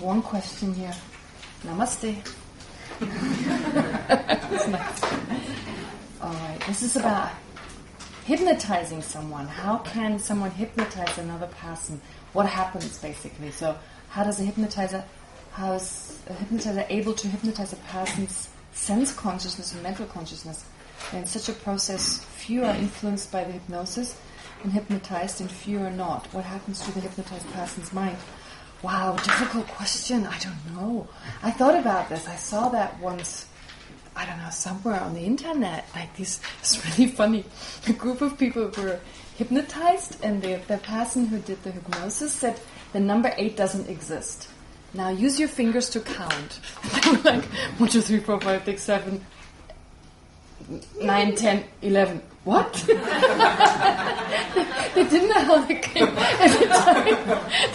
one question here. Namaste. That's nice. All right, this is about hypnotizing someone. How can someone hypnotize another person? What happens, basically? So, how is a hypnotizer able to hypnotize a person's sense consciousness and mental consciousness? In such a process, few are influenced by the hypnosis and hypnotized, and few are not. What happens to the hypnotized person's mind? Wow, difficult question. I don't know. I thought about this. I saw that once, I don't know, somewhere on the internet. Like this, it's really funny. A group of people were hypnotized, and the person who did the hypnosis said the number 8 doesn't exist. Now use your fingers to count. They were like 1, 2, 3, 4, 5, 6, 7, 9, 10, 11. What? They didn't know how they came every time.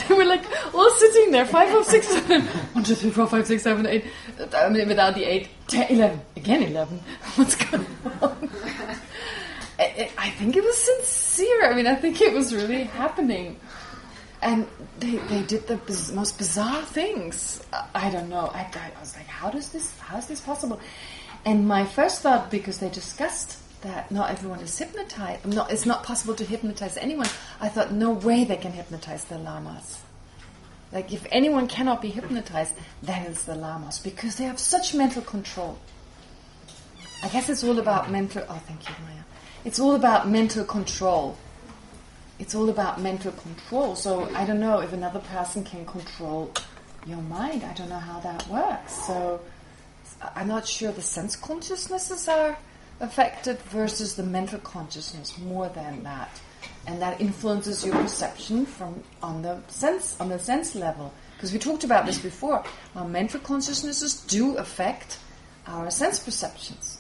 They were like all sitting there, 5, 4, 6, 7, 1, 2, 3, 4, 5, 6, 7, 8. I mean, without the 8, 10, 11. Again 11. What's going on? I think it was sincere. I mean, I think it was really happening. And they did the most bizarre things. I don't know. I was like, how is this possible? And my first thought, because they discussed that not everyone is hypnotized, it's not possible to hypnotize anyone, I thought, no way they can hypnotize the lamas. Like, if anyone cannot be hypnotized, then it's the lamas, because they have such mental control. I guess it's all about mental... Oh, thank you, Maya. It's all about mental control. It's all about mental control. So I don't know if another person can control your mind. I don't know how that works. So I'm not sure the sense consciousnesses are affected versus the mental consciousness more than that. And that influences your perception on the sense level. Because we talked about this before. Our mental consciousnesses do affect our sense perceptions.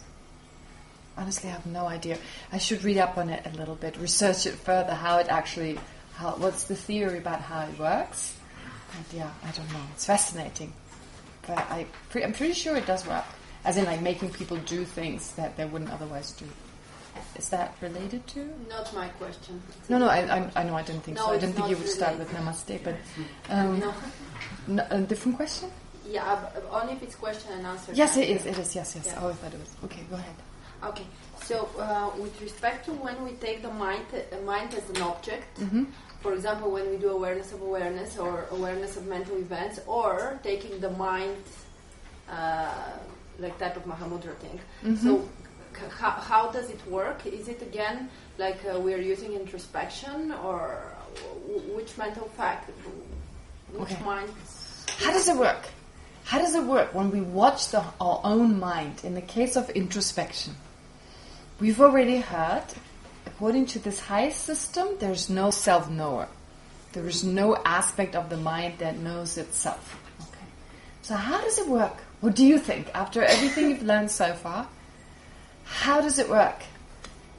Honestly, I have no idea. I should read up on it a little bit, research it further, what's the theory about how it works. And yeah, I don't know. It's fascinating. But I'm pretty sure it does work. As in, like, making people do things that they wouldn't otherwise do. Is that related to? Not my question. No, I know I didn't think so. I didn't think you would start with Namaste, but... a different question? Yeah, only if it's question and answer. Yes, it is, yes. Yeah. Oh, I thought it was. Okay, go ahead. Okay, so with respect to when we take the mind as an object, for example, when we do awareness of awareness or awareness of mental events, or taking the mind, like type of Mahamudra thing. So how does it work? Is it again like we're using introspection, or which mental fact, which mind? How does it work? How does it work when we watch our own mind in the case of introspection? We've already heard, according to this high system, there's no self-knower. There is no aspect of the mind that knows itself. Okay. So how does it work? What do you think? After everything you've learned so far, how does it work?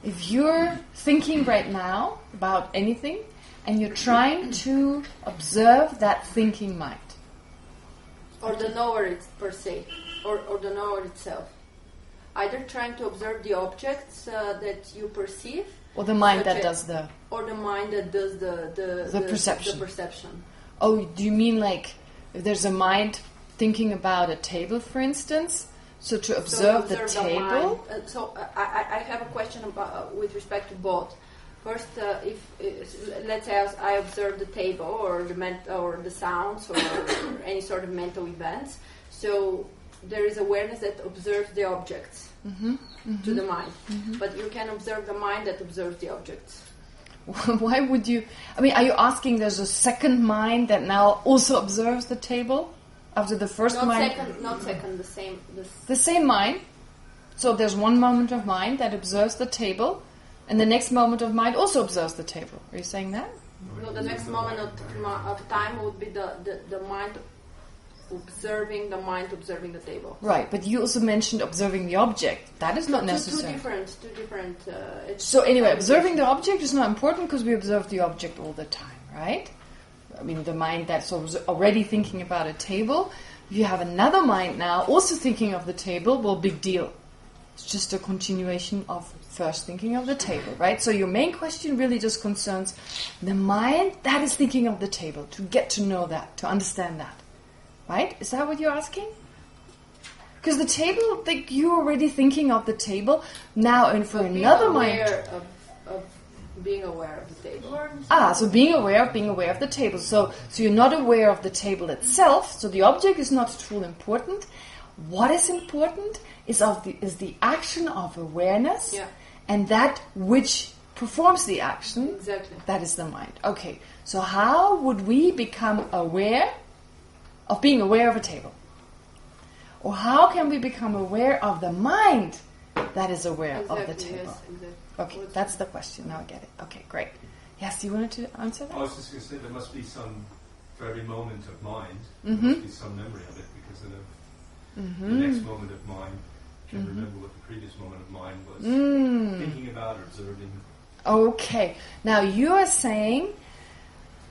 If you're thinking right now about anything, and you're trying to observe that thinking mind, or the knower per se, or the knower itself. Either trying to observe the objects that you perceive, or the mind that does the... Or the mind that does the perception. The perception. Oh, do you mean like if there's a mind thinking about a table, for instance? So to observe the table? I have a question about with respect to both. First, if let's say I observe the table or the sounds or any sort of mental events, so there is awareness that observes the objects to the mind, but you can observe the mind that observes the objects. Why would you? I mean, are you asking there's a second mind that now also observes the table after the first mind? Not second, the same. The same mind. So there's one moment of mind that observes the table. And the next moment of mind also observes the table. Are you saying that? No, the next moment of time would be the mind observing the table. Right, but you also mentioned observing the object. That is not necessary. Two different. So anyway, observing the object is not important because we observe the object all the time, right? I mean, the mind that's already thinking about a table. If you have another mind now also thinking of the table, well, big deal. It's just a continuation of first thinking of the table, right? So your main question really just concerns the mind that is thinking of the table, to get to know that, to understand that. Right? Is that what you're asking? Because the table, like, you're already thinking of the table now, and for another mind. Of being aware of the table. So being aware of the table. So you're not aware of the table itself. So the object is not at all important. What is important is the action of awareness, and that which performs the action. Exactly. That is the mind. Okay. So how would we become aware of being aware of a table? Or how can we become aware of the mind that is aware of the table? Yes, exactly. Okay, that's the question. Now I get it. Okay, great. Yes, you wanted to answer that? I was just going to say there must be some, for every moment of mind, there must be some memory of it, because then the next moment of mind can remember what the previous moment of mind was thinking about or observing. Okay, now you are saying,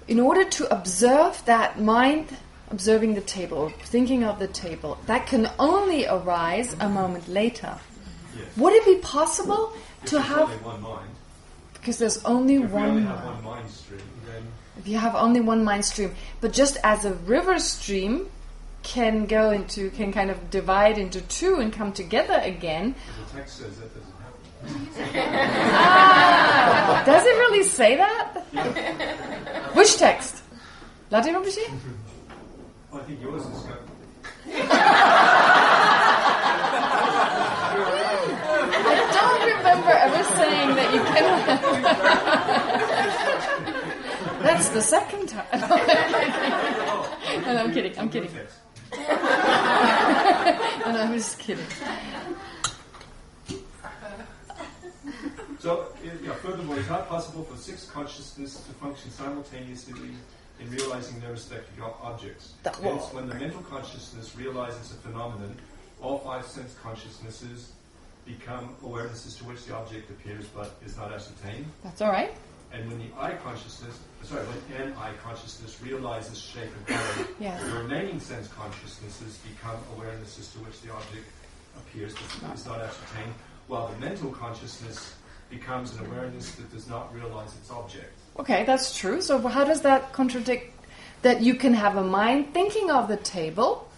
in order to observe that mind, observing the table, or thinking of the table, that can only arise a moment later. Yes. Would it be possible to have... only one mind. Because there's only if one we only mind. have one mind stream, then... If you have only one mind stream. But just as a river stream can kind of divide into two and come together again... The text says that doesn't happen. Does it really say that? Yeah. Which text? Latin Rinpoche? Well, I think yours is good. I don't remember ever saying that you can... That's the second time. No, I'm kidding. No, I'm just kidding. So, furthermore, it's not possible for six consciousnesses to function simultaneously in realizing their respective objects. Hence, when the mental consciousness realizes a phenomenon, all five sense consciousnesses become awarenesses to which the object appears but is not ascertained. That's all right. And when when an eye consciousness realizes shape and color, the remaining sense consciousnesses become awarenesses to which the object appears but is not ascertained, while the mental consciousness becomes an awareness that does not realize its object. Okay, that's true. So how does that contradict that you can have a mind thinking of the table?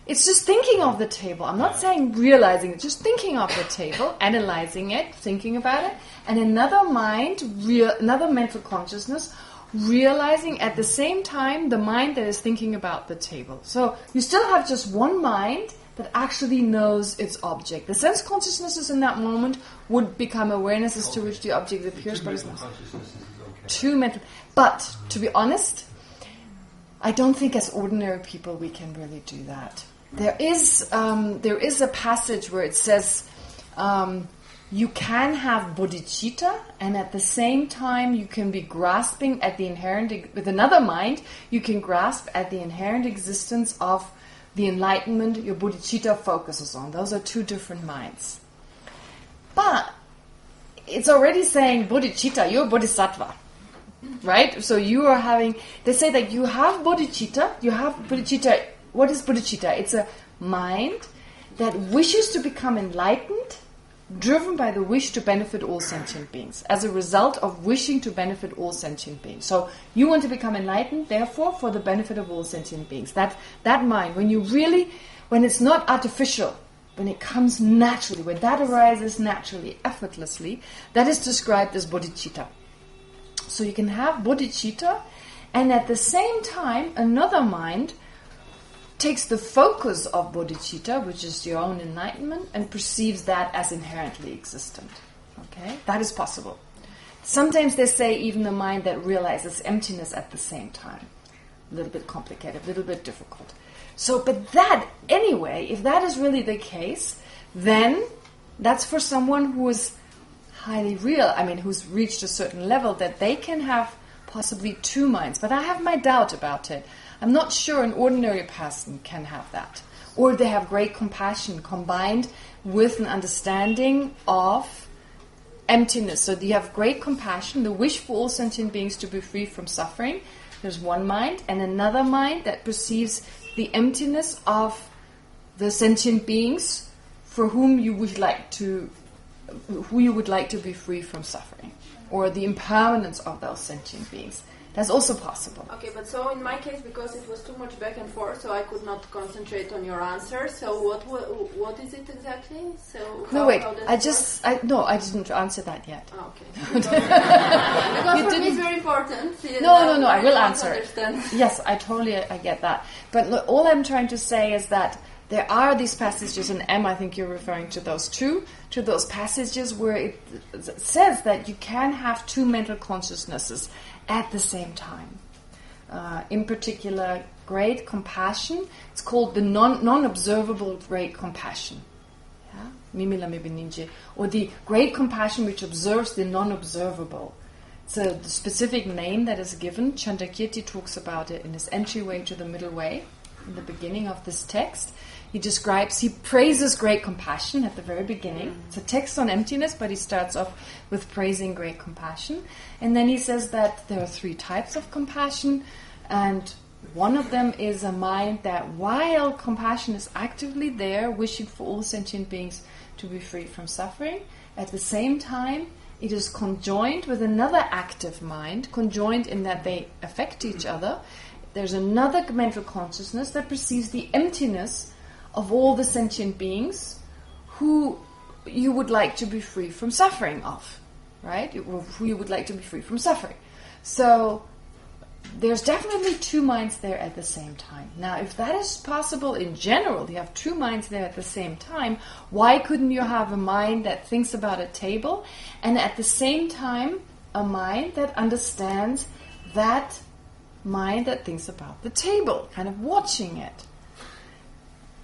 It's just thinking of the table. I'm not saying realizing it, just thinking of the table, analyzing it, thinking about it, and another mind, another mental consciousness, realizing at the same time the mind that is thinking about the table. So you still have just one mind that actually knows its object. The sense consciousnesses in that moment would become awarenesses to which the object appears, but it's not. Two mental. But to be honest, I don't think as ordinary people we can really do that. There is a passage where it says you can have bodhicitta, and at the same time you can be grasping at the inherent, with another mind, you can grasp at the inherent existence of the enlightenment your bodhicitta focuses on. Those are two different minds. But it's already saying bodhicitta, you're bodhisattva. Right? So you are having, they say that you have bodhicitta. What is bodhicitta? It's a mind that wishes to become enlightened, driven by the wish to benefit all sentient beings, as a result of wishing to benefit all sentient beings. So you want to become enlightened, therefore, for the benefit of all sentient beings. That mind, when it's not artificial, when it comes naturally, when that arises naturally, effortlessly, that is described as bodhicitta. So you can have bodhicitta, and at the same time, another mind takes the focus of bodhicitta, which is your own enlightenment, and perceives that as inherently existent. Okay? That is possible. Sometimes they say even the mind that realizes emptiness at the same time. A little bit complicated, a little bit difficult. So, but that, anyway, if that is really the case, then that's for someone who is highly real, who's reached a certain level, that they can have possibly two minds. But I have my doubt about it. I'm not sure an ordinary person can have that. Or they have great compassion combined with an understanding of emptiness. So you have great compassion, the wish for all sentient beings to be free from suffering. There's one mind, and another mind that perceives the emptiness of the sentient beings for whom you would like to be free from suffering, or the impermanence of those sentient beings. That's also possible. Okay, but so in my case, because it was too much back and forth, so I could not concentrate on your answer. So what is it exactly? So no, wait. I didn't answer that yet. Oh, okay. Because for me it's very important. No. I will answer it. Yes, I get that. But look, all I'm trying to say is that there are these passages, and I think you're referring to those passages where it says that you can have two mental consciousnesses at the same time. In particular, great compassion. It's called the non-observable great compassion. Yeah? Or the great compassion which observes the non-observable. It's a specific name that is given. Chandrakirti talks about it in his entryway to the middle way, in the beginning of this text. He praises great compassion at the very beginning. It's a text on emptiness, but he starts off with praising great compassion. And then he says that there are three types of compassion, and one of them is a mind that, while compassion is actively there, wishing for all sentient beings to be free from suffering, at the same time, it is conjoined with another active mind, conjoined in that they affect each other. There's another mental consciousness that perceives the emptiness of all the sentient beings who you would like to be free from suffering of, right? Who you would like to be free from suffering. So there's definitely two minds there at the same time. Now, if that is possible in general, you have two minds there at the same time, why couldn't you have a mind that thinks about a table and at the same time a mind that understands that mind that thinks about the table, kind of watching it?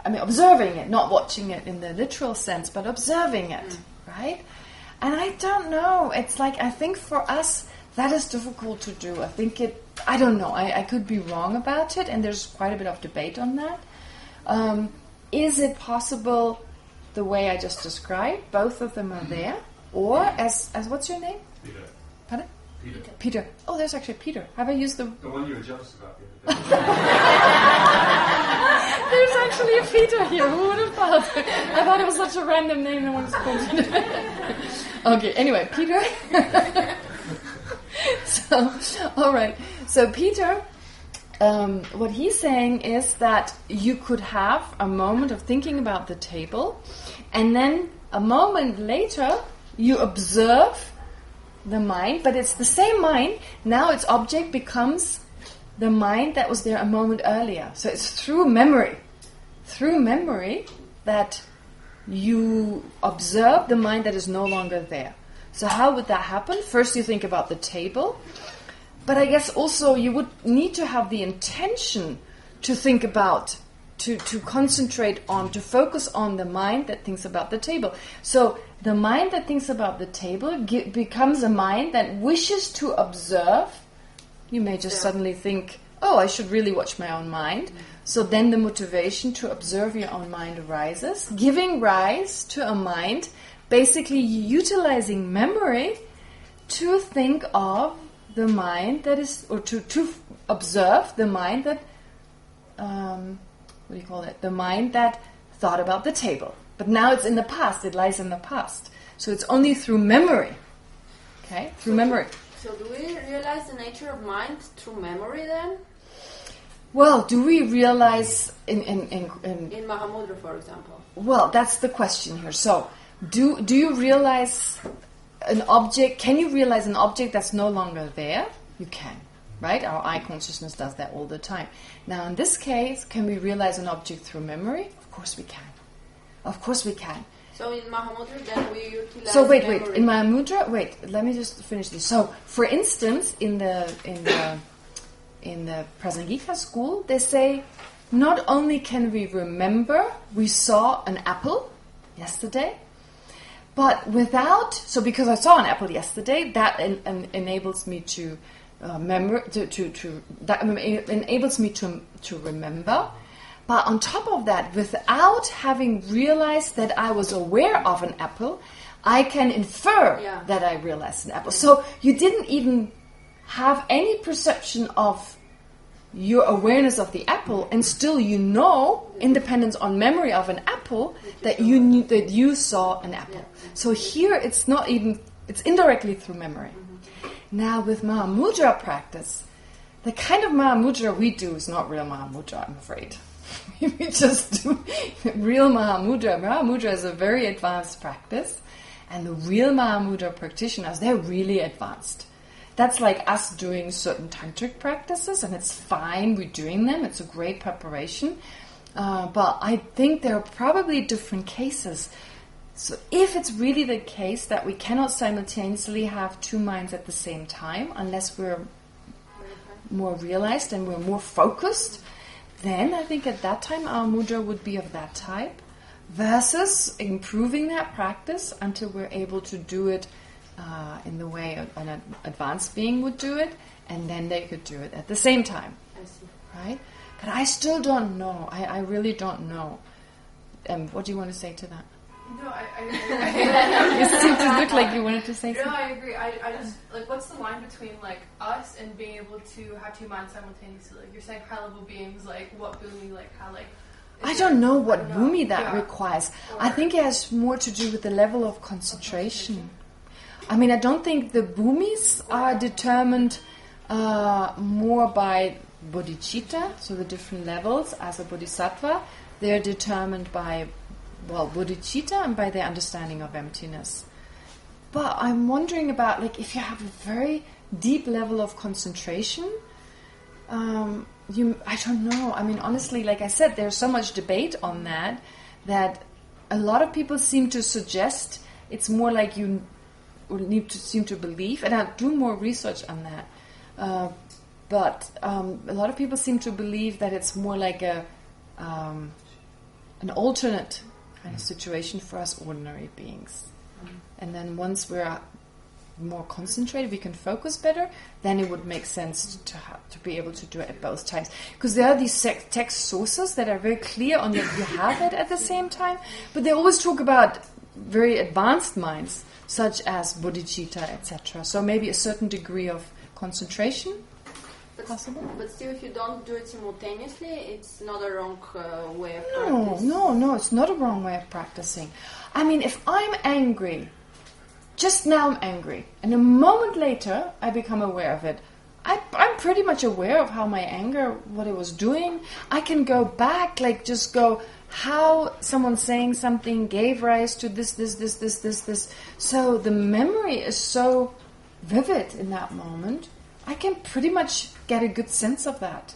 I mean, observing it, not watching it in the literal sense, but observing it, right? And I don't know. It's like, I think for us, that is difficult to do. I don't know. I could be wrong about it, and there's quite a bit of debate on that. Is it possible the way I just described? Both of them are there. Or, as what's your name? Peter. Pardon? Peter. Oh, there's actually Peter. Have I used the one you were jealous about the other day? There's actually a Peter here. Who would have thought? I thought it was such a random name. No one's called Peter. Okay, anyway, Peter. All right. So Peter, what he's saying is that you could have a moment of thinking about the table, and then a moment later you observe the mind, but it's the same mind. Now its object becomes the mind that was there a moment earlier. So it's through memory that you observe the mind that is no longer there. So how would that happen? First you think about the table, but I guess also you would need to have the intention to think about, to concentrate on, to focus on the mind that thinks about the table. So the mind that thinks about the table becomes a mind that wishes to observe. You may just suddenly think, oh, I should really watch my own mind. So then the motivation to observe your own mind arises, giving rise to a mind, basically utilizing memory to think of the mind that is, or to observe the mind that, the mind that thought about the table. But now it's in the past, it lies in the past. So it's only through memory. Okay? Through memory. So do we realize the nature of mind through memory then? Well, do we realize in Mahamudra, for example? Well, that's the question here. So, do you realize an object? Can you realize an object that's no longer there? You can, right? Our eye consciousness does that all the time. Now, in this case, can we realize an object through memory? Of course we can. Of course we can. So in Mahamudra, then we utilize. So wait. memory. In Mahamudra, let me just finish this. So, for instance, in the Prasangika school, they say, not only can we remember we saw an apple yesterday, but because I saw an apple yesterday, that enables me to enables me to remember. But on top of that, without having realized that I was aware of an apple, I can infer that I realized an apple. So you didn't even have any perception of your awareness of the apple, and still you know, independent on memory of an apple, that you knew that you saw an apple. So here it's indirectly through memory. Now with Mahamudra practice, the kind of Mahamudra we do is not real Mahamudra, I'm afraid. We just do real Mahamudra. Mahamudra is a very advanced practice, and the real Mahamudra practitioners, they're really advanced. That's like us doing certain tantric practices, and it's fine, we're doing them, it's a great preparation. But I think there are probably different cases. So if it's really the case that we cannot simultaneously have two minds at the same time, unless we're more realized and we're more focused, then I think at that time our mudra would be of that type, versus improving that practice until we're able to do it in the way an advanced being would do it, and then they could do it at the same time. I see. Right? But I still don't know. I really don't know. What do you want to say to that? No, I You seem to look like you wanted to say something. No, I agree. I just, like, what's the line between, like, us and being able to have two minds simultaneously? Like, you're saying high-level beings, like, what bhumi, like, how, like... I don't know what bhumi that requires. I think it has more to do with the level of concentration. I mean, I don't think the bhumis are determined more by bodhicitta, so the different levels as a bodhisattva. They're determined by, well, bodhicitta and by their understanding of emptiness. But I'm wondering about, like, if you have a very deep level of concentration, I don't know. I mean, honestly, like I said, there's so much debate on that a lot of people seem to suggest it's more like you need to seem to believe, and I'll do more research on that. But a lot of people seem to believe that it's more like an alternate kind of situation for us ordinary beings. And then once we're more concentrated, we can focus better, then it would make sense to be able to do it at both times. Because there are these text sources that are very clear on that you have it at the same time, but they always talk about very advanced minds, such as bodhicitta, etc. So maybe a certain degree of concentration possible. But still, if you don't do it simultaneously, it's not a wrong way of practice. No, it's not a wrong way of practicing. I mean, if I'm angry, just now I'm angry, and a moment later I become aware of it, I'm pretty much aware of how my anger, what it was doing. I can go back, like just go, how someone saying something gave rise to this. So the memory is so vivid in that moment. I can pretty much get a good sense of that.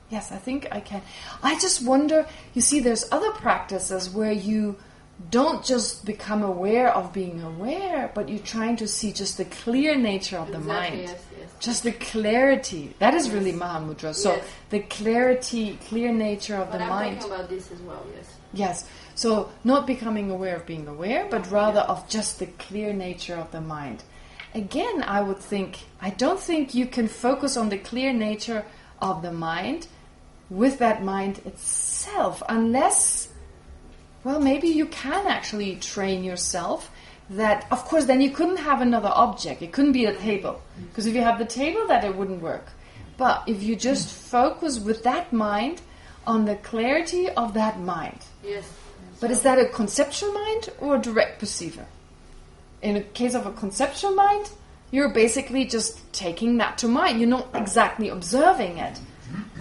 Yes, I think I can. I just wonder, you see, there's other practices where you don't just become aware of being aware, but you're trying to see just the clear nature of the mind. Yes. Just the clarity. That is really Mahamudra. So the clarity, clear nature of the mind. But I'm talking about this as well, yes. Yes. So not becoming aware of being aware, but rather of just the clear nature of the mind. Again, I don't think you can focus on the clear nature of the mind with that mind itself, unless, well, maybe you can actually train yourself that, of course, then you couldn't have another object. It couldn't be a table. Because if you have the table, that it wouldn't work. But if you just focus with that mind on the clarity of that mind. Yes. But is that a conceptual mind or a direct perceiver? In the case of a conceptual mind, you're basically just taking that to mind. You're not exactly observing it.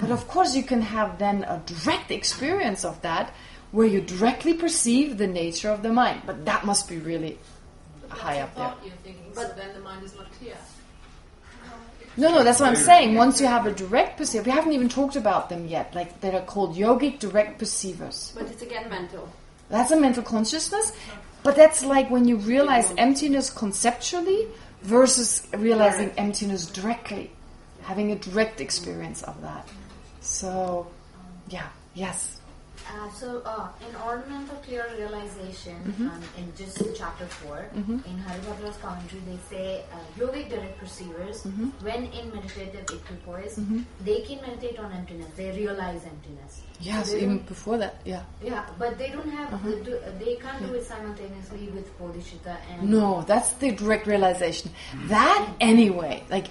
But of course you can have then a direct experience of that, where you directly perceive the nature of the mind. But that must be really high up there. You're thinking, but then the mind is not clear. No, that's what I'm saying. Once you have a direct perceiver, we haven't even talked about them yet, like that are called yogic direct perceivers. But it's again mental. That's a mental consciousness. But that's like when you realize emptiness conceptually versus realizing emptiness directly. Having a direct experience of that. So, yes. In Ornament of Clear Realization, in just chapter 4, in Haribadra's commentary, they say yogic direct perceivers, when in meditative equipoise, they can meditate on emptiness. They realize emptiness. Yes, so even before that, yeah. Yeah, but they don't have, they can't do it simultaneously with bodhicitta and... No, that's the direct realization. That anyway, like,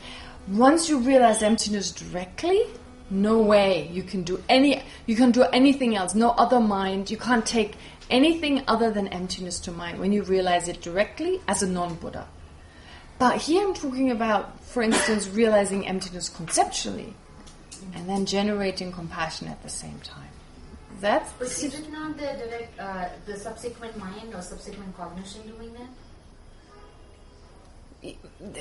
once you realize emptiness directly, no way you can do anything else. No other mind. You can't take anything other than emptiness to mind when you realize it directly as a non-Buddha. But here I'm talking about, for instance, realizing emptiness conceptually. and then generating compassion at the same time. That's. But is it not the direct, the subsequent mind or subsequent cognition doing that?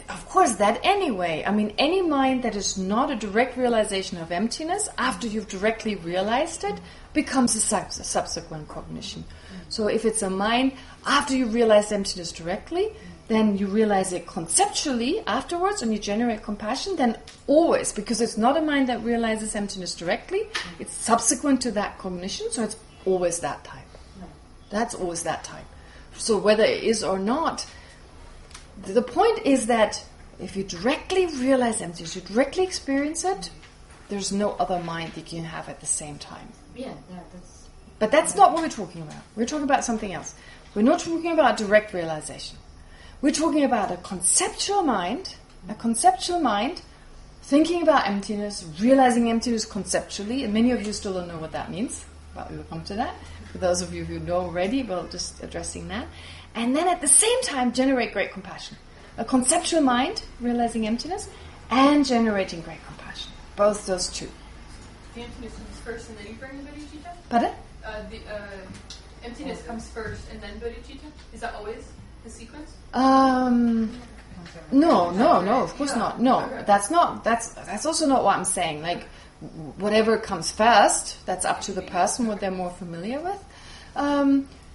Of course, that anyway. I mean, any mind that is not a direct realization of emptiness, after you've directly realized it, becomes a subsequent cognition. So if it's a mind, after you realize emptiness directly, then you realize it conceptually afterwards and you generate compassion, then always, because it's not a mind that realizes emptiness directly, it's subsequent to that cognition, so it's always that type. That's always that type. So whether it is or not, the point is that if you directly realize emptiness, you directly experience it, there's no other mind that you can have at the same time. But that's not what we're talking about. We're talking about something else. We're not talking about direct realization. We're talking about a conceptual mind thinking about emptiness, realizing emptiness conceptually, and many of you still don't know what that means, but we'll come to that. For those of you who know already, well, just addressing that. And then at the same time, generate great compassion. A conceptual mind, realizing emptiness, and generating great compassion. Both those two. The emptiness comes first and then you bring the bodhicitta? Pardon? The emptiness comes first and then bodhicitta? Is that always the sequence? No, of course not. No, that's also not what I'm saying. Like, whatever comes first, that's up to the person, what they're more familiar with.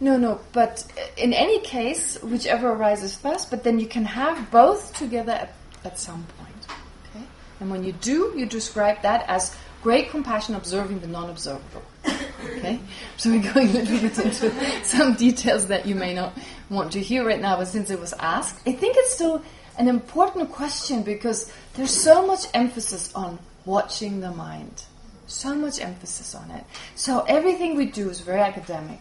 No, but in any case, whichever arises first, but then you can have both together at some point. Okay? And when you do, you describe that as great compassion observing the non-observable. Okay? So we're going a little bit into some details that you may not want to hear right now, but since it was asked, I think it's still an important question because there's so much emphasis on watching the mind. So much emphasis on it. So everything we do is very academic.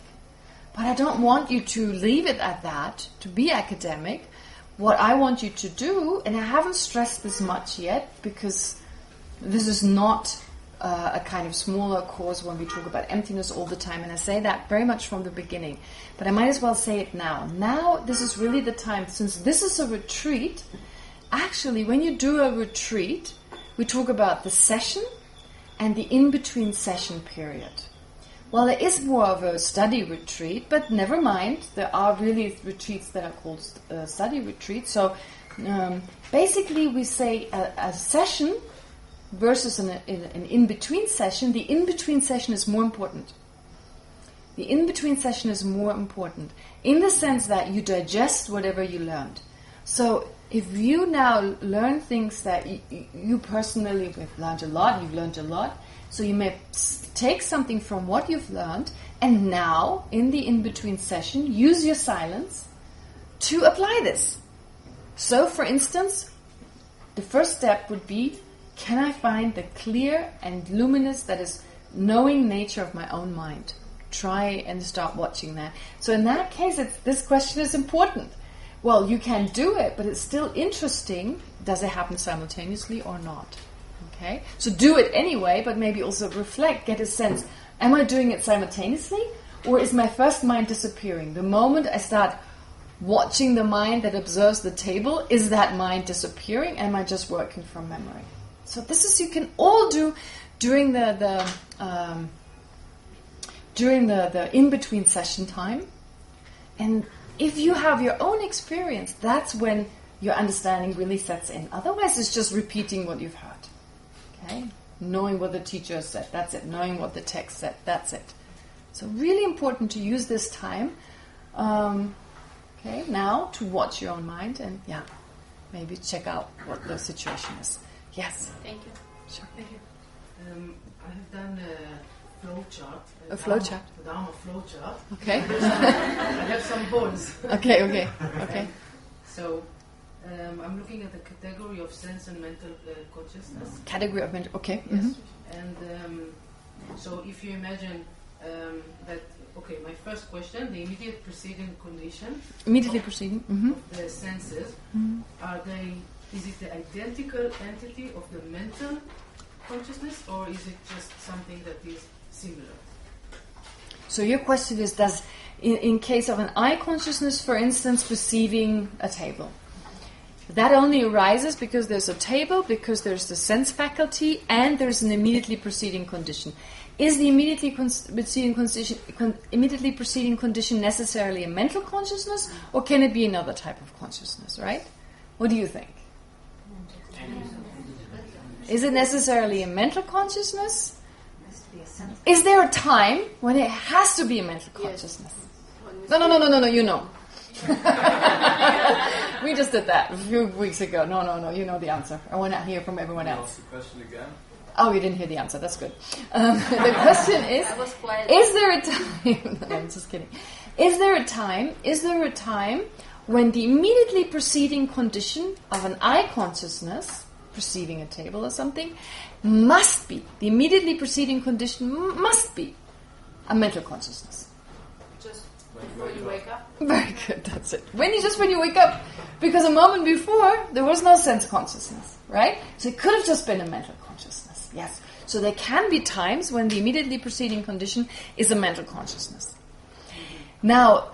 But I don't want you to leave it at that, to be academic. What I want you to do, and I haven't stressed this much yet, because this is not a kind of smaller course when we talk about emptiness all the time, and I say that very much from the beginning. But I might as well say it now. Now, this is really the time, since this is a retreat, actually, when you do a retreat, we talk about the session and the in-between session period. Well, it is more of a study retreat, but never mind. There are really retreats that are called study retreats. So basically we say a session versus an in-between session. The in-between session is more important. The in-between session is more important in the sense that you digest whatever you learned. So if you now learn things that you personally have learned a lot, you've learned a lot, so you may take something from what you've learned and now, in the in-between session, use your silence to apply this. So, for instance, the first step would be, can I find the clear and luminous, that is, knowing nature of my own mind? Try and start watching that. So in that case, this question is important. Well, you can do it, but it's still interesting. Does it happen simultaneously or not? Okay, so do it anyway, but maybe also reflect, get a sense. Am I doing it simultaneously, or is my first mind disappearing? The moment I start watching the mind that observes the table, is that mind disappearing? Am I just working from memory? So this is, you can all do during the in-between session time. And if you have your own experience, that's when your understanding really sets in. Otherwise, it's just repeating what you've heard. Okay? Knowing what the teacher said, that's it. Knowing what the text said, that's it. So really important to use this time, now to watch your own mind and, maybe check out what the situation is. Yes? Thank you. Sure. Thank you. I have done a flow chart. A flow chart? A dharma flow chart. Okay. I have some boards. Okay. So, I'm looking at the category of sense and mental consciousness. Category of mental, okay. Yes. Mm-hmm. And so if you imagine that, my first question, the immediate preceding condition. Immediately preceding. Mm-hmm. Of the senses, is it the identical entity of the mental consciousness, or is it just something that is similar? So your question is, in case of an eye consciousness, for instance, perceiving a table, That only arises because there's a table, because there's the sense faculty, and there's an immediately preceding condition. Is the immediately preceding condition necessarily a mental consciousness, or can it be another type of consciousness, right? What do you think? Is it necessarily a mental consciousness? Is there a time when it has to be a mental consciousness? No, you know. We just did that a few weeks ago. No, you know the answer. I want to hear from everyone else. Ask the question again. Oh, you didn't hear the answer. That's good. The question is there a time... No, I'm just kidding. Is there a time when the immediately preceding condition of an I consciousness, perceiving a table or something, must be, the immediately preceding condition must be a mental consciousness? Just before you wake up? Very good, that's it. When you wake up, because a moment before, there was no sense consciousness, right? So it could have just been a mental consciousness, yes. So there can be times when the immediately preceding condition is a mental consciousness. Now,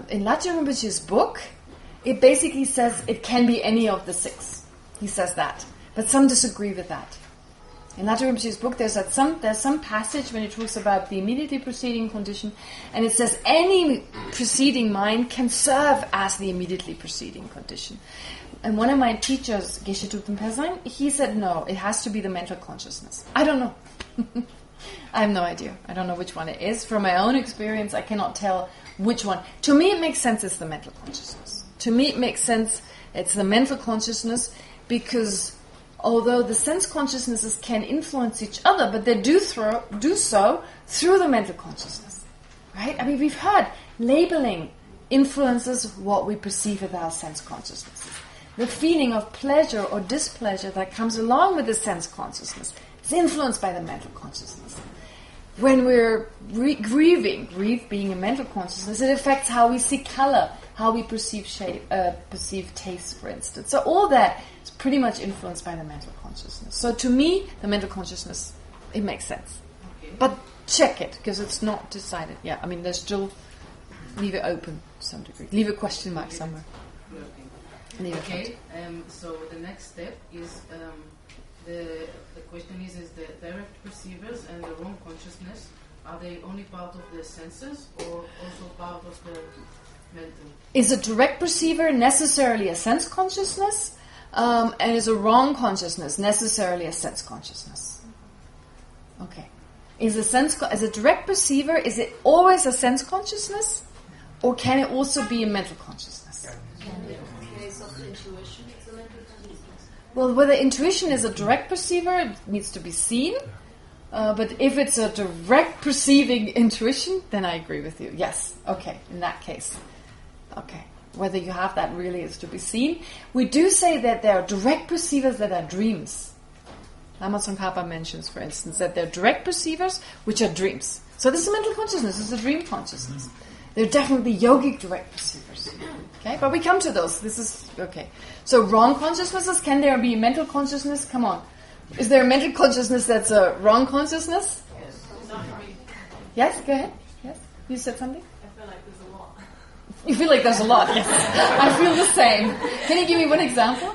in Latsha Rinpoche's book, it basically says it can be any of the six. He says that. But some disagree with that. In Latsha Rinpoche's book, there's some passage when it talks about the immediately preceding condition, and it says any preceding mind can serve as the immediately preceding condition. And one of my teachers, Geshe Thupten Pesang, he said no, it has to be the mental consciousness. I don't know. I have no idea. I don't know which one it is. From my own experience, I cannot tell which one. To me, it makes sense it's the mental consciousness. To me, it makes sense it's the mental consciousness, because although the sense consciousnesses can influence each other, but they do so through the mental consciousness. Right? I mean, we've heard labeling influences what we perceive with our sense consciousnesses. The feeling of pleasure or displeasure that comes along with the sense consciousness is influenced by the mental consciousness. When we're grieving, grief being a mental consciousness, it affects how we see color, how we perceive shape, perceive taste, for instance. So all that is pretty much influenced by the mental consciousness. So to me, the mental consciousness, it makes sense. Okay. But check it, because it's not decided. Yeah, I mean, there's still, leave it open to some degree. Leave a question mark somewhere. Okay, so the next step is the question is the direct perceivers and the wrong consciousness, are they only part of the senses or also part of the mental? Is a direct perceiver necessarily a sense consciousness? And is a wrong consciousness necessarily a sense consciousness? Okay. Is a direct perceiver, is it always a sense consciousness? Or can it also be a mental consciousness? Intuition, it's a mental consciousness. Well, whether intuition is a direct perceiver, it needs to be seen. But if it's a direct perceiving intuition, then I agree with you. Yes. Okay. In that case. Okay. Whether you have that really is to be seen. We do say that there are direct perceivers that are dreams. Lama Tsongkhapa mentions, for instance, that there are direct perceivers which are dreams. So this is a mental consciousness. This is a dream consciousness. They're definitely yogic direct perceivers. Okay, but we come to those. This is okay. So wrong consciousnesses, can there be a mental consciousness? Come on. Is there a mental consciousness that's a wrong consciousness? Yes. Not for me. Yes, go ahead. Yes. You said something? I feel like there's a lot. You feel like there's a lot, yes. I feel the same. Can you give me one example?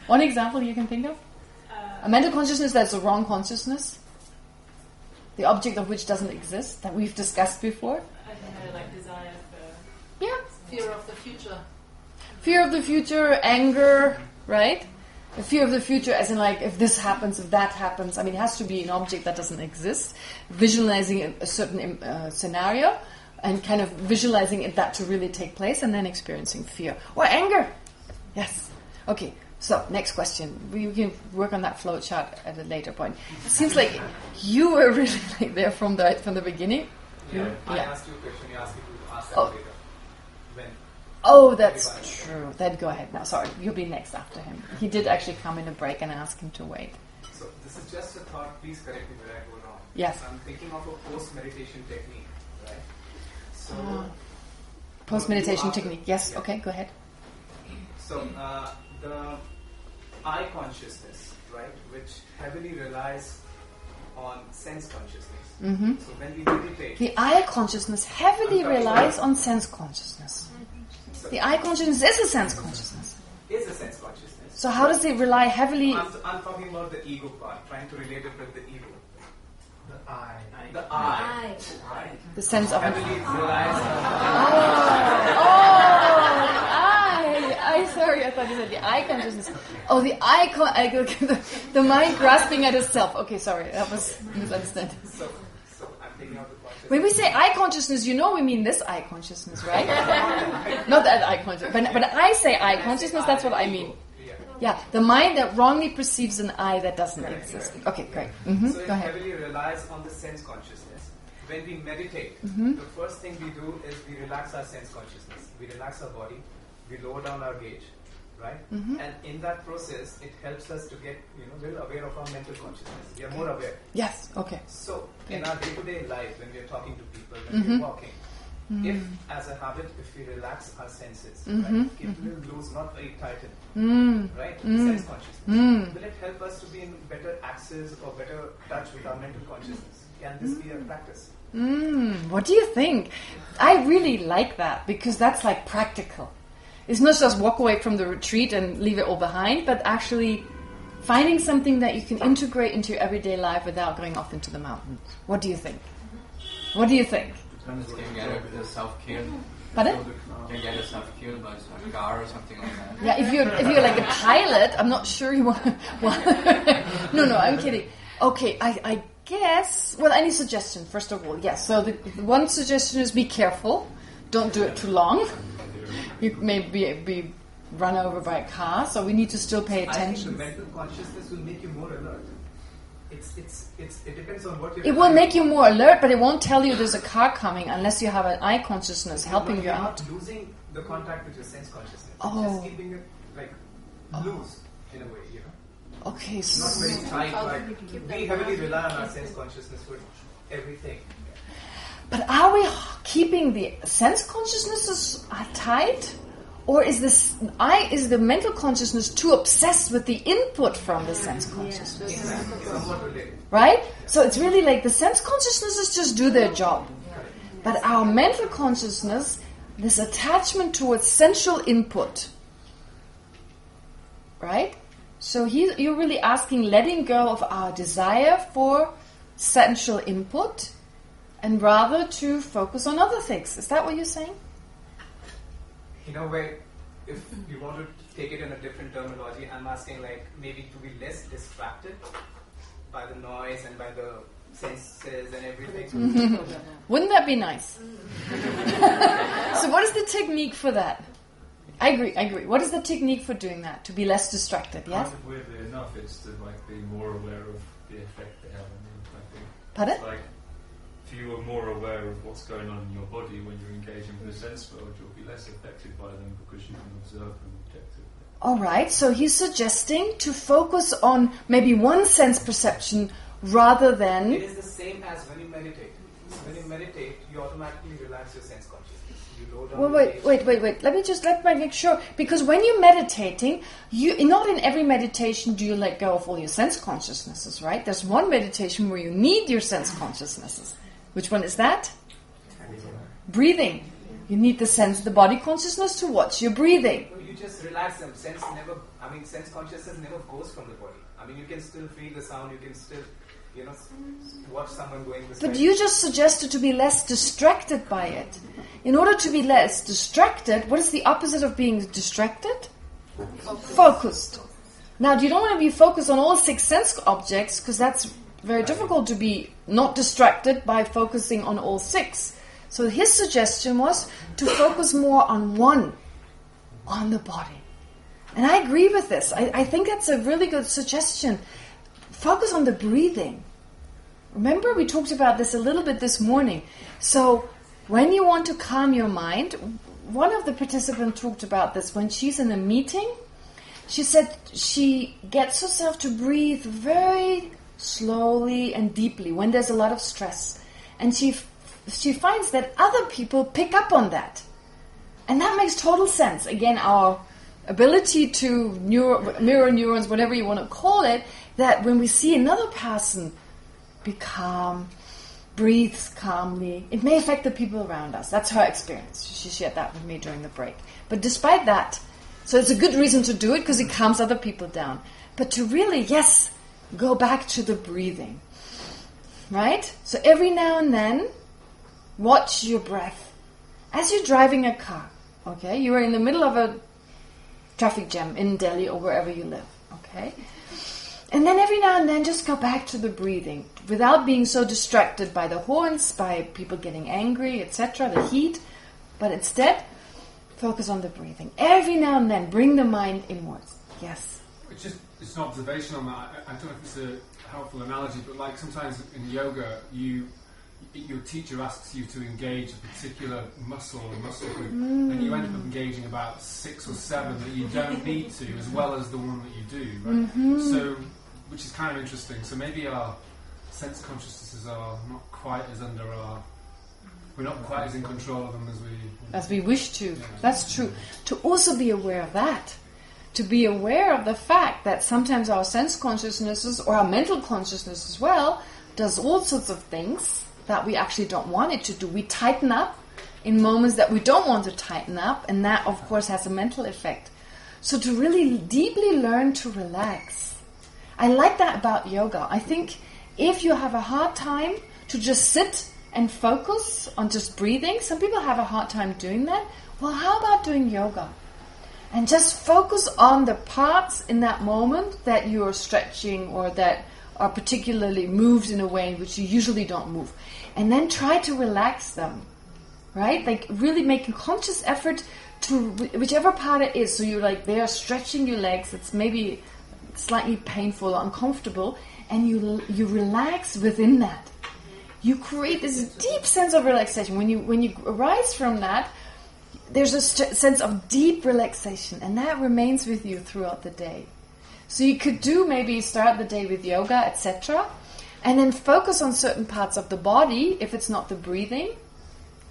One example you can think of? A mental consciousness that's a wrong consciousness? The object of which doesn't exist, that we've discussed before? I think I like desire for Yeah. fear of the future. Fear of the future, anger, right? The fear of the future as in like, if this happens, if that happens. I mean, it has to be an object that doesn't exist. Visualizing a certain scenario and kind of visualizing it, that to really take place and then experiencing fear. Or anger. Yes. Okay, so next question. We can work on that flow chart at a later point. It seems like you were really like there from the beginning. Yeah, I Yeah. asked you a question, you asked me to ask that Oh. later. When? Oh, that's true. Then go ahead now. Sorry, you'll be next after him. He did actually come in a break and I asked him to wait. So this is just a thought, please correct me where I go wrong. Yes. I'm thinking of a post-meditation technique, right? So, Post-meditation you asked- technique. Yes, yeah. okay, go ahead. So the I consciousness, right, which heavily relies on sense consciousness. Mm-hmm. So when we meditate, The I consciousness heavily relies on sense consciousness. so The I consciousness is a sense consciousness. is a sense consciousness. So how does it rely heavily? I'm talking about the ego part, trying to relate it with the ego. The I. The I. The sense of Heavily relies sorry, I thought you said the I consciousness. Oh, the the mind grasping at itself. Okay, sorry, that was misunderstanding. So I'm taking out the consciousness. When we say I consciousness, we mean this I consciousness, right? Not that I consciousness. But I say I consciousness, that's what I mean. Yeah, the mind that wrongly perceives an I that doesn't exist. Okay, great. So it Go ahead. heavily relies on the sense consciousness. When we meditate, the first thing we do is we relax our sense consciousness. We relax our body, we lower down our gauge, right? And in that process, it helps us to get well aware of our mental consciousness. We are more aware. Yes, okay. So in our day-to-day life, when we are talking to people, when we are walking, if as a habit, if we relax our senses, right, keep it loose, not very tightened, right, sense consciousness, will it help us to be in better access or better touch with our mental consciousness? Can this be a practice? What do you think? I really like that because that's like practical. It's not just walk away from the retreat and leave it all behind, but actually finding something that you can integrate into your everyday life without going off into the mountains. What do you think? What do you think? Can get a self-care. Pardon? Can get a self-care by a car or something like that. Yeah, if you're like a pilot, I'm not sure you want. No, I'm kidding. Okay, I guess. Well, any suggestion? First of all, yes. So the one suggestion is be careful. Don't do it too long. You may be run over by a car. So we need to still pay attention. I think the mental consciousness will make you more alert. It depends on what you're... It will make you more alert, but it won't tell you there's a car coming unless you have an I consciousness helping you out. You're not losing the contact with your sense consciousness. Oh. Just keeping it loose in a way, Okay, so... Not very tight, we heavily rely on our sense consciousness for everything. But are we keeping the sense consciousnesses tight? Or is the mental consciousness too obsessed with the input from the sense consciousness? Right? So it's really like the sense consciousnesses just do their job. But our mental consciousness, this attachment towards sensual input. Right? So you're really asking letting go of our desire for sensual input and rather to focus on other things. Is that what you're saying? Where if you want to take it in a different terminology, I'm asking maybe to be less distracted by the noise and by the senses and everything. Wouldn't that be nice? So what is the technique for that? I agree. What is the technique for doing that? To be less distracted, yes? Weirdly enough, it's to be more aware of the effect they have on you, I think. Pardon? It's if you are more aware of what's going on in your body when you're engaging with the sense world, you'll be less affected by them because you can observe them objectively. Alright, so he's suggesting to focus on maybe one sense perception rather than... It is the same as when you meditate. When you meditate, you automatically relax your sense consciousness. You lower down Wait. Let me make sure. Because when you're meditating, not in every meditation do you let go of all your sense consciousnesses, right? There's one meditation where you need your sense consciousnesses. Which one is that? Breathing. You need the body consciousness to watch your breathing. You just relax them. Sense consciousness never goes from the body. You can still feel the sound, you can still, watch someone going this way. But you just suggested to be less distracted by it. In order to be less distracted, what is the opposite of being distracted? Focused. Now, you don't want to be focused on all 6 sense objects, because that's very difficult to be not distracted by focusing on all 6. So his suggestion was to focus more on one, on the body. And I agree with this. I think that's a really good suggestion. Focus on the breathing. Remember, we talked about this a little bit this morning. So when you want to calm your mind, one of the participants talked about this when she's in a meeting. She said she gets herself to breathe very slowly and deeply when there's a lot of stress. And she finds that other people pick up on that. And that makes total sense. Again, our ability to mirror neurons, whatever you want to call it, that when we see another person be calm, breathes calmly, it may affect the people around us. That's her experience. She shared that with me during the break. But despite that, So it's a good reason to do it because it calms other people down. But to really, yes, go back to the breathing. Right? So every now and then, watch your breath. As you're driving a car, okay? You are in the middle of a traffic jam in Delhi or wherever you live, okay? And then every now and then, just go back to the breathing without being so distracted by the horns, by people getting angry, etc., the heat. But instead, focus on the breathing. Every now and then, bring the mind inwards. Yes? It's an observation on that. I don't know if it's a helpful analogy, but like sometimes in yoga, your teacher asks you to engage a particular muscle or muscle group, and you end up engaging about 6 or 7 that you don't need to, as well as the one that you do, right? So, which is kind of interesting. So maybe our sense consciousnesses are not quite as we're not quite as in control of them as we wish to. Yeah. That's true. To also be aware of that. To be aware of the fact that sometimes our sense consciousnesses, or our mental consciousness as well, does all sorts of things that we actually don't want it to do. We tighten up in moments that we don't want to tighten up, and that, of course, has a mental effect. So to really deeply learn to relax. I like that about yoga. I think if you have a hard time to just sit and focus on just breathing, some people have a hard time doing that. Well, how about doing yoga? And just focus on the parts in that moment that you are stretching or that are particularly moved in a way in which you usually don't move. And then try to relax them, right? Like really make a conscious effort to whichever part it is. So you're like there stretching your legs. It's maybe slightly painful or uncomfortable. And you relax within that. You create this deep sense of relaxation. When you arise from that, there's a sense of deep relaxation, and that remains with you throughout the day. So you could maybe start the day with yoga, etc., and then focus on certain parts of the body. If it's not the breathing,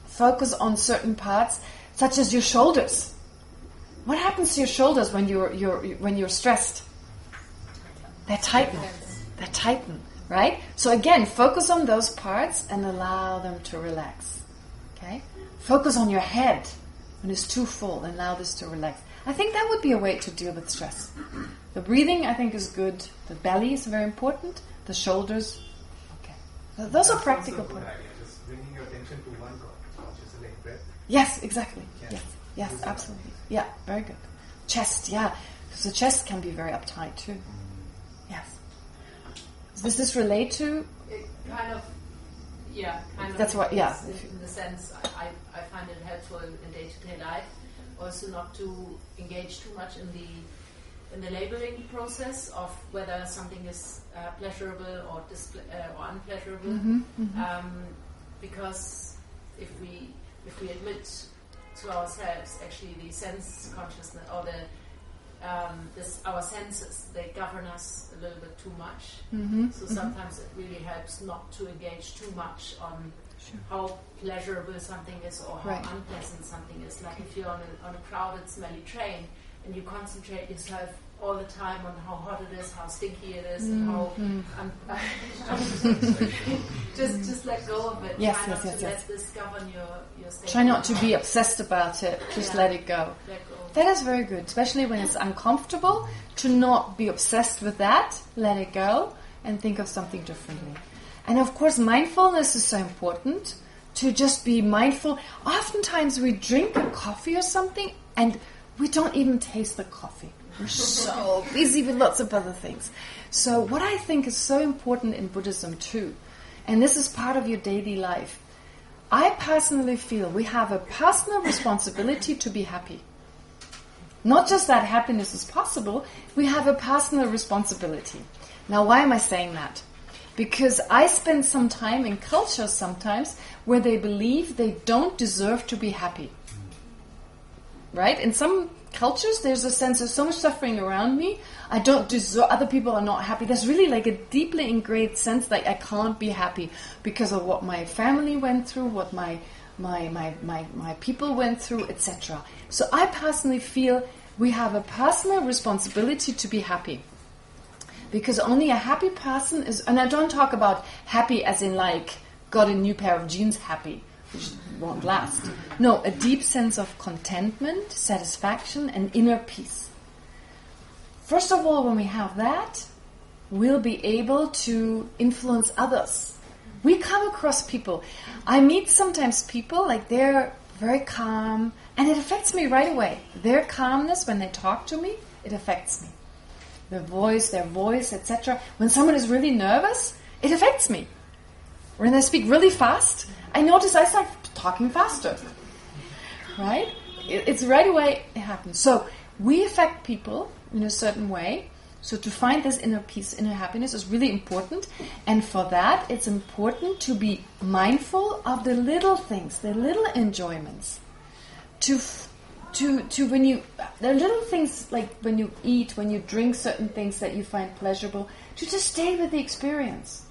focus on certain parts, such as your shoulders. What happens to your shoulders when you're stressed? They tighten. They tighten, right? So again, focus on those parts and allow them to relax. Okay? Focus on your head. When it's too full, and allow this to relax. I think that would be a way to deal with stress. The breathing, I think, is good. The belly is very important. The shoulders, okay. So those are practical points. Just bringing your attention to one conscious like breath. Yes, exactly. Yes, absolutely. Yeah, very good. Chest, yeah, because the chest can be very uptight too. Yes. Does this relate to? It kind of. Yeah, kind of. That's what. Yeah. In the sense, I find it helpful in day-to-day life, also not to engage too much in the labeling process of whether something is pleasurable or unpleasurable. Because if we admit to ourselves, actually, the sense consciousness or our senses, they govern us a little bit too much. So sometimes it really helps not to engage too much on how pleasurable something is or how unpleasant something is. Like if you're on a crowded, smelly train and you concentrate yourself all the time on how hot it is, how stinky it is, and how just let go of it. Try not to let this govern your state. Try not to be obsessed about it. Just let it go. That is very good, especially when it's uncomfortable, to not be obsessed with that, let it go, and think of something differently. And of course, mindfulness is so important, to just be mindful. Oftentimes we drink a coffee or something, and we don't even taste the coffee. We're so busy with lots of other things. So what I think is so important in Buddhism too, and this is part of your daily life, I personally feel we have a personal responsibility to be happy. Not just that happiness is possible, we have a personal responsibility. Now, why am I saying that? Because I spend some time in cultures sometimes where they believe they don't deserve to be happy. Right? In some cultures, there's a sense of so much suffering around me, I don't deserve, other people are not happy. There's really like a deeply ingrained sense that I can't be happy because of what my family went through, what my people went through, etc. So I personally feel we have a personal responsibility to be happy. Because only a happy person is, and I don't talk about happy as in like got a new pair of jeans happy, which won't last. No, a deep sense of contentment, satisfaction, and inner peace. First of all, when we have that, we'll be able to influence others. We come across people. I meet sometimes people, like they're very calm, and it affects me right away. Their calmness, when they talk to me, it affects me. Their voice, etc. When someone is really nervous, it affects me. When they speak really fast, I notice I start talking faster. Right? It's right away it happens. So we affect people in a certain way. So to find this inner peace, inner happiness is really important. And for that, it's important to be mindful of the little things, the little enjoyments. When you, there are little things like when you eat, when you drink certain things that you find pleasurable, to just stay with the experience.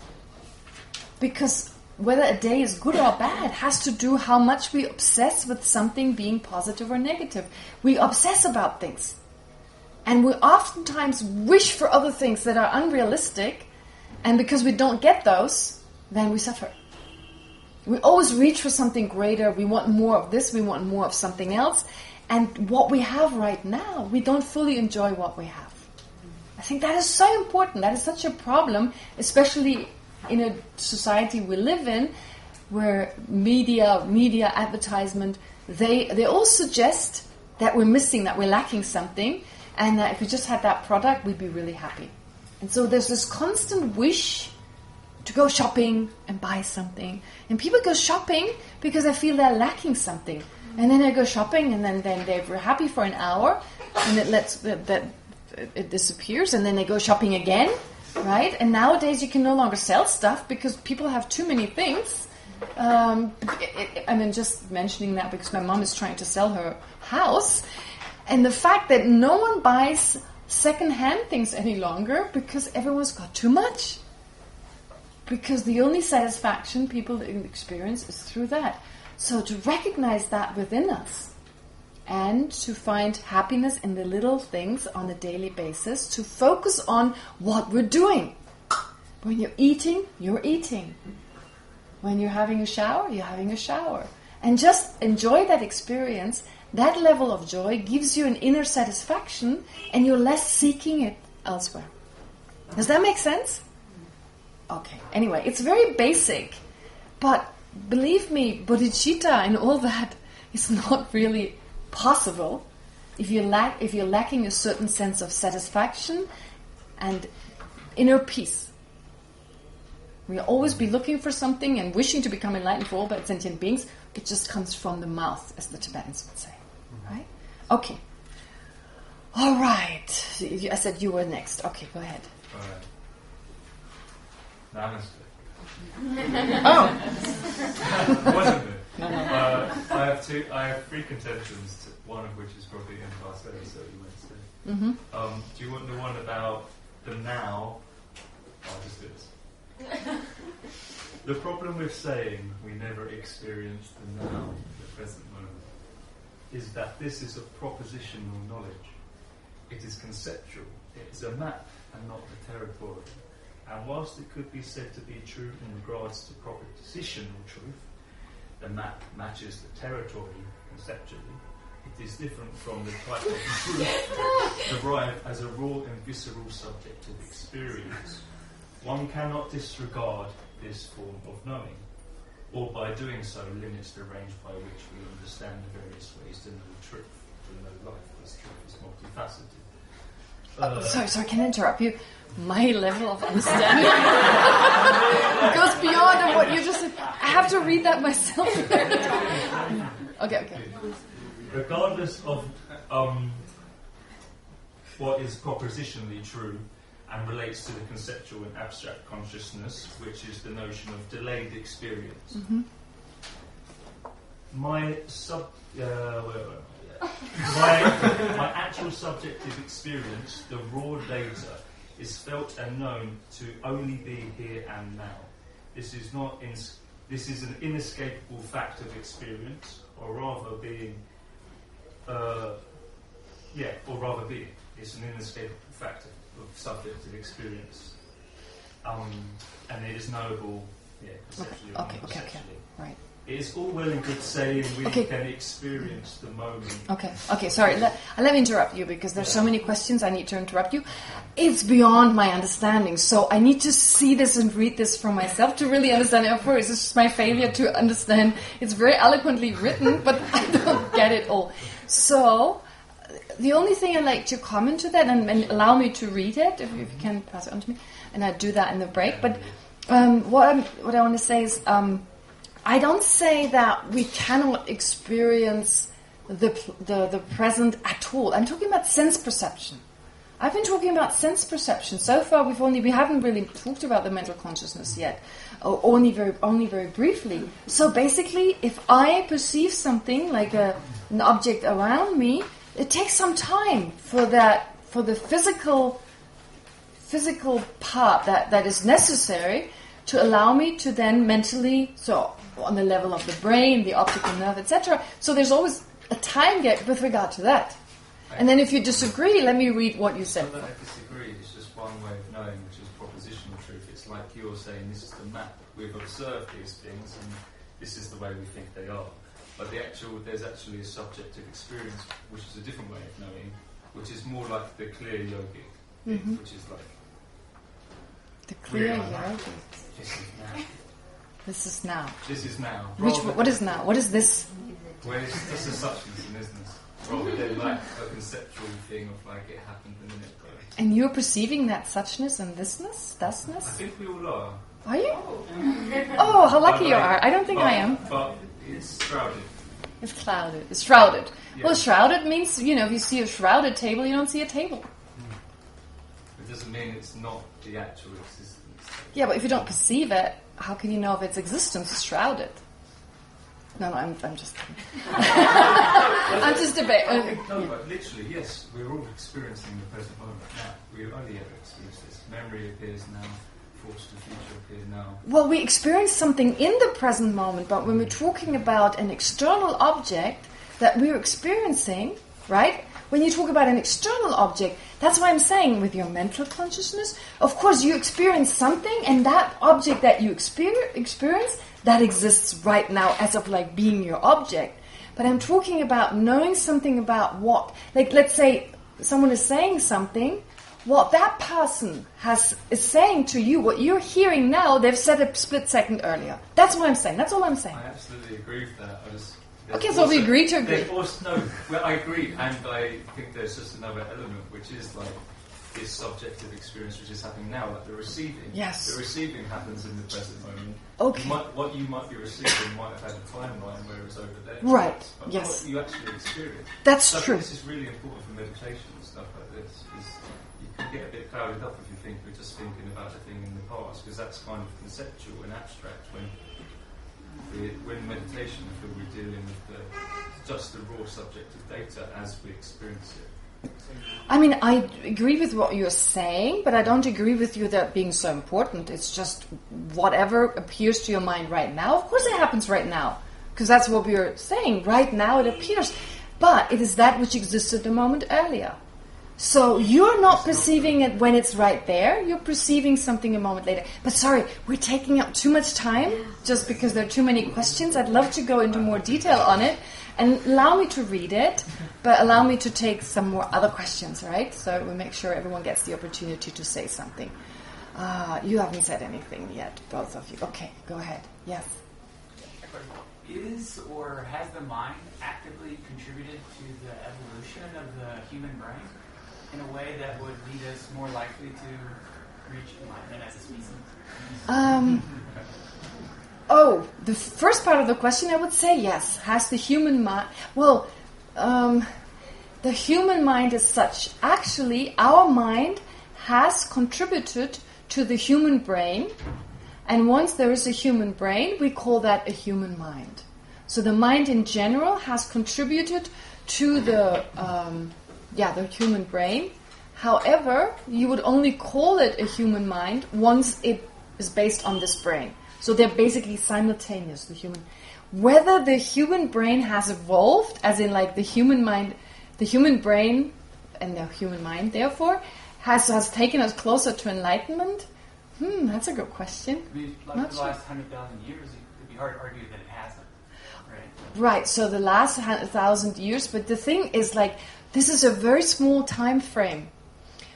Because whether a day is good or bad has to do how much we obsess with something being positive or negative. We obsess about things. And we oftentimes wish for other things that are unrealistic, and because we don't get those, then we suffer. We always reach for something greater. We want more of this, we want more of something else. And what we have right now, we don't fully enjoy what we have. I think that is so important. That is such a problem, especially in a society we live in, where media, advertisement, they all suggest that we're missing, that we're lacking something, and that if we just had that product, we'd be really happy. And so there's this constant wish to go shopping and buy something. And people go shopping because they feel they're lacking something. And then they go shopping, and then they're happy for an hour, and it disappears, and then they go shopping again, right? And nowadays you can no longer sell stuff because people have too many things. Just mentioning that because my mom is trying to sell her house, and the fact that no one buys second-hand things any longer because everyone's got too much. Because the only satisfaction people experience is through that. So to recognize that within us and to find happiness in the little things on a daily basis, to focus on what we're doing. When you're eating, you're eating. When you're having a shower, you're having a shower. And just enjoy that experience. That level of joy gives you an inner satisfaction, and you're less seeking it elsewhere. Does that make sense? Okay. Anyway, it's very basic, but believe me, bodhicitta and all that is not really possible if you're lacking a certain sense of satisfaction and inner peace. We'll always be looking for something and wishing to become enlightened for all but sentient beings. It just comes from the mouth, as the Tibetans would say. Right? Okay. All right. I said you were next. Okay, go ahead. All right. Namaste. Oh! Wasn't it? No. I have three contentions, one of which is probably in class so you might say. Mm-hmm. Do you want the one about the now? I'll just do this. The problem with saying we never experience the now, the present moment, is that this is a propositional knowledge. It is conceptual. It is a map and not the territory. And whilst it could be said to be true in regards to propositional truth, the map matches the territory conceptually, it is different from the type of truth derived as a raw and visceral subjective experience. One cannot disregard this form of knowing, or by doing so limits the range by which we understand the various ways to know truth, to know life, because truth is multifaceted. Sorry, can I interrupt you? My level of understanding goes beyond what you just said. I have to read that myself. Okay. Regardless of what is propositionally true and relates to the conceptual and abstract consciousness, which is the notion of delayed experience. Mm-hmm. My actual subjective experience, the raw data, is felt and known to only be here and now. This is an inescapable fact of experience, or rather being. It's an inescapable fact of subjective experience, and it is knowable, conceptually or non-conceptually. Right. It's all well and good saying we can experience the moment. Okay, sorry. Let me interrupt you because there's so many questions I need to interrupt you. It's beyond my understanding, so I need to see this and read this for myself to really understand it. Of course, it's just my failure to understand. It's very eloquently written, but I don't get it all. So, the only thing I'd like to comment to that and allow me to read it, if you can pass it on to me, and I do that in the break. But what I want to say is, I don't say that we cannot experience the present at all. I'm talking about sense perception. I've been talking about sense perception. So far, we haven't really talked about the mental consciousness yet, or only very briefly. So basically, if I perceive something like an object around me, it takes some time for the physical part that is necessary to allow me to then mentally, so on the level of the brain, the optical nerve, etc. So there's always a time gap with regard to that. And then if you disagree, let me read what you said. So that I disagree, it's just one way of knowing, which is propositional truth. It's like you're saying, this is the map. We've observed these things, and this is the way we think they are. But there's actually a subjective experience, which is a different way of knowing, which is more like the clear yogic, which is like... The clear yogic. This is now. This is now. What is now? What is this? Well, this is suchness and isness, rather than like a conceptual thing of like it happened a minute ago. And you're perceiving that suchness and thisness, thusness? I think we all are. Are you? Oh, how lucky you are. I don't think I am. But it's shrouded. It's clouded. It's shrouded. Yeah. Well, shrouded means, if you see a shrouded table, you don't see a table. It doesn't mean it's not the actual existence. Yeah, but if you don't perceive it, how can you know if its existence is shrouded? No, I'm just kidding. I'm just a bit... No, but literally, yes, we're all experiencing the present moment now. We only ever experience this. Memory appears now, thoughts to the future appear now. Well, we experience something in the present moment, but when we're talking about an external object that we're experiencing, right? When you talk about an external object, that's why I'm saying with your mental consciousness, of course you experience something, and that object that you experience, that exists right now as of like being your object. But I'm talking about knowing something about what, like let's say someone is saying something, what that person is saying to you, what you're hearing now, they've said a split second earlier. That's what I'm saying. That's all I'm saying. I absolutely agree with that. Okay, so we agree to agree. I agree, and I think there's just another element, which is like this subjective experience which is happening now, like the receiving. Yes. The receiving happens in the present moment. Okay. What you might be receiving might have had a timeline where it was over there. Right, but yes. what you actually experience. That's so true. This is really important for meditation and stuff like this, because you can get a bit clouded up if you think we're just thinking about a thing in the past, because that's kind of conceptual and abstract when meditation, I feel we're dealing with just the raw subjective data as we experience it. I mean, I agree with what you're saying, but I don't agree with you that being so important. It's just whatever appears to your mind right now. Of course it happens right now, because that's what we're saying. Right now it appears. But it is that which existed a moment earlier. So you're not perceiving it when it's right there. You're perceiving something a moment later. But sorry, we're taking up too much time just because there are too many questions. I'd love to go into more detail on it and allow me to read it, but allow me to take some more other questions, right? So we make sure everyone gets the opportunity to say something. You haven't said anything yet, both of you. Okay, go ahead. Yes. Is or has the mind actively contributed to the evolution of the human brain in a way that would lead us more likely to reach enlightenment as a species? The first part of the question, I would say yes. Has the human mind... Well, the human mind is such. Actually, our mind has contributed to the human brain. And once there is a human brain, we call that a human mind. So the mind in general has contributed to the human brain. However, you would only call it a human mind once it is based on this brain. So they're basically simultaneous, the human. Whether the human brain has evolved, as in like the human mind, the human brain and the human mind, therefore, has taken us closer to enlightenment, That's a good question. I mean, like the last 100,000 years, it'd be hard to argue that it hasn't. Right, so the last 1,000 years, but the thing is, like, this is a very small time frame.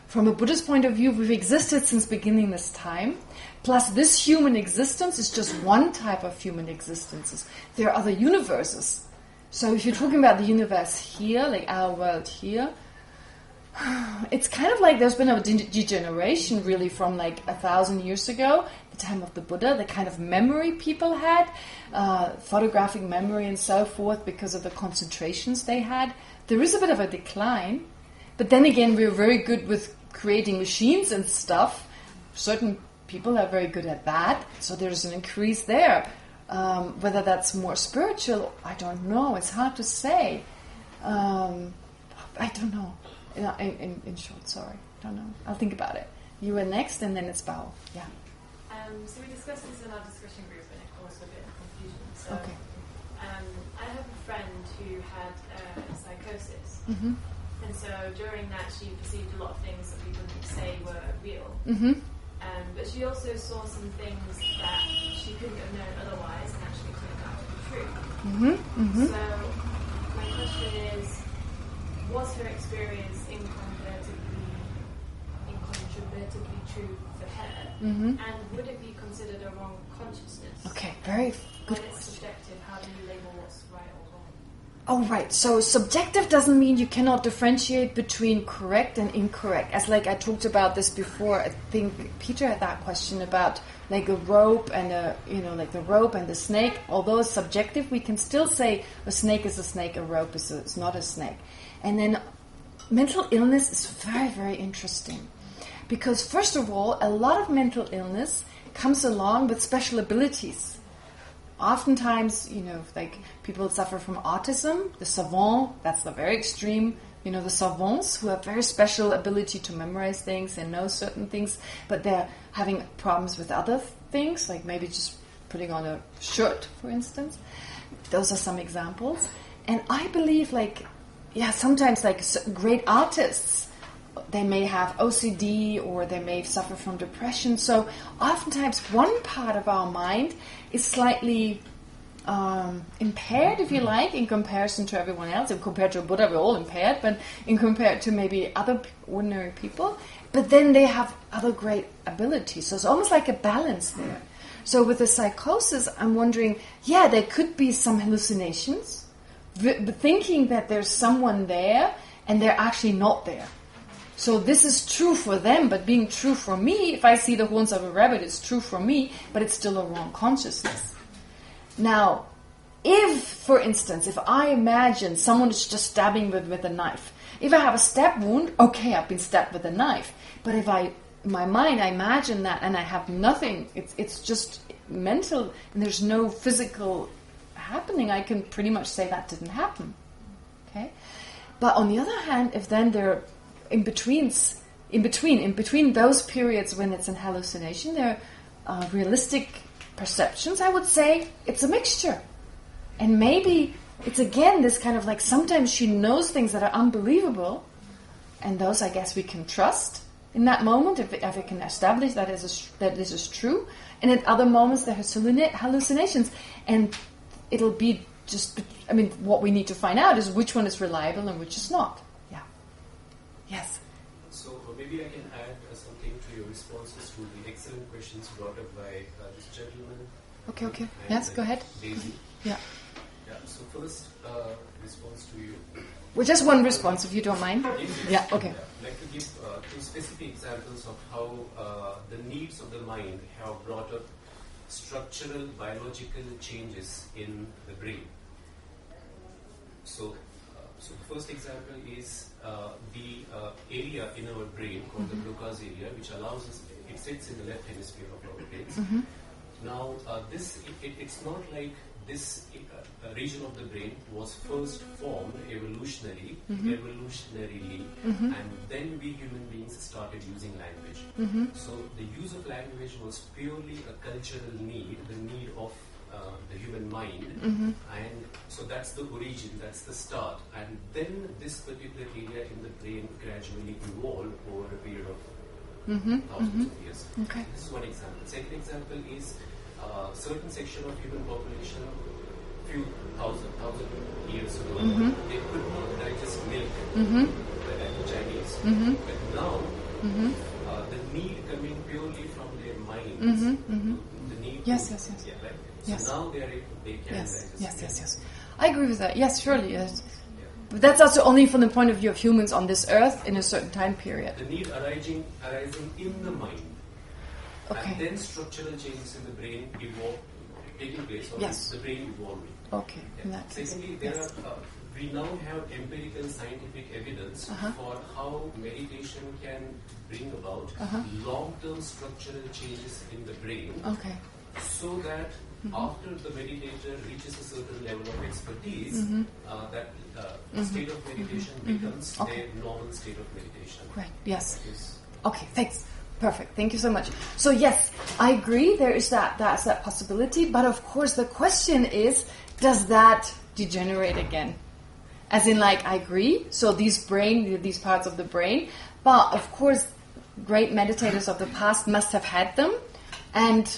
From a Buddhist point of view, we've existed since beginning this time. Plus, this human existence is just one type of human existences. There are other universes. So if you're talking about the universe here, like our world here, it's kind of like there's been a degeneration really from like 1,000 years ago, the time of the Buddha, the kind of memory people had, photographic memory and so forth, because of the concentrations they had. There is a bit of a decline, but then again, we're very good with creating machines and stuff. Certain people are very good at that, so there's an increase there. Whether that's more spiritual, I don't know. It's hard to say. I don't know. In short, sorry. I don't know. I'll think about it. You were next, and then it's Bao. Yeah. So we discussed this in our discussion group, and it caused a bit of confusion. So, okay. I have a friend who had psychosis. Mm-hmm. And so during that, she perceived a lot of things that we wouldn't say were real. Mm-hmm. But she also saw some things that she couldn't have known otherwise and actually turned out to be true. Mm-hmm. Mm-hmm. So my question is, was her experience incontrovertibly true for her? Mm-hmm. And would it be considered a wrong consciousness? Okay, very good When it's question. subjective, how do you label what's right or wrong? Oh, right. So subjective doesn't mean you cannot differentiate between correct and incorrect. As like I talked about this before, I think Peter had that question about like a rope and like the rope and the snake. Although it's subjective, we can still say a snake is a snake, a rope is not a snake. And then mental illness is very, very interesting. Because first of all, a lot of mental illness comes along with special abilities. Oftentimes, like people suffer from autism, the savant, that's the very extreme, the savants who have very special ability to memorize things and know certain things, but they're having problems with other things, like maybe just putting on a shirt, for instance. Those are some examples. And I believe sometimes like great artists, they may have OCD or they may suffer from depression. So oftentimes one part of our mind is slightly impaired, if you like, in comparison to everyone else. And compared to a Buddha, we're all impaired, but in compared to maybe other ordinary people. But then they have other great abilities. So it's almost like a balance there. So with the psychosis, I'm wondering, there could be some hallucinations, thinking that there's someone there and they're actually not there. So this is true for them, but being true for me, if I see the horns of a rabbit, it's true for me, but it's still a wrong consciousness. Now, if, for instance, if I imagine someone is just stabbing with a knife, if I have a stab wound, okay, I've been stabbed with a knife. But if in my mind, I imagine that and I have nothing, it's just mental, and there's no physical happening, I can pretty much say that didn't happen. Okay? But on the other hand, if then there in between those periods when it's an hallucination, there are realistic perceptions, I would say it's a mixture. And maybe it's again this kind of like sometimes she knows things that are unbelievable, and those I guess we can trust in that moment if we can establish that this is true. And at other moments there are hallucinations, and it'll be just, what we need to find out is which one is reliable and which is not. Yeah. Yes. So maybe I can add something to your responses to the excellent questions brought up by this gentleman. Okay. Yes, go ahead. Daisy. Yeah. So first response to you. Well, just one response, if you don't mind. Yes. Yeah. Okay. I'd like to give two specific examples of how the needs of the mind have brought up structural biological changes in the brain. So the first example is the area in our brain called the Broca's area, which allows us, it sits in the left hemisphere of our brains. Mm-hmm. Now, it's not like this region of the brain was first formed evolutionarily, and then we human beings started using language. Mm-hmm. So the use of language was purely a cultural need, the need of the human mind, and so that's the origin, that's the start, and then this particular area in the brain gradually evolved over a period of thousands of years. Okay. This is one example. Second example is certain section of human population few thousand years ago, they could not digest milk, like Chinese. But now, the need coming purely from their minds, the need Yes. yeah, right? So Yes. now they can digest milk. Yes. I agree with that. Yes, surely. Yes. But that's also only from the point of view of humans on this earth in a certain time period. The need arising in the mind. Okay. And then structural changes in the brain taking place, or Yes. the brain evolving. Okay. In that case. Secondly, we now have empirical scientific evidence for how meditation can bring about long-term structural changes in the brain, Okay. so that after the meditator reaches a certain level of expertise, that state of meditation becomes their normal state of meditation. Right. Yes. Yes. Okay. Thanks. Perfect. Thank you so much. So yes, I agree. There is that's that possibility. But of course, the question is, does that degenerate again? As in, like, I agree. So these parts of the brain. But of course, great meditators of the past must have had them, and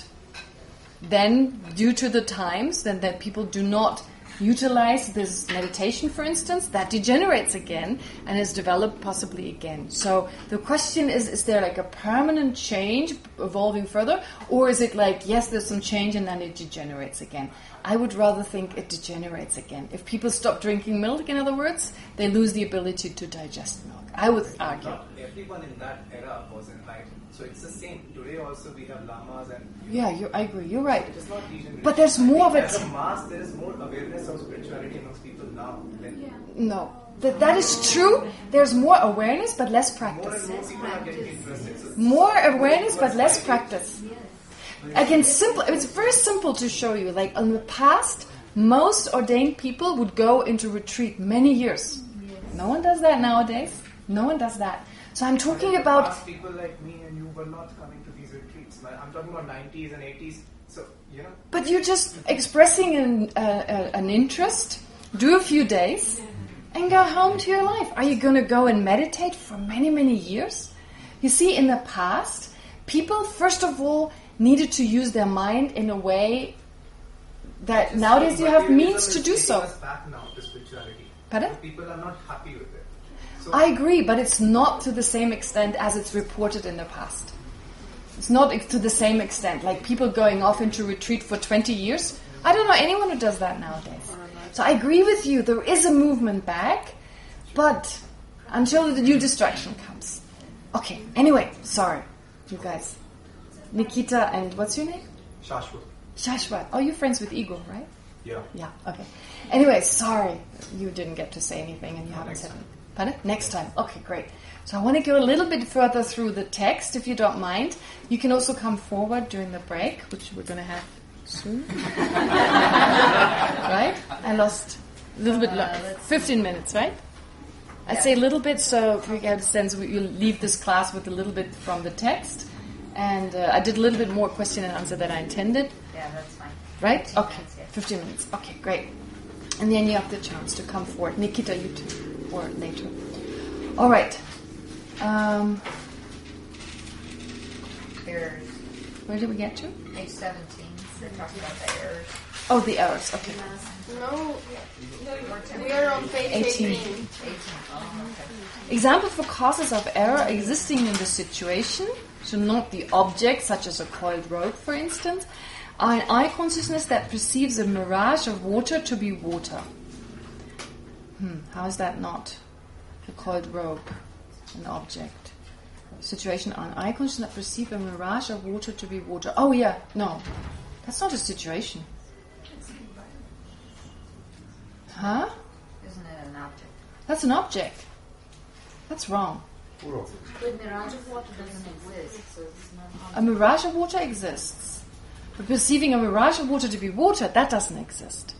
then due to the times, then that people do not utilize this meditation, for instance, that degenerates again and is developed possibly again. So the question is there like a permanent change evolving further, or is it like, yes, there's some change and then it degenerates again? I would rather think it degenerates again. If people stop drinking milk, in other words, they lose the ability to digest milk. I would argue. Everyone in that era was enlightened. So it's the same. Today also we have lamas and... I agree. You're right. It is not degeneration. But there's more of it. As a mass, there is more awareness of spirituality amongst people now. No. That is true. There's more awareness, but less practice. More and more people are getting interested. More awareness, but less practice. Again, simple. It's very simple to show you. Like in the past, most ordained people would go into retreat many years. No one does that nowadays. No one does that. So I'm talking about people like me and you were not coming to these retreats. I'm talking about 90s and 80s. So But you're just expressing an interest. Do a few days, and go home to your life. Are you going to go and meditate for many, many years? You see, in the past, people first of all needed to use their mind in a way that nowadays you have means to do so. Back now to spirituality. Pardon? People are not happy with it. So I agree, but it's not to the same extent as it's reported in the past. It's not to the same extent. Like people going off into retreat for 20 years. I don't know anyone who does that nowadays. So I agree with you. There is a movement back, but until the new distraction comes. Okay, anyway, sorry, you guys. Nikita and what's your name? Shashwat. Shashwat. Oh, you're friends with Igor, right? Yeah. Yeah, okay. Anyway, sorry you didn't get to say anything and you haven't said anything. Pardon? Next time. Okay, great. So I want to go a little bit further through the text, if you don't mind. You can also come forward during the break, which we're going to have soon. Right? I lost a little bit, 15 minutes, right? I say a little bit, so we get a sense you leave this class with a little bit from the text. And I did a little bit more question and answer than I intended. Yeah, that's fine. Right? 15 Okay, minutes, yeah. 15 minutes. Okay, great. And then you have the chance to come forward. Nikita, you too, or later. All right. Errors. Where did we get to? Page 17. They talk about the errors. Oh, the errors. Okay. No, we are on page 18. 18. Oh, okay. Example for causes of error existing in the situation, so not the object, such as a coiled rope, for instance, are an eye consciousness that perceives a mirage of water to be water. How is that not a coiled rope, an object? Situation are an eye consciousness that perceives a mirage of water to be water. Oh yeah, no, that's not a situation. Huh? Isn't it an object? That's an object. That's wrong. But mirage of water doesn't exist, so it's not an object. A mirage of water exists. But perceiving a mirage of water to be water, that doesn't exist.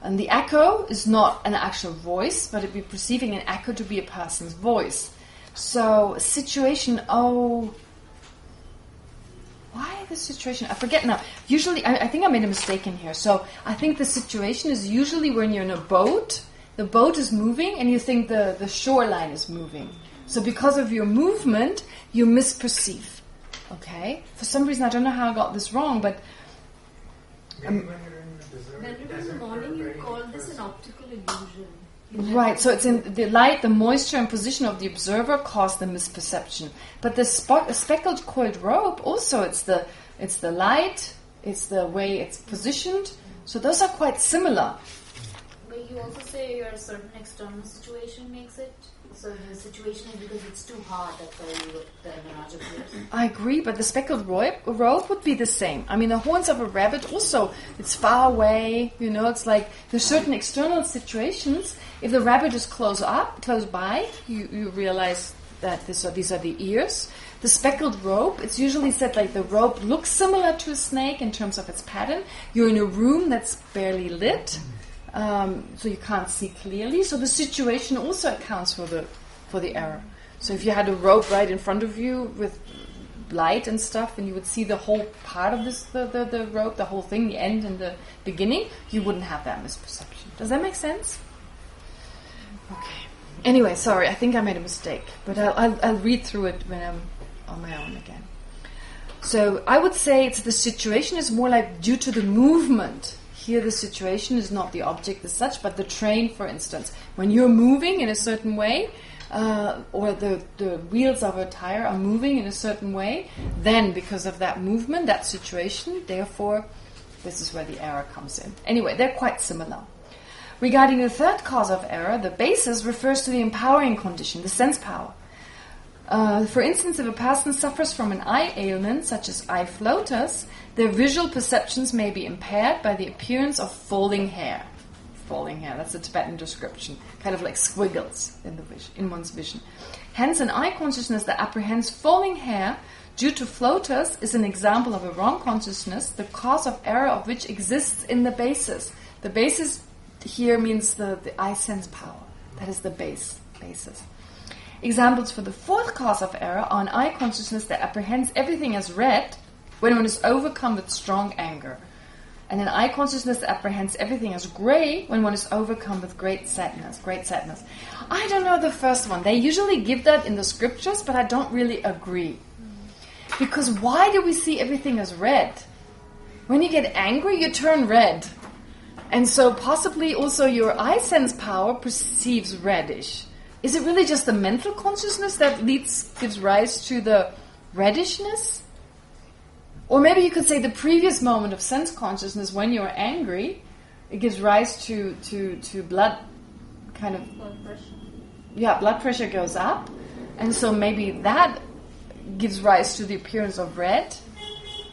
And the echo is not an actual voice, but it'd be perceiving an echo to be a person's voice. So, situation, why the situation? I forget now. Usually, I think I made a mistake in here. So, I think the situation is usually when you're in a boat, the boat is moving, and you think the shoreline is moving. So because of your movement, you misperceive. Okay? For some reason, I don't know how I got this wrong, but... When you're in the morning, you call this an optical illusion. Right, so it's in the light, the moisture and position of the observer cause the misperception. But the speckled coiled rope, also it's the light, it's the way it's positioned. So those are quite similar. But you also say a certain external situation makes it. So the situation is because it's too hard, that's why the mirage appears. I agree, but the speckled rope would be the same. I mean, the horns of a rabbit also, it's far away, it's like there's certain external situations. If the rabbit is close by, you realize that these are the ears. The speckled rope, it's usually said like the rope looks similar to a snake in terms of its pattern. You're in a room that's barely lit. So you can't see clearly. So the situation also accounts for the error. So if you had a rope right in front of you with light and stuff, and you would see the whole part of the rope, the whole thing, the end and the beginning, you wouldn't have that misperception. Does that make sense? Okay. Anyway, sorry, I think I made a mistake, but I'll read through it when I'm on my own again. So I would say the situation is more like due to the movement. Here the situation is not the object as such, but the train, for instance. When you're moving in a certain way, or the wheels of a tire are moving in a certain way, then because of that movement, that situation, therefore, this is where the error comes in. Anyway, they're quite similar. Regarding the third cause of error, the basis refers to the empowering condition, the sense power. For instance, if a person suffers from an eye ailment, such as eye floaters, their visual perceptions may be impaired by the appearance of falling hair. Falling hair, that's a Tibetan description. Kind of like squiggles in one's vision. Hence, an eye consciousness that apprehends falling hair due to floaters is an example of a wrong consciousness, the cause of error of which exists in the basis. The basis here means the eye sense power. That is the basis. Examples for the fourth cause of error are an eye consciousness that apprehends everything as red when one is overcome with strong anger, and an eye consciousness that apprehends everything as grey when one is overcome with great sadness. I don't know the first one. They usually give that in the scriptures, but I don't really agree. Because why do we see everything as red? When you get angry, you turn red. And so possibly also your eye sense power perceives reddish. Is it really just the mental consciousness that gives rise to the reddishness? Or maybe you could say the previous moment of sense consciousness when you're angry, it gives rise to blood kind of... Blood pressure. Yeah, blood pressure goes up. And so maybe that gives rise to the appearance of red.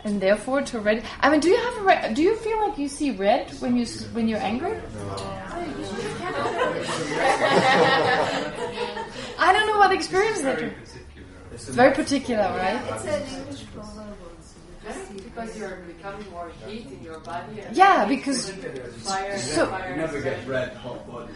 And therefore to red... I mean, do you feel like you see red when you're angry? I don't know what experience that is. It's very particular, right? It's an English proverb. Because you're becoming more heat in your body. Yeah, because fire. You never get red hot body.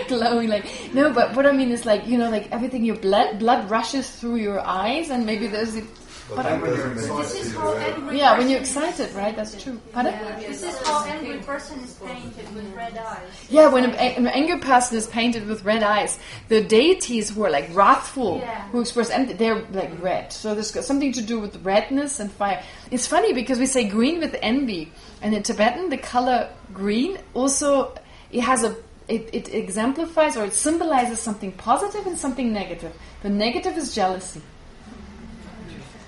Glowing no, but what I mean is like everything, your blood rushes through your eyes, and maybe there's it. This is how angry. Yeah, when you're excited, right? That's true. Pardon? This is how angry person is painted with red eyes. Yeah, when an angry person is painted with red eyes, the deities who are like wrathful, who express empty, they're like red. So there's got something to do with redness and fire. It's funny because we say green with envy, and in Tibetan the color green also it exemplifies or it symbolizes something positive and something negative. The negative is jealousy.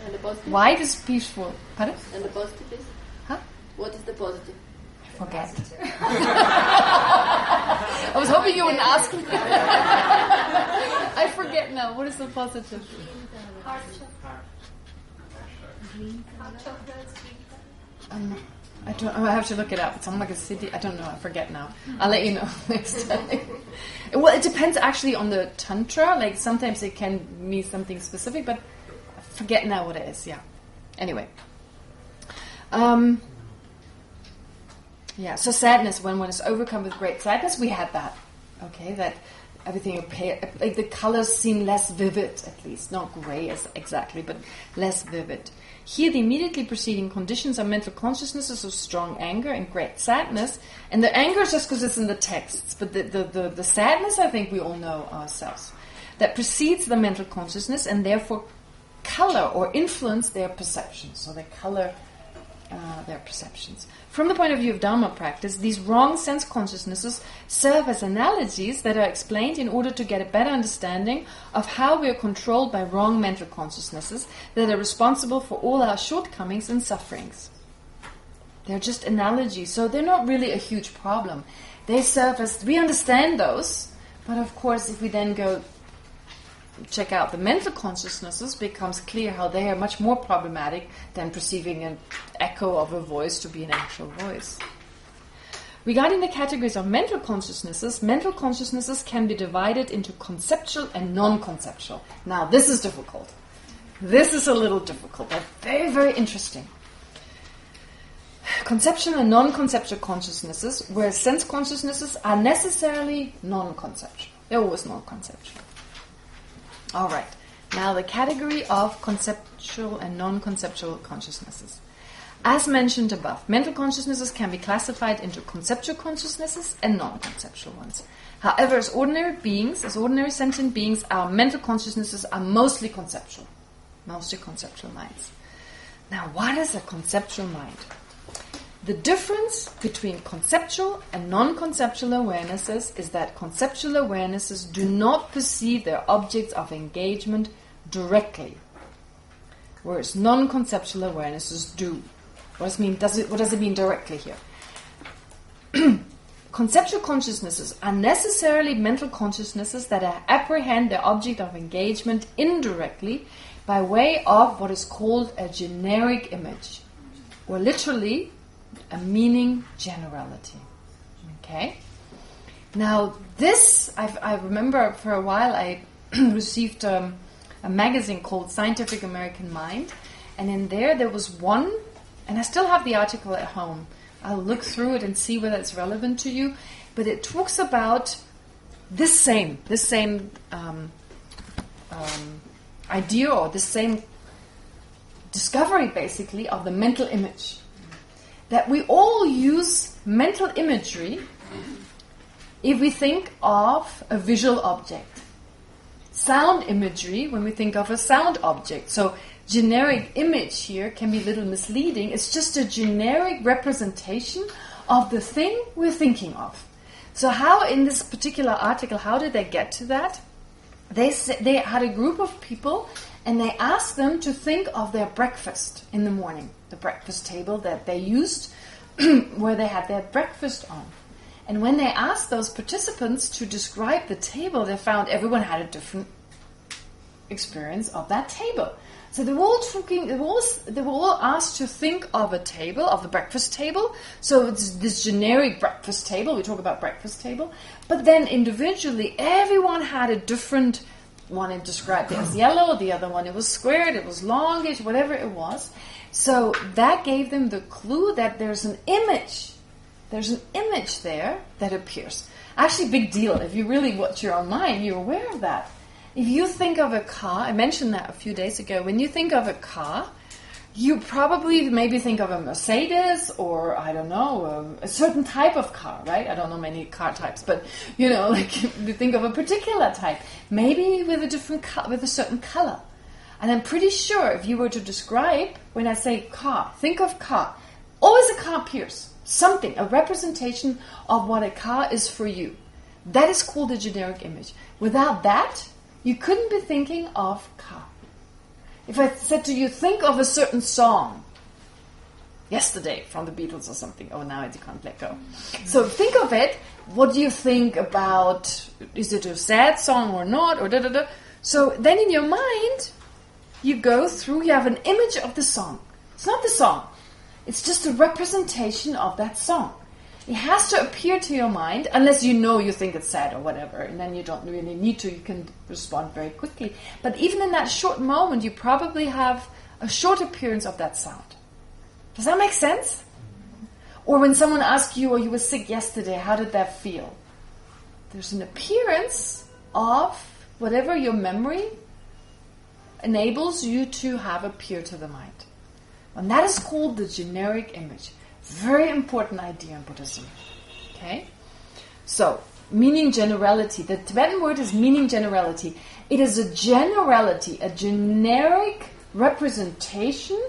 And the positive? White is peaceful. Pardon? And the positive is? Huh? What is the positive? I forget. I was hoping you wouldn't ask me. I forget now. What is the positive? Heart chocolate. I have to look it up. It's on like a city. I don't know. I forget now. I'll let you know next time. Well, it depends actually on the tantra. Like sometimes it can mean something specific, but I forget now what it is. Yeah. Anyway. Yeah. So sadness, when one is overcome with great sadness, we had that. Okay. That everything appear, like the colors seem less vivid, at least. Not grey as exactly, but less vivid. Here, the immediately preceding conditions are mental consciousnesses of strong anger and great sadness. And the anger is just because it's in the texts, but the sadness, I think we all know ourselves. That precedes the mental consciousness and therefore color or influence their perceptions. So they color their perceptions. From the point of view of Dharma practice, these wrong sense consciousnesses serve as analogies that are explained in order to get a better understanding of how we are controlled by wrong mental consciousnesses that are responsible for all our shortcomings and sufferings. They're just analogies, so they're not really a huge problem. They serve as, we understand those, but of course if we then go check out the mental consciousnesses, becomes clear how they are much more problematic than perceiving an echo of a voice to be an actual voice. Regarding the categories of mental consciousnesses can be divided into conceptual and non-conceptual. Now, this is difficult. This is a little difficult, but very, very interesting. Conceptual and non-conceptual consciousnesses, whereas sense consciousnesses are necessarily non-conceptual. They're always non-conceptual. All right. Now the category of conceptual and non-conceptual consciousnesses. As mentioned above, mental consciousnesses can be classified into conceptual consciousnesses and non-conceptual ones. However, as ordinary beings, as ordinary sentient beings, our mental consciousnesses are mostly conceptual minds. Now, what is a conceptual mind? The difference between conceptual and non-conceptual awarenesses is that conceptual awarenesses do not perceive their objects of engagement directly, whereas non-conceptual awarenesses do. What does it mean directly here? Conceptual consciousnesses are necessarily mental consciousnesses that apprehend their object of engagement indirectly by way of what is called a generic image, or literally a meaning generality. Okay? Now this, I remember for a while I received a magazine called Scientific American Mind, and in there was one, and I still have the article at home. I'll look through it and see whether it's relevant to you, but it talks about this same idea, or this same discovery basically of the mental image. That we all use mental imagery if we think of a visual object. Sound imagery when we think of a sound object. So generic image here can be a little misleading. It's just a generic representation of the thing we're thinking of. So how, in this particular article, how did they get to that? They had a group of people and they asked them to think of their breakfast in the morning. The breakfast table that they used where they had their breakfast on. And when they asked those participants to describe the table, they found everyone had a different experience of that table. So they were all asked to think of a table, of the breakfast table. So it's this generic breakfast table, we talk about breakfast table, but then individually everyone had a different one. It described it as yellow, the other one it was squared, it was longish, whatever it was. So that gave them the clue that there's an image there that appears. Actually, big deal. If you really watch your own mind, you're aware of that. If you think of a car, I mentioned that a few days ago, when you think of a car, you probably maybe think of a Mercedes or, I don't know, a certain type of car, right? I don't know many car types, but, like you think of a particular type, maybe with a certain color. And I'm pretty sure if you were to describe, when I say car, think of car, always a car appears. Something, a representation of what a car is for you. That is called a generic image. Without that, you couldn't be thinking of car. If I said to you, think of a certain song, yesterday from the Beatles or something, oh, now I can't let go. So think of it, what do you think about, is it a sad song or not, or da-da-da. So then in your mind, you go through, you have an image of the song. It's not the song. It's just a representation of that song. It has to appear to your mind, unless you think it's sad or whatever, and then you don't really need to, you can respond very quickly. But even in that short moment, you probably have a short appearance of that sound. Does that make sense? Or when someone asks you, you were sick yesterday, how did that feel? There's an appearance of whatever your memory enables you to have appear to the mind. And that is called the generic image. Very important idea in Buddhism. Okay? So, meaning generality. The Tibetan word is meaning generality. It is a generality, a generic representation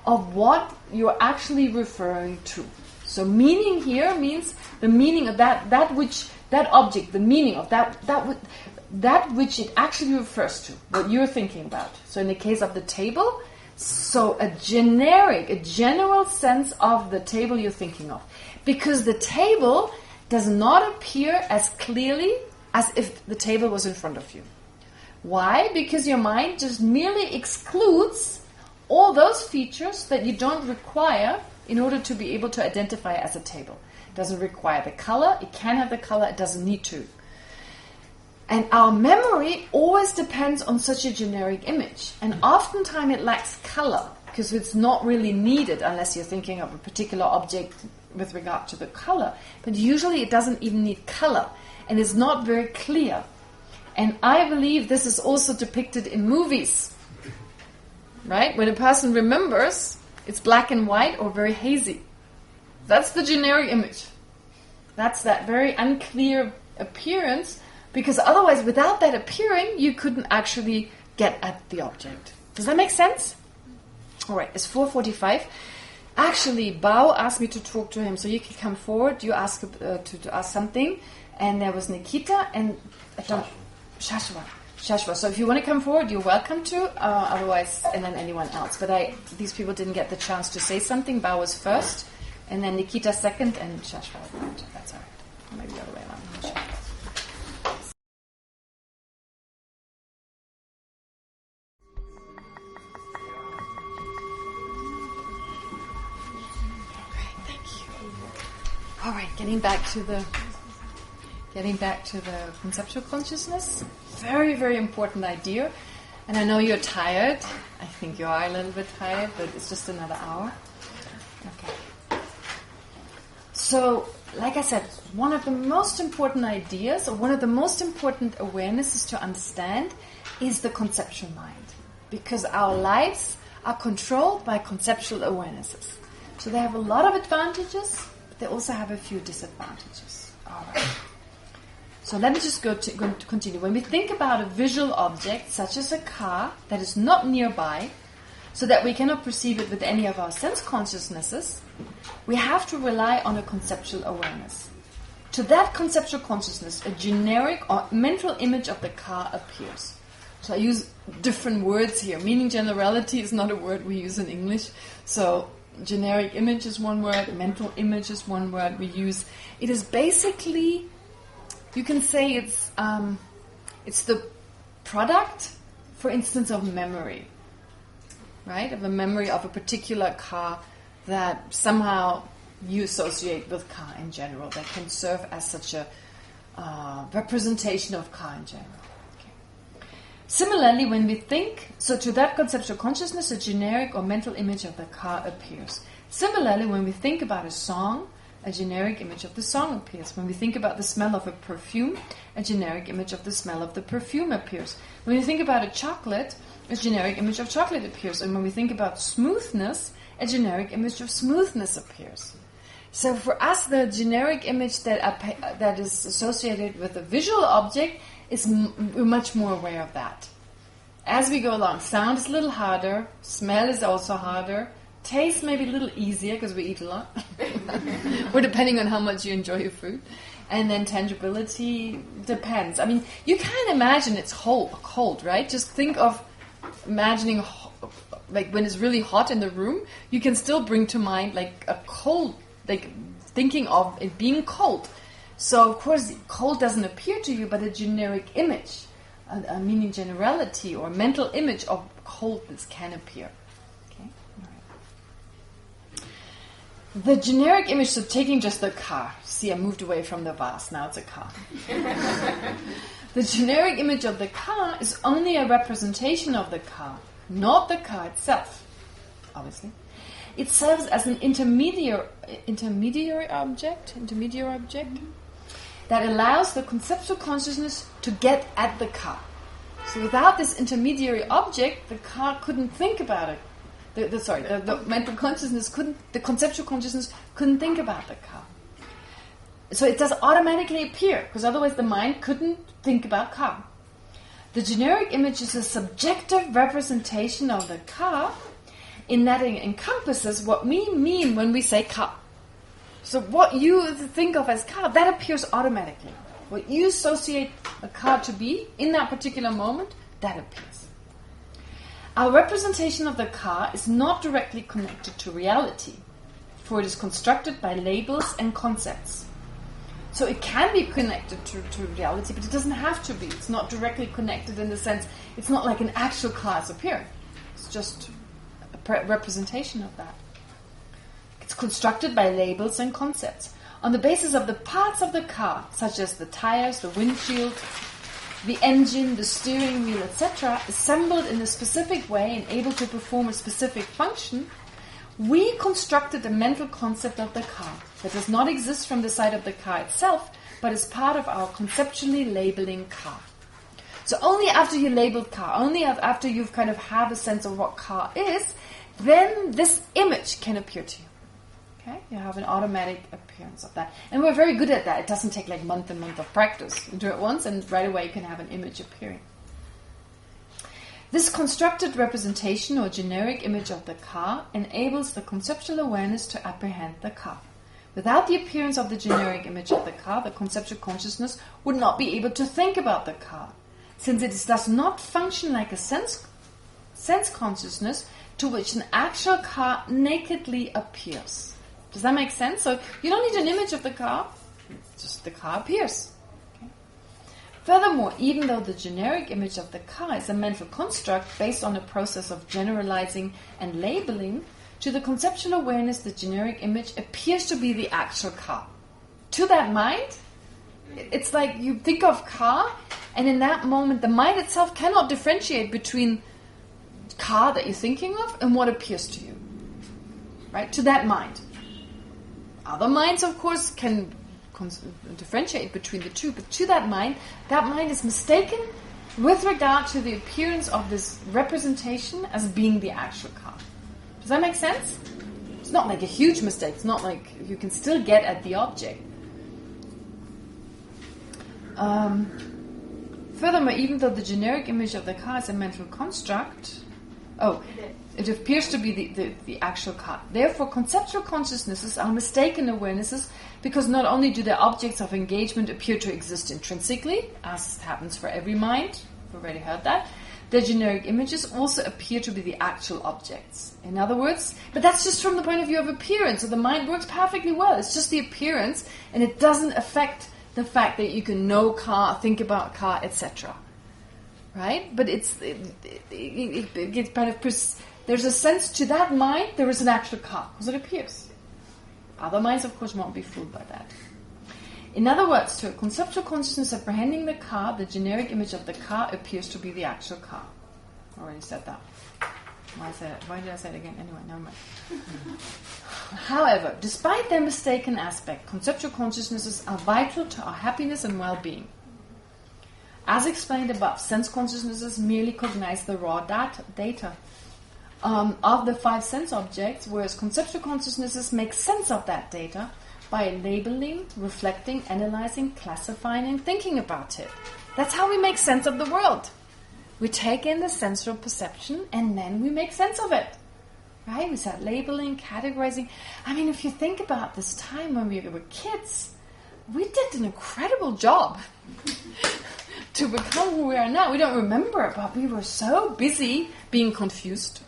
of what you're actually referring to. So meaning here means the meaning of that object, the meaning of that which it actually refers to, what you're thinking about. So in the case of the table, so a general sense of the table you're thinking of. Because the table does not appear as clearly as if the table was in front of you. Why? Because your mind just merely excludes all those features that you don't require in order to be able to identify as a table. It doesn't require the color. It can have the color. It doesn't need to. And our memory always depends on such a generic image. And oftentimes it lacks color because it's not really needed unless you're thinking of a particular object with regard to the color. But usually it doesn't even need color. And it's not very clear. And I believe this is also depicted in movies. Right? When a person remembers, it's black and white or very hazy. That's the generic image. That's that very unclear appearance, because otherwise, without that appearing, you couldn't actually get at the object. Does that make sense? All right, it's 4:45. Actually, Bao asked me to talk to him, so you can come forward. You ask to ask something, and there was Nikita and Shashwa. So if you want to come forward, you're welcome to. Otherwise, and then anyone else. But these people didn't get the chance to say something. Bao was first, and then Nikita second, and Shashwa third. That's all right. Maybe the other way around. I'm not sure. Okay, thank you. All right, getting back to the conceptual consciousness. Very, very important idea. And I know you're tired. I think you are a little bit tired, but it's just another hour. Okay. So, like I said, one of the most important ideas, or one of the most important awarenesses to understand is the conceptual mind. Because our lives are controlled by conceptual awarenesses. So they have a lot of advantages, but they also have a few disadvantages. All right. So let me just continue. When we think about a visual object, such as a car, that is not nearby, so that we cannot perceive it with any of our sense consciousnesses, we have to rely on a conceptual awareness. To that conceptual consciousness, a generic or mental image of the car appears. So I use different words here. Meaning generality is not a word we use in English. So generic image is one word, mental image is one word we use. It is basically... You can say it's the product, for instance, of memory, right? Of a memory of a particular car that somehow you associate with car in general, that can serve as such a representation of car in general. Okay. Similarly, when we think, so to that conceptual consciousness, a generic or mental image of the car appears. Similarly, when we think about a song, a generic image of the song appears. When we think about the smell of a perfume, a generic image of the smell of the perfume appears. When we think about a chocolate, a generic image of chocolate appears. And when we think about smoothness, a generic image of smoothness appears. So for us, the generic image that is associated with a visual object is we're much more aware of that. As we go along, sound is a little harder, smell is also harder, taste may be a little easier because we eat a lot, or depending on how much you enjoy your food. And then tangibility depends. I mean, you can imagine it's cold, right? Just think of imagining, like when it's really hot in the room, you can still bring to mind like a cold, like thinking of it being cold. So of course, cold doesn't appear to you, but a generic image, a meaning generality or mental image of coldness can appear. The generic image, so taking just the car. See, I moved away from the vase, now it's a car. The generic image of the car is only a representation of the car, not the car itself, obviously. It serves as an intermediary object. that allows the conceptual consciousness to get at the ka. So without this intermediary object, the ka couldn't think about it. The mental consciousness the conceptual consciousness couldn't think about the ka. So it does automatically appear, because otherwise the mind couldn't think about ka. The generic image is a subjective representation of the ka, in that it encompasses what we mean when we say ka. So what you think of as ka, that appears automatically. What you associate a ka to be in that particular moment, that appears. Our representation of the ka is not directly connected to reality, for it is constructed by labels and concepts. So it can be connected to reality, but it doesn't have to be. It's not directly connected in the sense, it's not like an actual ka is appearing. It's just a representation of that. It's constructed by labels and concepts on the basis of the parts of the car, such as the tires, the windshield, the engine, the steering wheel, etc., assembled in a specific way and able to perform a specific function. We constructed a mental concept of the car that does not exist from the side of the car itself, but is part of our conceptually labeling car. So only after you labeled car, only after you've kind of have a sense of what car is, then this image can appear to you. Okay, you have an automatic appearance of that. And we're very good at that. It doesn't take like month and month of practice. You do it once and right away you can have an image appearing. This constructed representation or generic image of the ka enables the conceptual awareness to apprehend the ka. Without the appearance of the generic image of the ka, the conceptual consciousness would not be able to think about the ka, since it does not function like a sense consciousness to which an actual ka nakedly appears. Does that make sense? So you don't need an image of the ka, just the ka appears. Okay. Furthermore, even though the generic image of the ka is a mental construct based on a process of generalizing and labeling, to the conceptual awareness the generic image appears to be the actual ka. To that mind, it's like you think of ka, and in that moment the mind itself cannot differentiate between ka that you're thinking of and what appears to you. Right? To that mind. Other minds, of course, can differentiate between the two, but to that mind is mistaken with regard to the appearance of this representation as being the actual ka. Does that make sense? It's not like a huge mistake. It's not like you can still get at the object. Furthermore, even though the generic image of the ka is a mental construct, it appears to be the actual ka. Therefore, conceptual consciousnesses are mistaken awarenesses because not only do their objects of engagement appear to exist intrinsically, as happens for every mind, we've already heard that, their generic images also appear to be the actual objects. In other words, but that's just from the point of view of appearance, so the mind works perfectly well. It's just the appearance, and it doesn't affect the fact that you can know ka, think about ka, etc. Right? But it kind of there's a sense to that mind there is an actual ka, because it appears. Other minds, of course, won't be fooled by that. In other words, to a conceptual consciousness apprehending the ka, the generic image of the ka appears to be the actual ka. I already said that. Why did I say it again? Anyway, never mind. However, despite their mistaken aspect, conceptual consciousnesses are vital to our happiness and well-being. As explained above, sense consciousnesses merely cognize the raw data of the five sense objects, whereas conceptual consciousnesses make sense of that data by labeling, reflecting, analyzing, classifying, and thinking about it. That's how we make sense of the world. We take in the sensual perception and then we make sense of it. Right? We start labeling, categorizing. I mean, if you think about this time when we were kids, we did an incredible job to become who we are now. We don't remember it, but we were so busy being confused.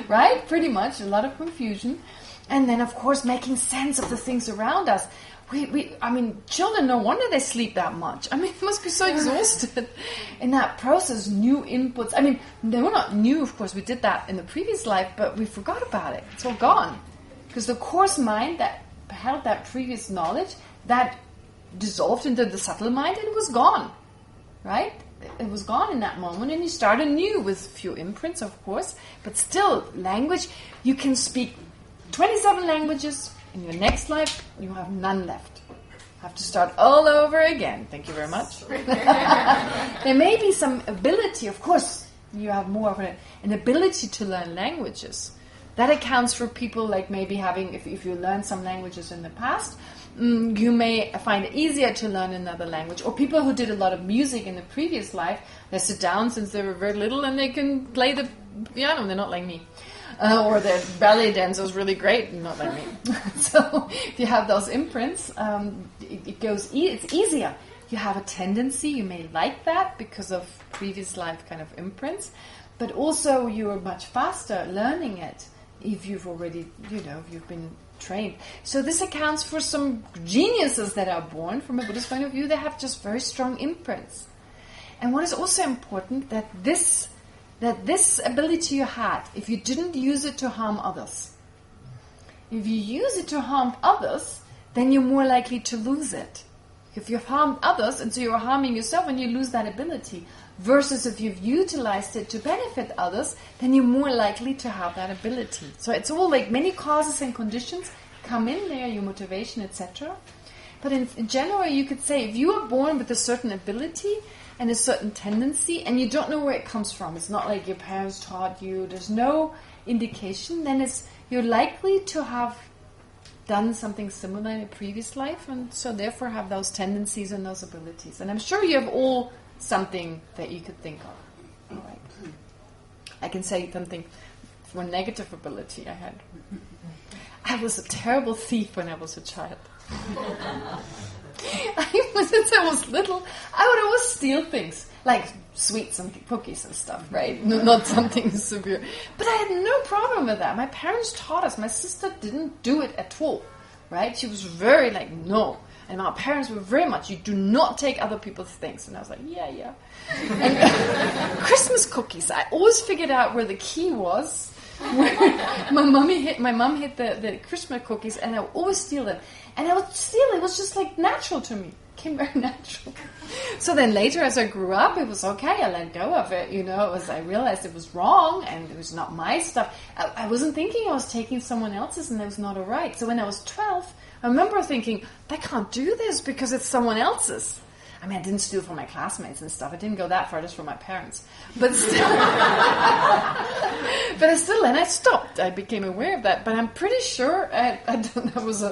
Right? Pretty much, a lot of confusion. And then, of course, making sense of the things around us. I mean, children, no wonder they sleep that much. I mean, they must be so exhausted in that process, new inputs. I mean, they were not new, of course. We did that in the previous life, but we forgot about it. It's all gone. Because the coarse mind that held that previous knowledge, that dissolved into the subtle mind, and it was gone. Right? It was gone in that moment, and you start anew with few imprints, of course. But still, language, you can speak 27 languages. In your next life, you have none left. Have to start all over again. Thank you very much. There may be some ability, of course, you have more of an ability to learn languages. That accounts for people like maybe having, if you learned some languages in the past, you may find it easier to learn another language. Or people who did a lot of music in the previous life, they sit down since they were very little and they can play the piano. They're not like me. Or the ballet dancer is really great, not like me. So if you have those imprints, it's easier. You have a tendency, you may like that because of previous life kind of imprints, but also you're much faster learning it if you've already, you've been trained. So this accounts for some geniuses that are born from a Buddhist point of view. They have just very strong imprints. And what is also important, that this ability you had, if you didn't use it to harm others, if you use it to harm others, then you're more likely to lose it. If you've harmed others, and so you're harming yourself, and you lose that ability. Versus if you've utilized it to benefit others, then you're more likely to have that ability. So it's all like many causes and conditions come in there, your motivation, etc. But in general, you could say, if you are born with a certain ability and a certain tendency, and you don't know where it comes from, it's not like your parents taught you, there's no indication, then you're likely to have done something similar in a previous life, and so therefore have those tendencies and those abilities. And I'm sure you have all something that you could think of. All right. I can say something for a negative ability I had. I was a terrible thief when I was a child. Since I was little, I would always steal things, like sweets and cookies and stuff, right? Not something severe. But I had no problem with that. My parents taught us. My sister didn't do it at all, right? She was very like, no. And my parents were very much, you do not take other people's things. And I was like, yeah. And Christmas cookies, I always figured out where the key was. Where my mum hid the Christmas cookies, and I would always steal them. And I would steal it. It was just like natural to me. It came very natural. So then later, as I grew up, it was okay. I let go of it. I realized it was wrong, and it was not my stuff. I wasn't thinking I was taking someone else's, and it was not all right. So when I was 12, I remember thinking, I can't do this because it's someone else's. I mean, I didn't steal from my classmates and stuff. I didn't go that far, just from my parents. But still, and I stopped. I became aware of that. But I'm pretty sure I was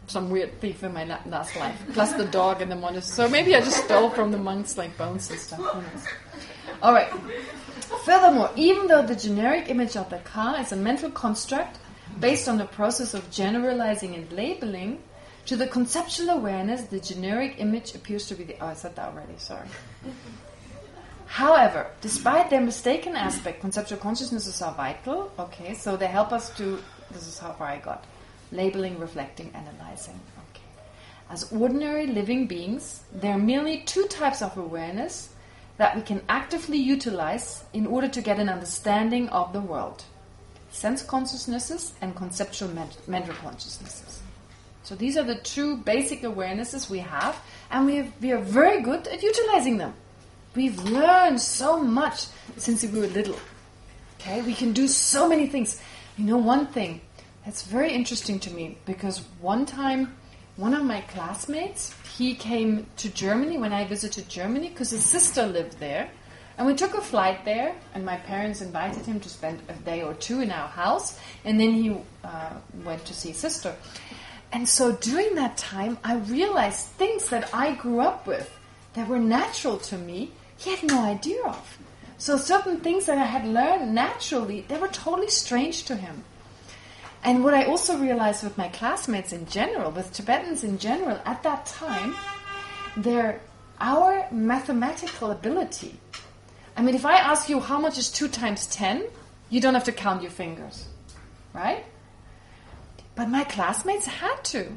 some weird thief in my last life. Plus the dog and the monastery. So maybe I just stole from the monks, like bones and stuff. Who knows? All right. Furthermore, even though the generic image of the ka is a mental construct based on the process of generalizing and labeling, to the conceptual awareness, the generic image appears to be the... Oh, I said that already, sorry. However, despite their mistaken aspect, conceptual consciousnesses are vital. Okay, so they help us to... This is how far I got. Labeling, reflecting, analyzing. Okay. As ordinary living beings, there are merely two types of awareness that we can actively utilize in order to get an understanding of the world. Sense consciousnesses and conceptual mental consciousnesses. So these are the two basic awarenesses we have, and we are very good at utilizing them. We've learned so much since we were little. Okay, we can do so many things. One thing that's very interesting to me, because one time, one of my classmates, he came to Germany when I visited Germany, because his sister lived there, and we took a flight there, and my parents invited him to spend a day or two in our house, and then he went to see his sister. And so during that time, I realized things that I grew up with that were natural to me, he had no idea of. So certain things that I had learned naturally, they were totally strange to him. And what I also realized with my classmates in general, with Tibetans in general, at that time, our mathematical ability. I mean, if I ask you how much is 2 times 10, you don't have to count your fingers, right? But my classmates had to.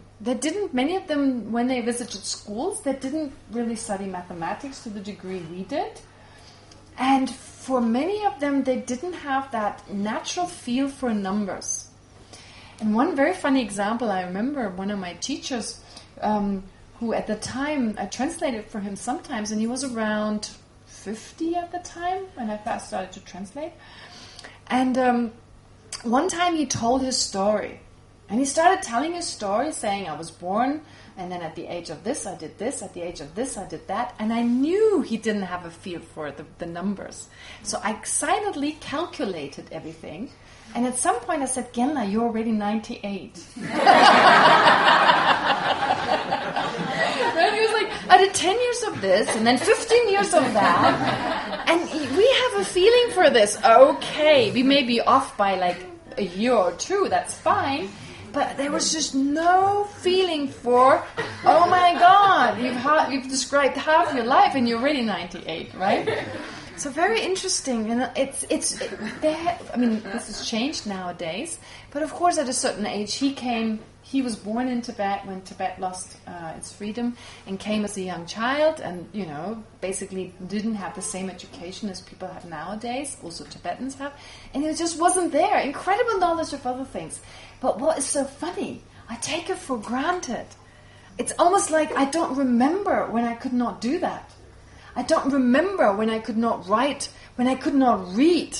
Many of them, when they visited schools, they didn't really study mathematics to the degree we did. And for many of them, they didn't have that natural feel for numbers. And one very funny example, I remember one of my teachers, who at the time, I translated for him sometimes, and he was around 50 at the time when I first started to translate. And one time he told his story. And he started telling his story, saying, I was born, and then at the age of this, I did this, at the age of this, I did that. And I knew he didn't have a feel for the numbers. So I excitedly calculated everything. And at some point I said, Genla, you're already 98. Right? He was like, I did 10 years of this, and then 15 years of that. And we have a feeling for this. Okay, we may be off by like a year or two, that's fine. But there was just no feeling for, oh my God, you've described half your life and you're already 98, right? So very interesting, and this has changed nowadays. But of course, at a certain age, he was born in Tibet when Tibet lost its freedom, and came as a young child, and basically didn't have the same education as people have nowadays. Also, Tibetans have, and it just wasn't there. Incredible knowledge of other things, but what is so funny? I take it for granted. It's almost like I don't remember when I could not do that. I don't remember when I could not write, when I could not read,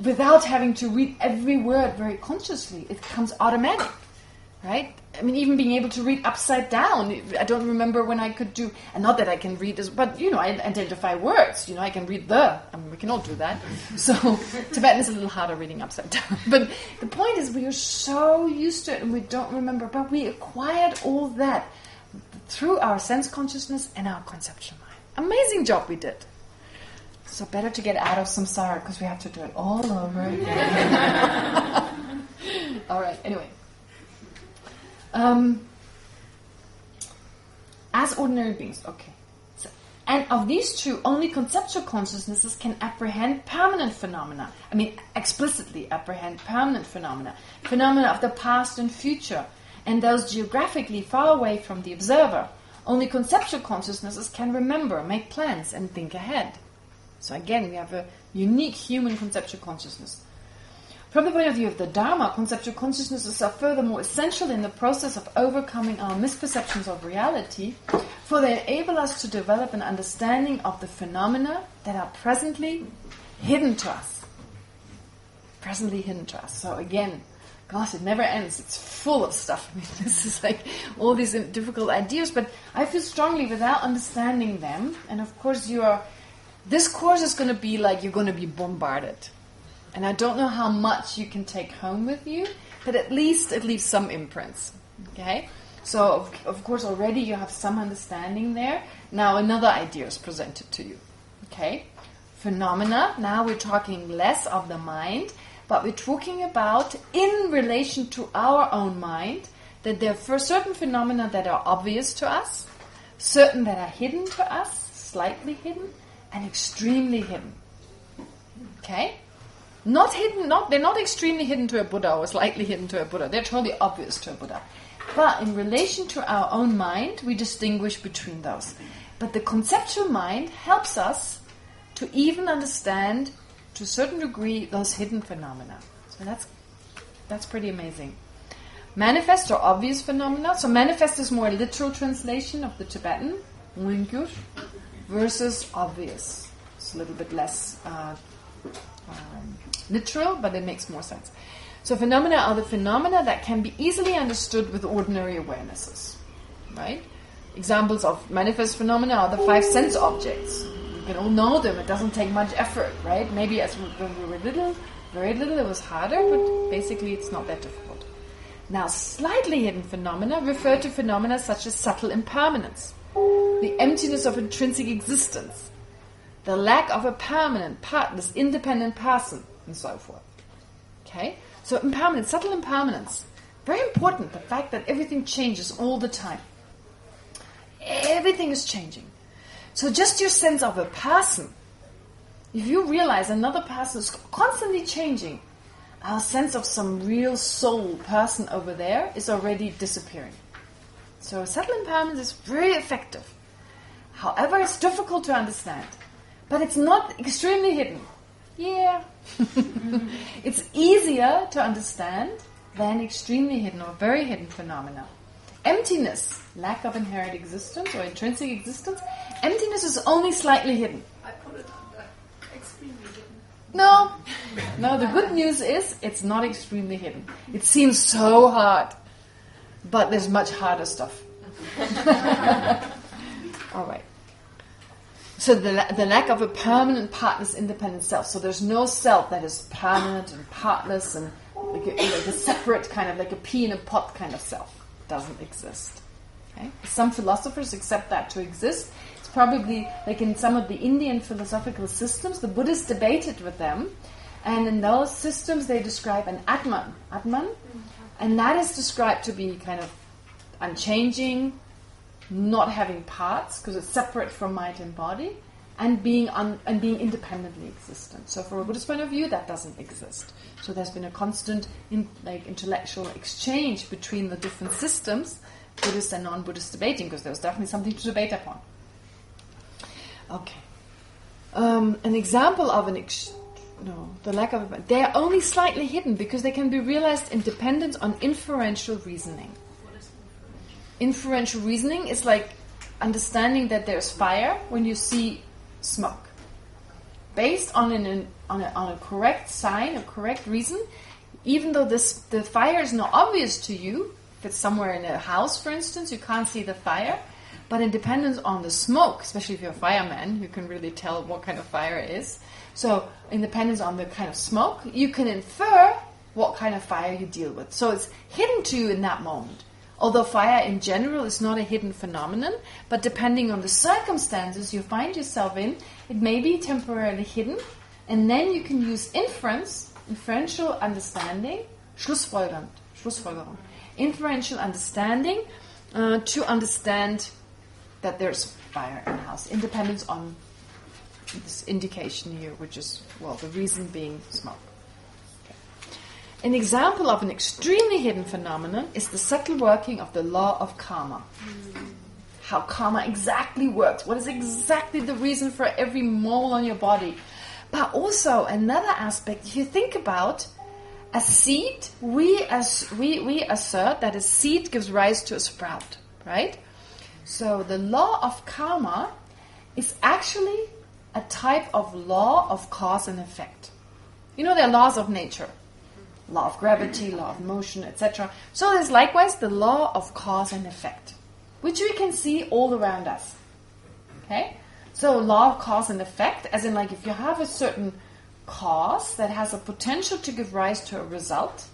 without having to read every word very consciously. It comes automatic, right? I mean, even being able to read upside down, I don't remember when I could do, and not that I can read as, but I identify words, I can read we can all do that. So Tibetan is a little harder reading upside down. But the point is, we are so used to it and we don't remember, but we acquired all that through our sense consciousness and our conceptual mind. Amazing job we did. So better to get out of samsara, because we have to do it all over again. All right, anyway. As ordinary beings, okay. So, and of these two, only conceptual consciousnesses can apprehend permanent phenomena. I mean, explicitly apprehend permanent phenomena. Phenomena of the past and future, and those geographically far away from the observer. Only conceptual consciousnesses can remember, make plans, and think ahead. So again, we have a unique human conceptual consciousness. From the point of view of the Dharma, conceptual consciousnesses are furthermore essential in the process of overcoming our misperceptions of reality, for they enable us to develop an understanding of the phenomena that are presently hidden to us. Presently hidden to us. So again, gosh, it never ends. It's full of stuff. I mean, this is like all these difficult ideas, but I feel strongly without understanding them, and of course this course is going to be like you're going to be bombarded. And I don't know how much you can take home with you, but at least it leaves some imprints. Okay? So, of course, already you have some understanding there. Now another idea is presented to you. Okay? Phenomena. Now we're talking less of the mind, but we're talking about, in relation to our own mind, that there are certain phenomena that are obvious to us, certain that are hidden to us, slightly hidden, and extremely hidden. Okay? Not hidden, they're not extremely hidden to a Buddha or slightly hidden to a Buddha. They're totally obvious to a Buddha. But in relation to our own mind, we distinguish between those. But the conceptual mind helps us to even understand, to a certain degree, those hidden phenomena. So that's pretty amazing. Manifest or obvious phenomena. So manifest is more a literal translation of the Tibetan, Winkyur, versus obvious. It's a little bit less literal, but it makes more sense. So phenomena are the phenomena that can be easily understood with ordinary awarenesses. Right? Examples of manifest phenomena are the 5 sense objects. You can all know them. It doesn't take much effort, right? Maybe when we were little, very little, it was harder, but basically it's not that difficult. Now, slightly hidden phenomena refer to phenomena such as subtle impermanence, the emptiness of intrinsic existence, the lack of a permanent, partless, independent person, and so forth. Okay? So impermanence, subtle impermanence. Very important, the fact that everything changes all the time. Everything is changing. So just your sense of a person, if you realize another person is constantly changing, our sense of some real soul person over there is already disappearing. So subtle impermanence is very effective. However, it's difficult to understand. But it's not extremely hidden. Yeah. It's easier to understand than extremely hidden or very hidden phenomena. Emptiness, lack of inherent existence or intrinsic existence. Emptiness is only slightly hidden. I put it on the extremely hidden. No. No, the good news is it's not extremely hidden. It seems so hard, but there's much harder stuff. All right. So the lack of a permanent, partless, independent self. So there's no self that is permanent and partless and like a separate kind of like a pea in a pot kind of self. Doesn't exist. Okay? Some philosophers accept that to exist. It's probably like in some of the Indian philosophical systems, the Buddhists debated with them, and in those systems they describe an Atman, and that is described to be kind of unchanging, not having parts because it's separate from mind and body, and being independently existent. So from a Buddhist point of view, that doesn't exist. So there's been a constant intellectual exchange between the different systems, Buddhist and non-Buddhist debating, because there's definitely something to debate upon. Okay. An example of the lack of... They are only slightly hidden because they can be realized in dependence on inferential reasoning. Inferential reasoning is like understanding that there's fire when you see smoke. Based on a correct sign, a correct reason, even though the fire is not obvious to you, if it's somewhere in a house, for instance, you can't see the fire, but in dependence on the smoke, especially if you're a fireman, you can really tell what kind of fire it is. So in dependence on the kind of smoke, you can infer what kind of fire you deal with. So it's hidden to you in that moment. Although fire in general is not a hidden phenomenon, but depending on the circumstances you find yourself in, it may be temporarily hidden, and then you can use inferential understanding, Schlussfolgerung, inferential understanding to understand that there's fire in the house, in dependence on this indication here, which is, the reason being smoke. An example of an extremely hidden phenomenon is the subtle working of the law of karma. How karma exactly works. What is exactly the reason for every mole on your body. But also another aspect, if you think about a seed, we assert that a seed gives rise to a sprout, right? So the law of karma is actually a type of law of cause and effect. You know, there are laws of nature. Law of gravity, law of motion, etc. So there's likewise the law of cause and effect, which we can see all around us. Okay? So law of cause and effect, as in like if you have a certain cause that has a potential to give rise to a result,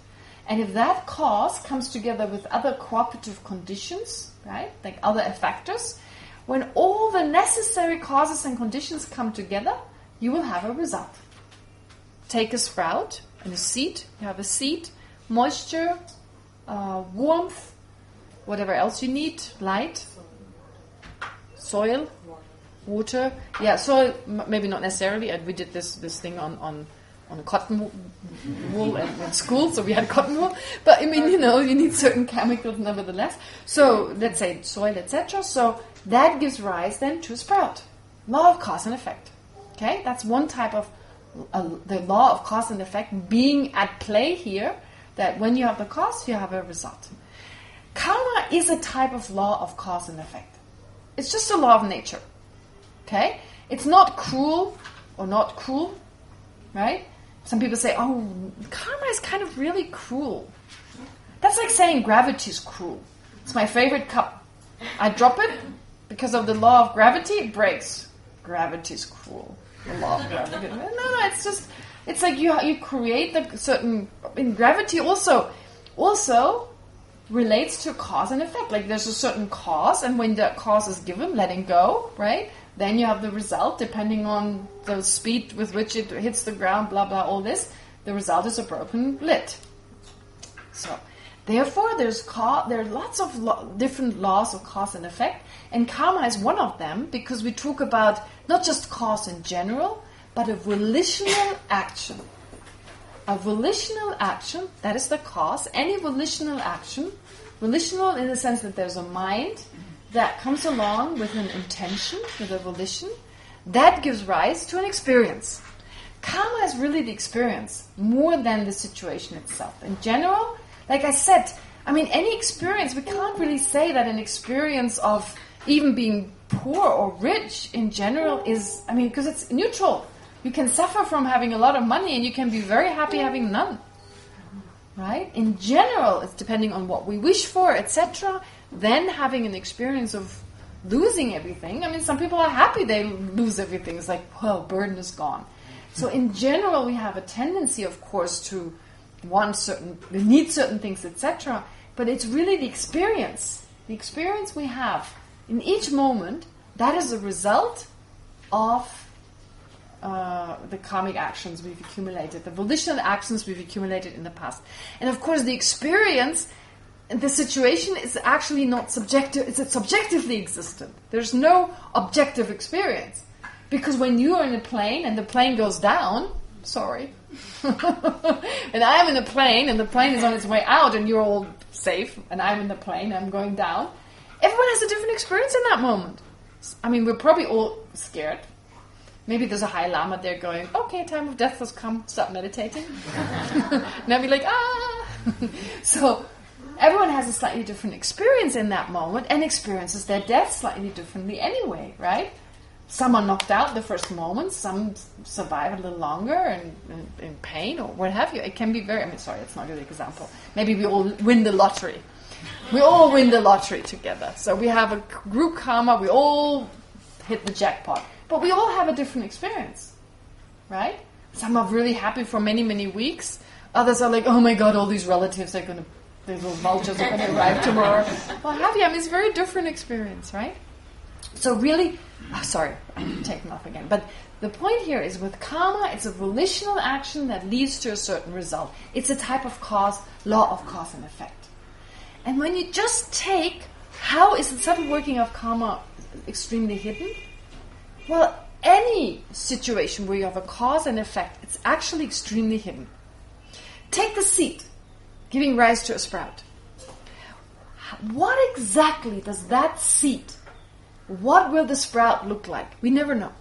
and if that cause comes together with other cooperative conditions, right, like other factors, when all the necessary causes and conditions come together, you will have a result. Take a sprout and a seed. You have a seed, moisture, warmth, whatever else you need, light, soil, water. Yeah, soil, maybe not necessarily. We did this thing on a cotton wool in school, so we had cotton wool. But I mean, you need certain chemicals nevertheless. So let's say soil, etc. So that gives rise then to a sprout. Law of cause and effect. Okay, that's one type of the law of cause and effect being at play here, that when you have the cause, you have a result. Karma is a type of law of cause and effect. It's just a law of nature. Okay? It's not cruel or not cruel, right? Some people say, karma is kind of really cruel. That's like saying gravity is cruel. It's my favorite cup. I drop it, because of the law of gravity, it breaks. Gravity is cruel. The law of gravity. No, it's like you create the certain... In gravity also relates to cause and effect. Like there's a certain cause, and when that cause is given, letting go, right? Then you have the result, depending on the speed with which it hits the ground, blah, blah, all this. The result is a broken lid. So, therefore, there are lots of different laws of cause and effect, and karma is one of them, because we talk about not just cause in general, but a volitional action. A volitional action, that is the cause. Any volitional action, volitional in the sense that there's a mind that comes along with an intention, with a volition, that gives rise to an experience. Karma is really the experience, more than the situation itself. In general, like I said, any experience, we can't really say that an experience of even being poor or rich in general is, because it's neutral. You can suffer from having a lot of money and you can be very happy having none. Right? In general, it's depending on what we wish for, etc. Then having an experience of losing everything. I mean, some people are happy they lose everything. It's like, well, burden is gone. So in general, we have a tendency, of course, to need certain things, etc. But it's really the experience we have in each moment, that is a result of the karmic actions we've accumulated, the volitional actions we've accumulated in the past. And of course the experience, the situation is actually not subjective, it's subjectively existent. There's no objective experience. Because when you are in a plane and the plane goes down, sorry, and I'm in a plane and the plane is on its way out and you're all safe and I'm in the plane, I'm going down, everyone has a different experience in that moment. I mean, we're probably all scared. Maybe there's a high lama there going, okay, time of death has come, start meditating. And I'll be like, ah! So everyone has a slightly different experience in that moment and experiences their death slightly differently anyway, right? Some are knocked out the first moment, some survive a little longer and in pain or what have you. It can be sorry, it's not a good example. Maybe we all win the lottery. We all win the lottery together. So we have a group karma, we all hit the jackpot. But we all have a different experience, right? Some are really happy for many, many weeks. Others are like, oh my God, all these relatives these little vultures are going to arrive tomorrow. Well, have you? I mean, it's a very different experience, right? So really, sorry, I'm taking off again. But the point here is with karma, it's a volitional action that leads to a certain result. It's a type of law of cause and effect. And when you just take, how is the subtle working of karma extremely hidden? Well, any situation where you have a cause and effect, it's actually extremely hidden. Take the seed, giving rise to a sprout. What exactly does that seed, what will the sprout look like? We never know.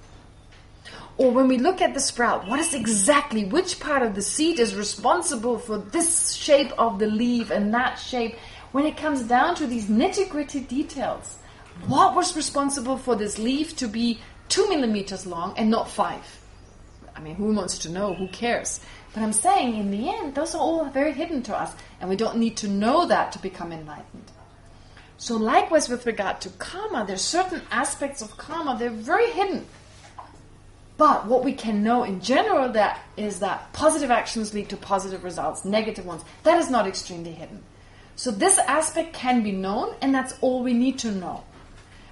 Or when we look at the sprout, which part of the seed is responsible for this shape of the leaf and that shape? When it comes down to these nitty-gritty details, what was responsible for this leaf to be 2 millimeters long and not 5? I mean, who wants to know? Who cares? But I'm saying, in the end, those are all very hidden to us, and we don't need to know that to become enlightened. So likewise with regard to karma, there's certain aspects of karma, they're very hidden. But what we can know in general is that positive actions lead to positive results, negative ones. That is not extremely hidden. So this aspect can be known, and that's all we need to know.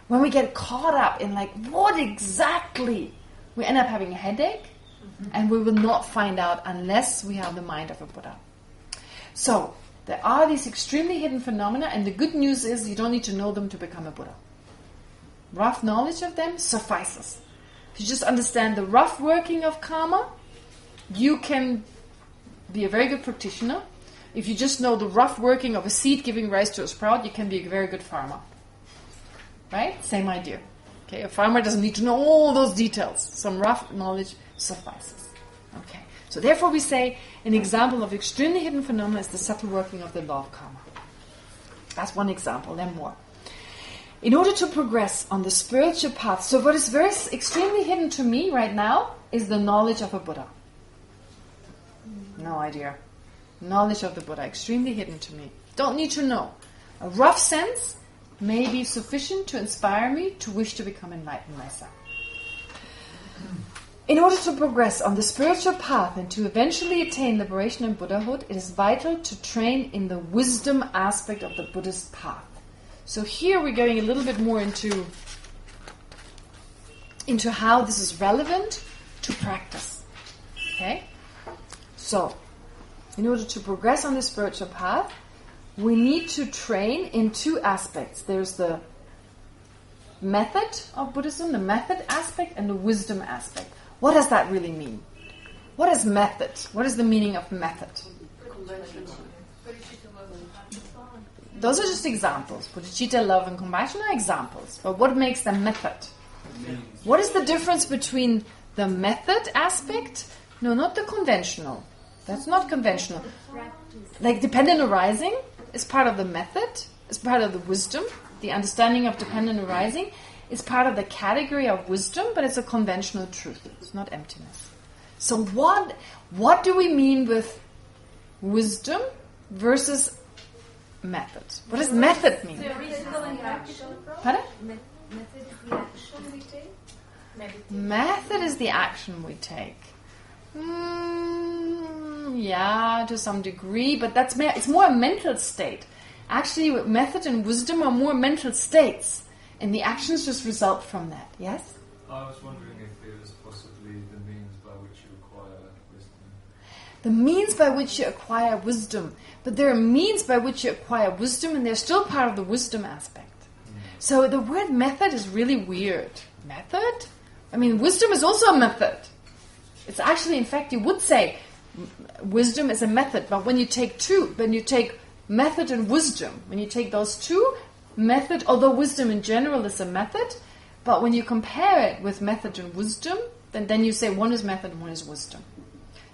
When we get caught up in what exactly, we end up having a headache, and we will not find out unless we have the mind of a Buddha. So, there are these extremely hidden phenomena, and the good news is you don't need to know them to become a Buddha. Rough knowledge of them suffices. If you just understand the rough working of karma, you can be a very good practitioner. If you just know the rough working of a seed giving rise to a sprout, you can be a very good farmer. Right? Same idea. Okay, a farmer doesn't need to know all those details. Some rough knowledge suffices. Okay. So therefore we say an example of extremely hidden phenomena is the subtle working of the law of karma. That's one example, then more. In order to progress on the spiritual path, so what is very extremely hidden to me right now is the knowledge of a Buddha. No idea. Knowledge of the Buddha, extremely hidden to me. Don't need to know. A rough sense may be sufficient to inspire me to wish to become enlightened myself. In order to progress on the spiritual path and to eventually attain liberation and Buddhahood, it is vital to train in the wisdom aspect of the Buddhist path. So here we're going a little bit more into how this is relevant to practice. Okay? So, in order to progress on the spiritual path, we need to train in two aspects. There's the method of Buddhism, the method aspect, and the wisdom aspect. What does that really mean? What is method? What is the meaning of method? Those are just examples. Bodhicitta, love, and compassion are examples. But what makes them method? What is the difference between the method aspect? No, not the conventional. That's not conventional. Like dependent arising is part of the method, is part of the wisdom. The understanding of dependent arising is part of the category of wisdom, but it's a conventional truth. It's not emptiness. So what do we mean with wisdom versus method? What does method mean? Pardon? Method is the action we take. Method is the action we take. Yeah, to some degree, but it's more a mental state. Actually, method and wisdom are more mental states, and the actions just result from that. Yes? I was wondering if it was possibly the means by which you acquire wisdom. The means by which you acquire wisdom. But there are means by which you acquire wisdom, and they're still part of the wisdom aspect. So the word method is really weird. Method? I mean, wisdom is also a method. It's actually, in fact, you would say wisdom is a method. But when you take method and wisdom, when you take those two, method, although wisdom in general is a method, but when you compare it with method and wisdom, then you say one is method and one is wisdom.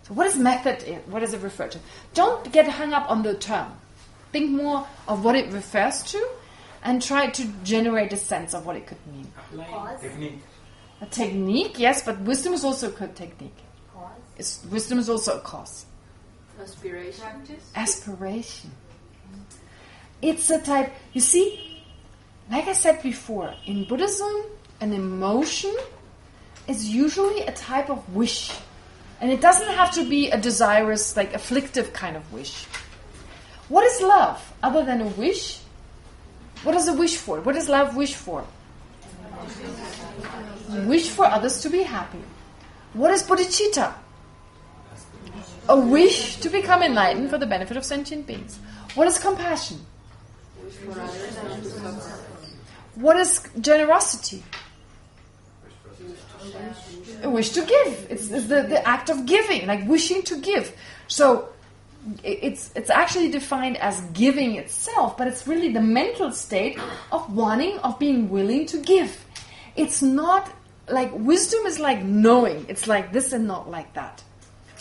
So what is method? What does it refer to? Don't get hung up on the term. Think more of what it refers to and try to generate a sense of what it could mean. Technique. A technique, yes, but wisdom is also a technique. Wisdom is also a cause. Aspiration. Aspiration. It's a type, you see, like I said before, in Buddhism, an emotion is usually a type of wish. And it doesn't have to be a desirous, like afflictive kind of wish. What is love other than a wish? What does a wish for? What does love wish for? Wish for others to be happy. What is bodhicitta? A wish to become enlightened for the benefit of sentient beings. What is compassion? What is generosity? A wish to give. It's the act of giving, like wishing to give. So it's actually defined as giving itself, but it's really the mental state of wanting, of being willing to give. It's not like wisdom is like knowing. It's like this and not like that.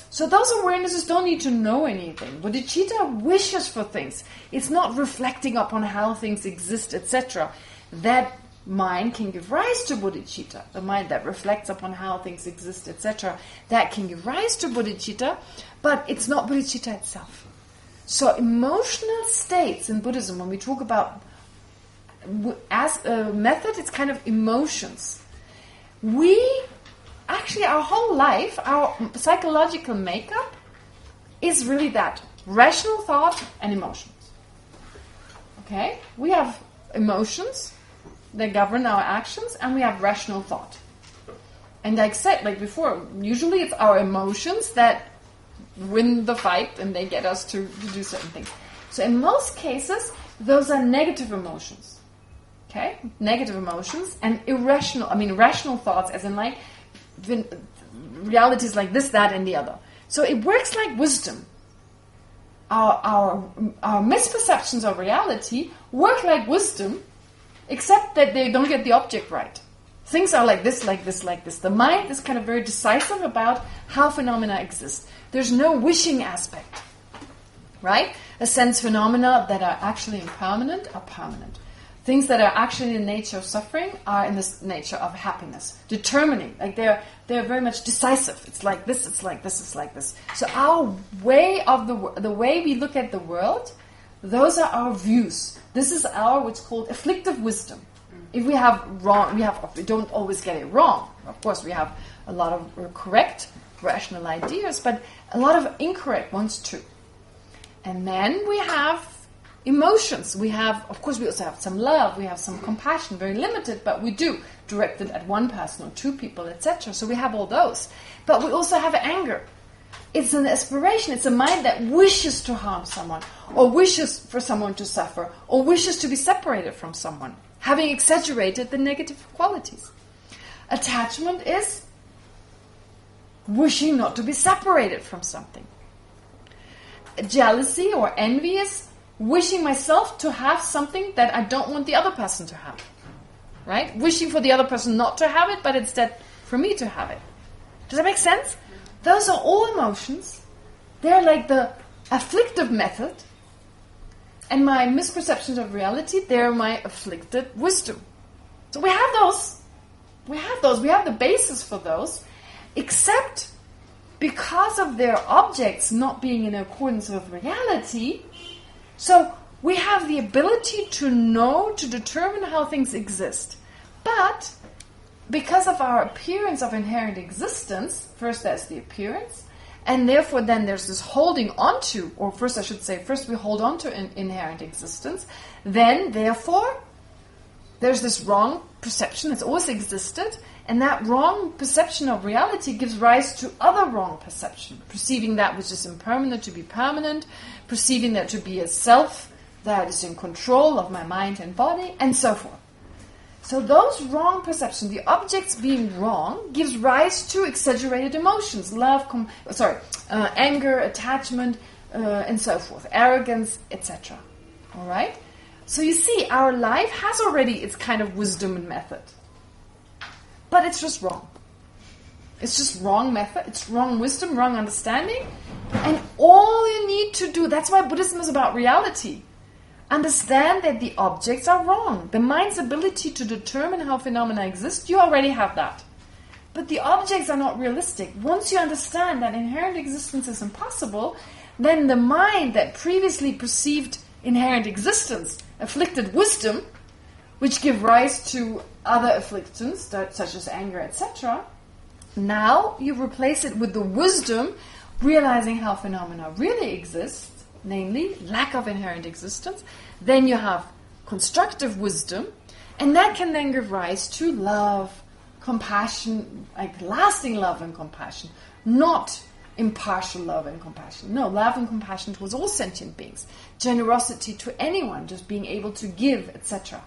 So those awarenesses don't need to know anything. Bodhicitta wishes for things. It's not reflecting upon how things exist, etc. That mind can give rise to bodhicitta. The mind that reflects upon how things exist, etc. That can give rise to bodhicitta, but it's not bodhicitta itself. So emotional states in Buddhism, when we talk about as a method, it's kind of emotions. Actually, our whole life, our psychological makeup is really that. Rational thought and emotions. Okay? We have emotions that govern our actions, and we have rational thought. And like I said, like before, usually it's our emotions that win the fight and they get us to do certain things. So in most cases, those are negative emotions. Okay? Negative emotions and rational thoughts, as in like realities like this, that, and the other. So it works like wisdom. Our misperceptions of reality work like wisdom, except that they don't get the object right. Things are like this, like this, like this. The mind is kind of very decisive about how phenomena exist. There's no wishing aspect, right? A sense phenomena that are actually impermanent are permanent. Things that are actually in the nature of suffering are in the nature of happiness, determining. Like they're very much decisive. It's like this, it's like this, it's like this. So our way of the way we look at the world, those are our views. This is what's called afflictive wisdom. If we have wrong, we don't always get it wrong. Of course, we have a lot of correct, rational ideas, but a lot of incorrect ones too. And then we have emotions. We also have some love, we have some compassion, very limited, but we do, directed at one person or two people, etc. So we have all those. But we also have anger. It's an aspiration, it's a mind that wishes to harm someone, or wishes for someone to suffer, or wishes to be separated from someone, having exaggerated the negative qualities. Attachment is wishing not to be separated from something. Jealousy or envy is wishing myself to have something that I don't want the other person to have. Right? Wishing for the other person not to have it, but instead for me to have it. Does that make sense? Those are all emotions. They're like the afflictive method. And my misperceptions of reality, they're my afflicted wisdom. So we have those. We have the basis for those. Except because of their objects not being in accordance with reality, so we have the ability to know, to determine how things exist. But because of our appearance of inherent existence, first there's the appearance, and therefore then there's this holding on to, or first I should say, first we hold on to inherent existence, then therefore there's this wrong perception that's always existed, and that wrong perception of reality gives rise to other wrong perception, perceiving that which is impermanent to be permanent, perceiving that to be a self that is in control of my mind and body, and so forth. So those wrong perceptions, the objects being wrong, gives rise to exaggerated emotions, love, anger, attachment, and so forth, arrogance, etc. All right? So you see, our life has already its kind of wisdom and method. But it's just wrong. It's just wrong method, it's wrong wisdom, wrong understanding. And all you need to do, that's why Buddhism is about reality. Understand that the objects are wrong. The mind's ability to determine how phenomena exist, you already have that. But the objects are not realistic. Once you understand that inherent existence is impossible, then the mind that previously perceived inherent existence, afflicted wisdom, which give rise to other afflictions, such as anger, etc., now you replace it with the wisdom, realizing how phenomena really exist, namely lack of inherent existence. Then you have constructive wisdom, and that can then give rise to love, compassion, like lasting love and compassion, not impartial love and compassion. No, love and compassion towards all sentient beings, generosity to anyone, just being able to give, etc.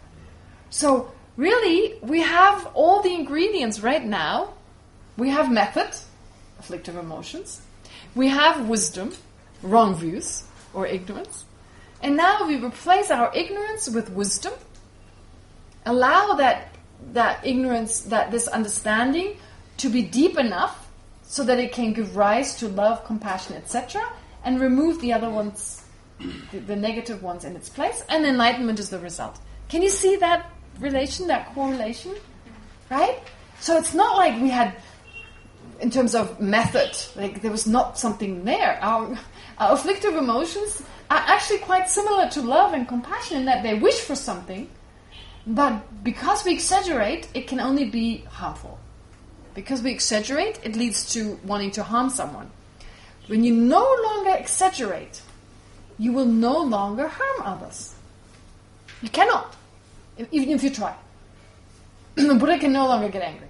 So really, we have all the ingredients right now. We have method, afflictive emotions. We have wisdom, wrong views, or ignorance. And now we replace our ignorance with wisdom. Allow that ignorance, this understanding to be deep enough so that it can give rise to love, compassion, etc. and remove the other ones, the negative ones in its place. And enlightenment is the result. Can you see that relation, that correlation? Right? So it's not like we had, in terms of method, like there was not something there. Our afflictive emotions are actually quite similar to love and compassion in that they wish for something, but because we exaggerate, it can only be harmful. Because we exaggerate, it leads to wanting to harm someone. When you no longer exaggerate, you will no longer harm others. You cannot, even if you try. The Buddha can no longer get angry.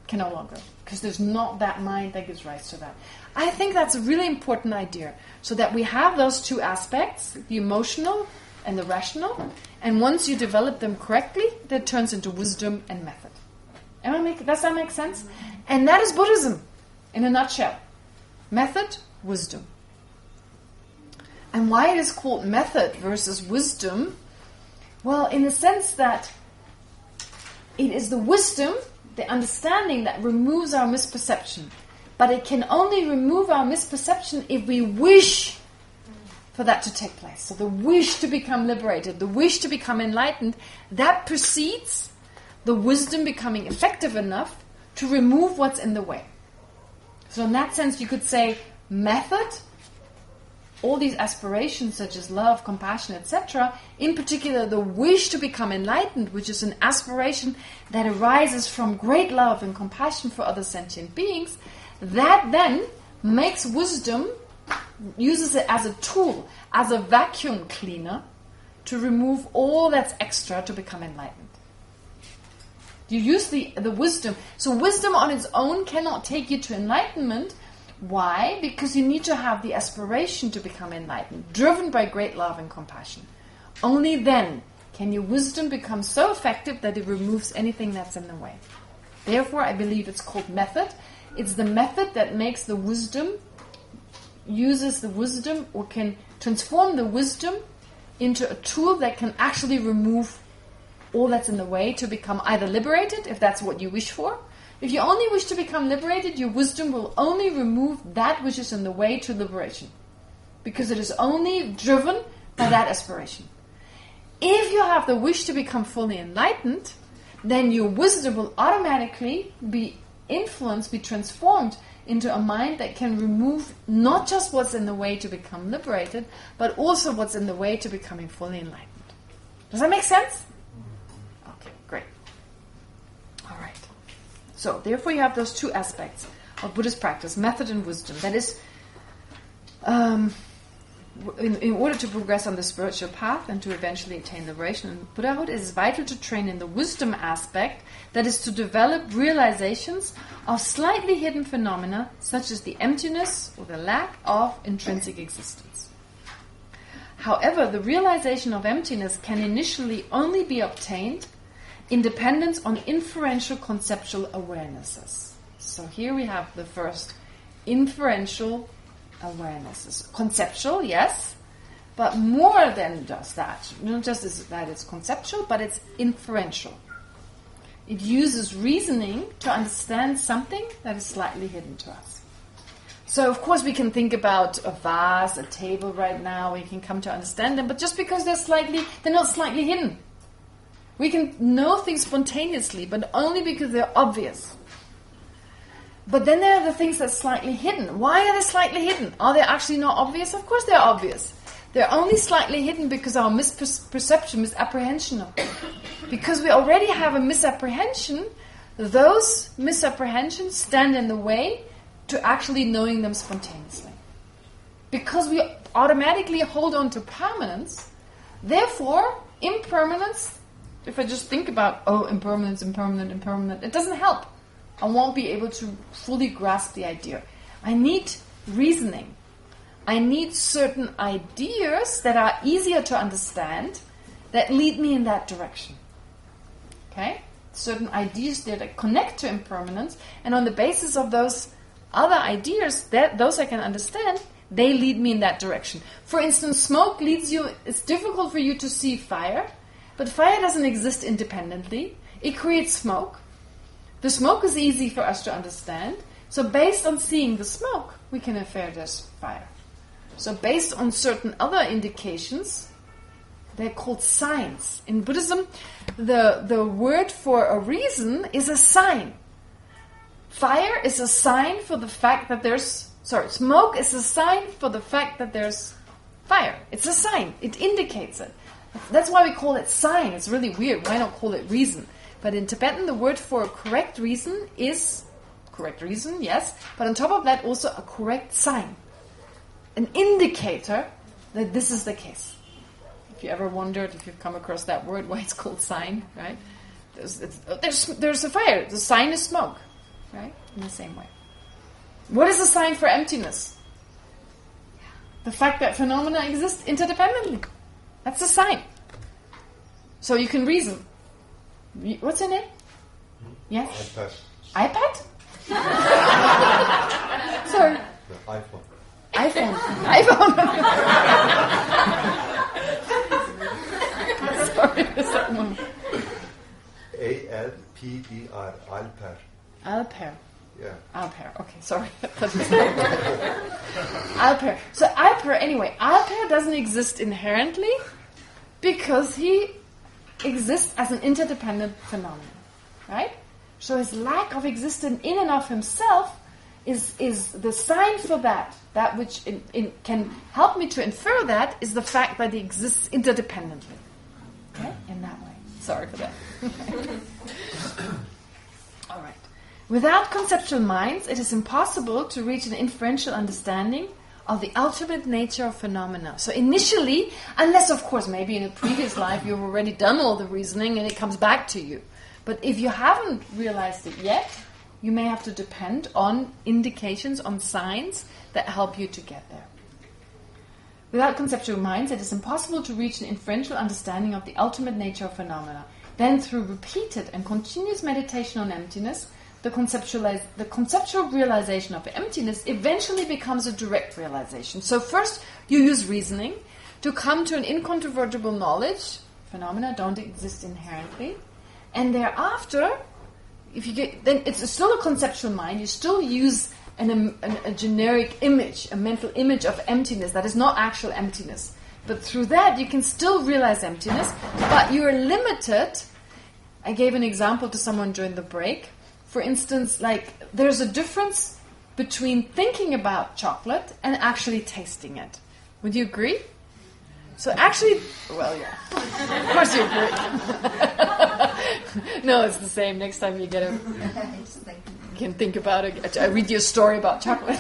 Can no longer. Because there's not that mind that gives rise to that. I think that's a really important idea. So that we have those two aspects, the emotional and the rational. And once you develop them correctly, that turns into wisdom and method. Does that make sense? And that is Buddhism in a nutshell. Method, wisdom. And why it is called method versus wisdom? Well, in the sense that it is the wisdom, the understanding that removes our misperception. But it can only remove our misperception if we wish for that to take place. So the wish to become liberated, the wish to become enlightened, that precedes the wisdom becoming effective enough to remove what's in the way. So in that sense, you could say method, all these aspirations such as love, compassion, etc., in particular the wish to become enlightened, which is an aspiration that arises from great love and compassion for other sentient beings, that then makes wisdom, uses it as a tool, as a vacuum cleaner, to remove all that's extra to become enlightened. You use the wisdom. So wisdom on its own cannot take you to enlightenment. Why? Because you need to have the aspiration to become enlightened, driven by great love and compassion. Only then can your wisdom become so effective that it removes anything that's in the way. Therefore, I believe it's called method. It's the method that makes the wisdom, uses the wisdom, or can transform the wisdom into a tool that can actually remove all that's in the way to become either liberated, if that's what you wish for. If you only wish to become liberated, your wisdom will only remove that which is in the way to liberation. Because it is only driven by that aspiration. If you have the wish to become fully enlightened, then your wisdom will automatically be influenced, be transformed into a mind that can remove not just what's in the way to become liberated, but also what's in the way to becoming fully enlightened. Does that make sense? Okay, great. All right. So, therefore you have those two aspects of Buddhist practice, method and wisdom. That is, in order to progress on the spiritual path and to eventually attain liberation and Buddhahood, it is vital to train in the wisdom aspect, that is to develop realizations of slightly hidden phenomena, such as the emptiness or the lack of intrinsic existence. However, the realization of emptiness can initially only be obtained in dependence on inferential conceptual awarenesses. So here we have the first inferential awarenesses. Conceptual, yes, but more than just that. Not just that it's conceptual, but it's inferential. It uses reasoning to understand something that is slightly hidden to us. So, of course, we can think about a vase, a table right now. We can come to understand them, but just because they're not slightly hidden. We can know things spontaneously, but only because they're obvious. But then there are the things that are slightly hidden. Why are they slightly hidden? Are they actually not obvious? Of course they're obvious. They're only slightly hidden because our misperception, misapprehension of them. Because we already have a misapprehension, those misapprehensions stand in the way to actually knowing them spontaneously. Because we automatically hold on to permanence, therefore, impermanence, if I just think about, impermanence, impermanent, it doesn't help. I won't be able to fully grasp the idea. I need reasoning. I need certain ideas that are easier to understand that lead me in that direction. Okay? Certain ideas that connect to impermanence, and on the basis of those other ideas, those I can understand, they lead me in that direction. For instance, smoke leads you, it's difficult for you to see fire, but fire doesn't exist independently. It creates smoke. The smoke is easy for us to understand. So based on seeing the smoke, we can infer there's fire. So based on certain other indications, they're called signs. In Buddhism, the word for a reason is a sign. Fire is a sign for the fact that smoke is a sign for the fact that there's fire. It's a sign. It indicates it. That's why we call it sign. It's really weird. Why not call it reason? But in Tibetan, the word for correct reason is correct reason, yes. But on top of that, also a correct sign. An indicator that this is the case. If you ever wondered, if you've come across that word, why it's called sign, right? There's a fire. The sign is smoke, right? In the same way. What is a sign for emptiness? The fact that phenomena exist interdependently. That's a sign. So you can reason. What's your name? Yes? iPad? Sorry. The iPhone. Sorry, is that one? A-L-P-E-R. Alper. Alper. Yeah. Alper. Okay, sorry. Alper. So Alper doesn't exist inherently because he exists as an interdependent phenomenon, right? So his lack of existence in and of himself is the sign for that. That which can help me to infer that is the fact that he exists interdependently. Okay? In that way. Sorry for that. All right. Without conceptual minds, it is impossible to reach an inferential understanding of the ultimate nature of phenomena. So initially, unless of course maybe in a previous life you've already done all the reasoning and it comes back to you. But if you haven't realized it yet, you may have to depend on indications, on signs that help you to get there. Without conceptual minds, it is impossible to reach an inferential understanding of the ultimate nature of phenomena. Then through repeated and continuous meditation on emptiness, the conceptual realization of emptiness eventually becomes a direct realization. So first you use reasoning to come to an incontrovertible knowledge. Phenomena don't exist inherently. And thereafter, then it's still a conceptual mind. You still use a generic image, a mental image of emptiness that is not actual emptiness. But through that you can still realize emptiness, but you are limited. I gave an example to someone during the break. For instance, like there's a difference between thinking about chocolate and actually tasting it. Would you agree? So actually, well, yeah. Of course you agree. No, it's the same. Next time you get it, you can think about it. I read you a story about chocolate.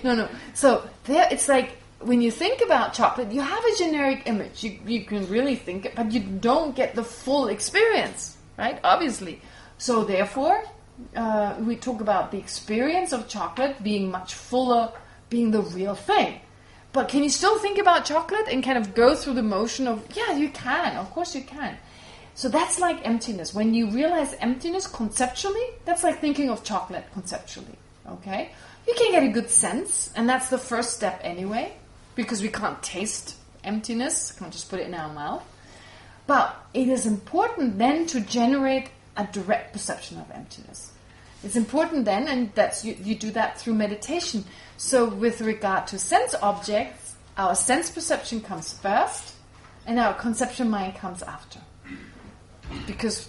No. So there, it's like when you think about chocolate, you have a generic image. You can really think it, but you don't get the full experience, right? Obviously. So therefore, we talk about the experience of chocolate being much fuller, being the real thing. But can you still think about chocolate and kind of go through the motion of, yeah, you can. Of course you can. So that's like emptiness. When you realize emptiness conceptually, that's like thinking of chocolate conceptually. Okay? You can get a good sense, and that's the first step anyway, because we can't taste emptiness, can't just put it in our mouth. But it is important then to generate a direct perception of emptiness. It's important then, and that's you do that through meditation. So with regard to sense objects, our sense perception comes first, and our conceptual mind comes after. Because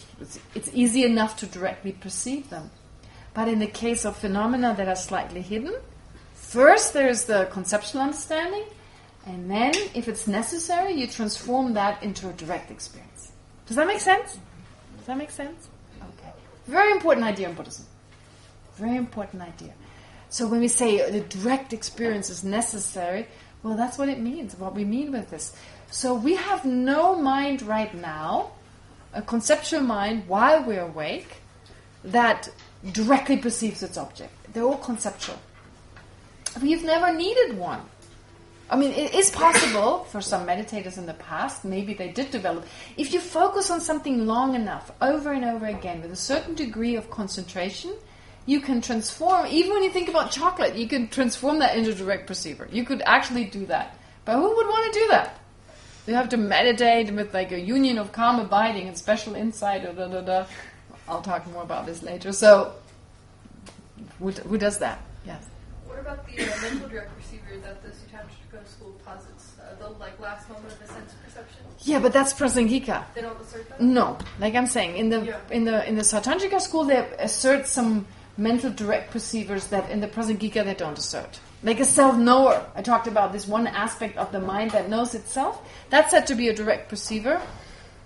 it's easy enough to directly perceive them. But in the case of phenomena that are slightly hidden, first there is the conceptual understanding, and then, if it's necessary, you transform that into a direct experience. Does that make sense? Does that make sense? Okay. Very important idea in Buddhism. Very important idea. So when we say the direct experience is necessary, well, that's what it means, what we mean with this. So we have no mind right now, a conceptual mind, while we're awake, that directly perceives its object. They're all conceptual. We've never needed one. I mean, it is possible for some meditators in the past, maybe they did develop. If you focus on something long enough, over and over again, with a certain degree of concentration, you can transform, even when you think about chocolate, you can transform that into a direct perceiver. You could actually do that. But who would want to do that? You have to meditate with like a union of calm abiding and special insight. I'll talk more about this later. So, who does that? Yes. What about the mental direct perceiver that the Suttantrika school posits? The like last moment of the sense perception. Yeah, but that's prasangika. They don't assert that. No, like I'm saying, in the Suttantrika school, they assert some mental direct perceivers that in the prasangika they don't assert. Like a self-knower. I talked about this one aspect of the mind that knows itself. That's said to be a direct perceiver.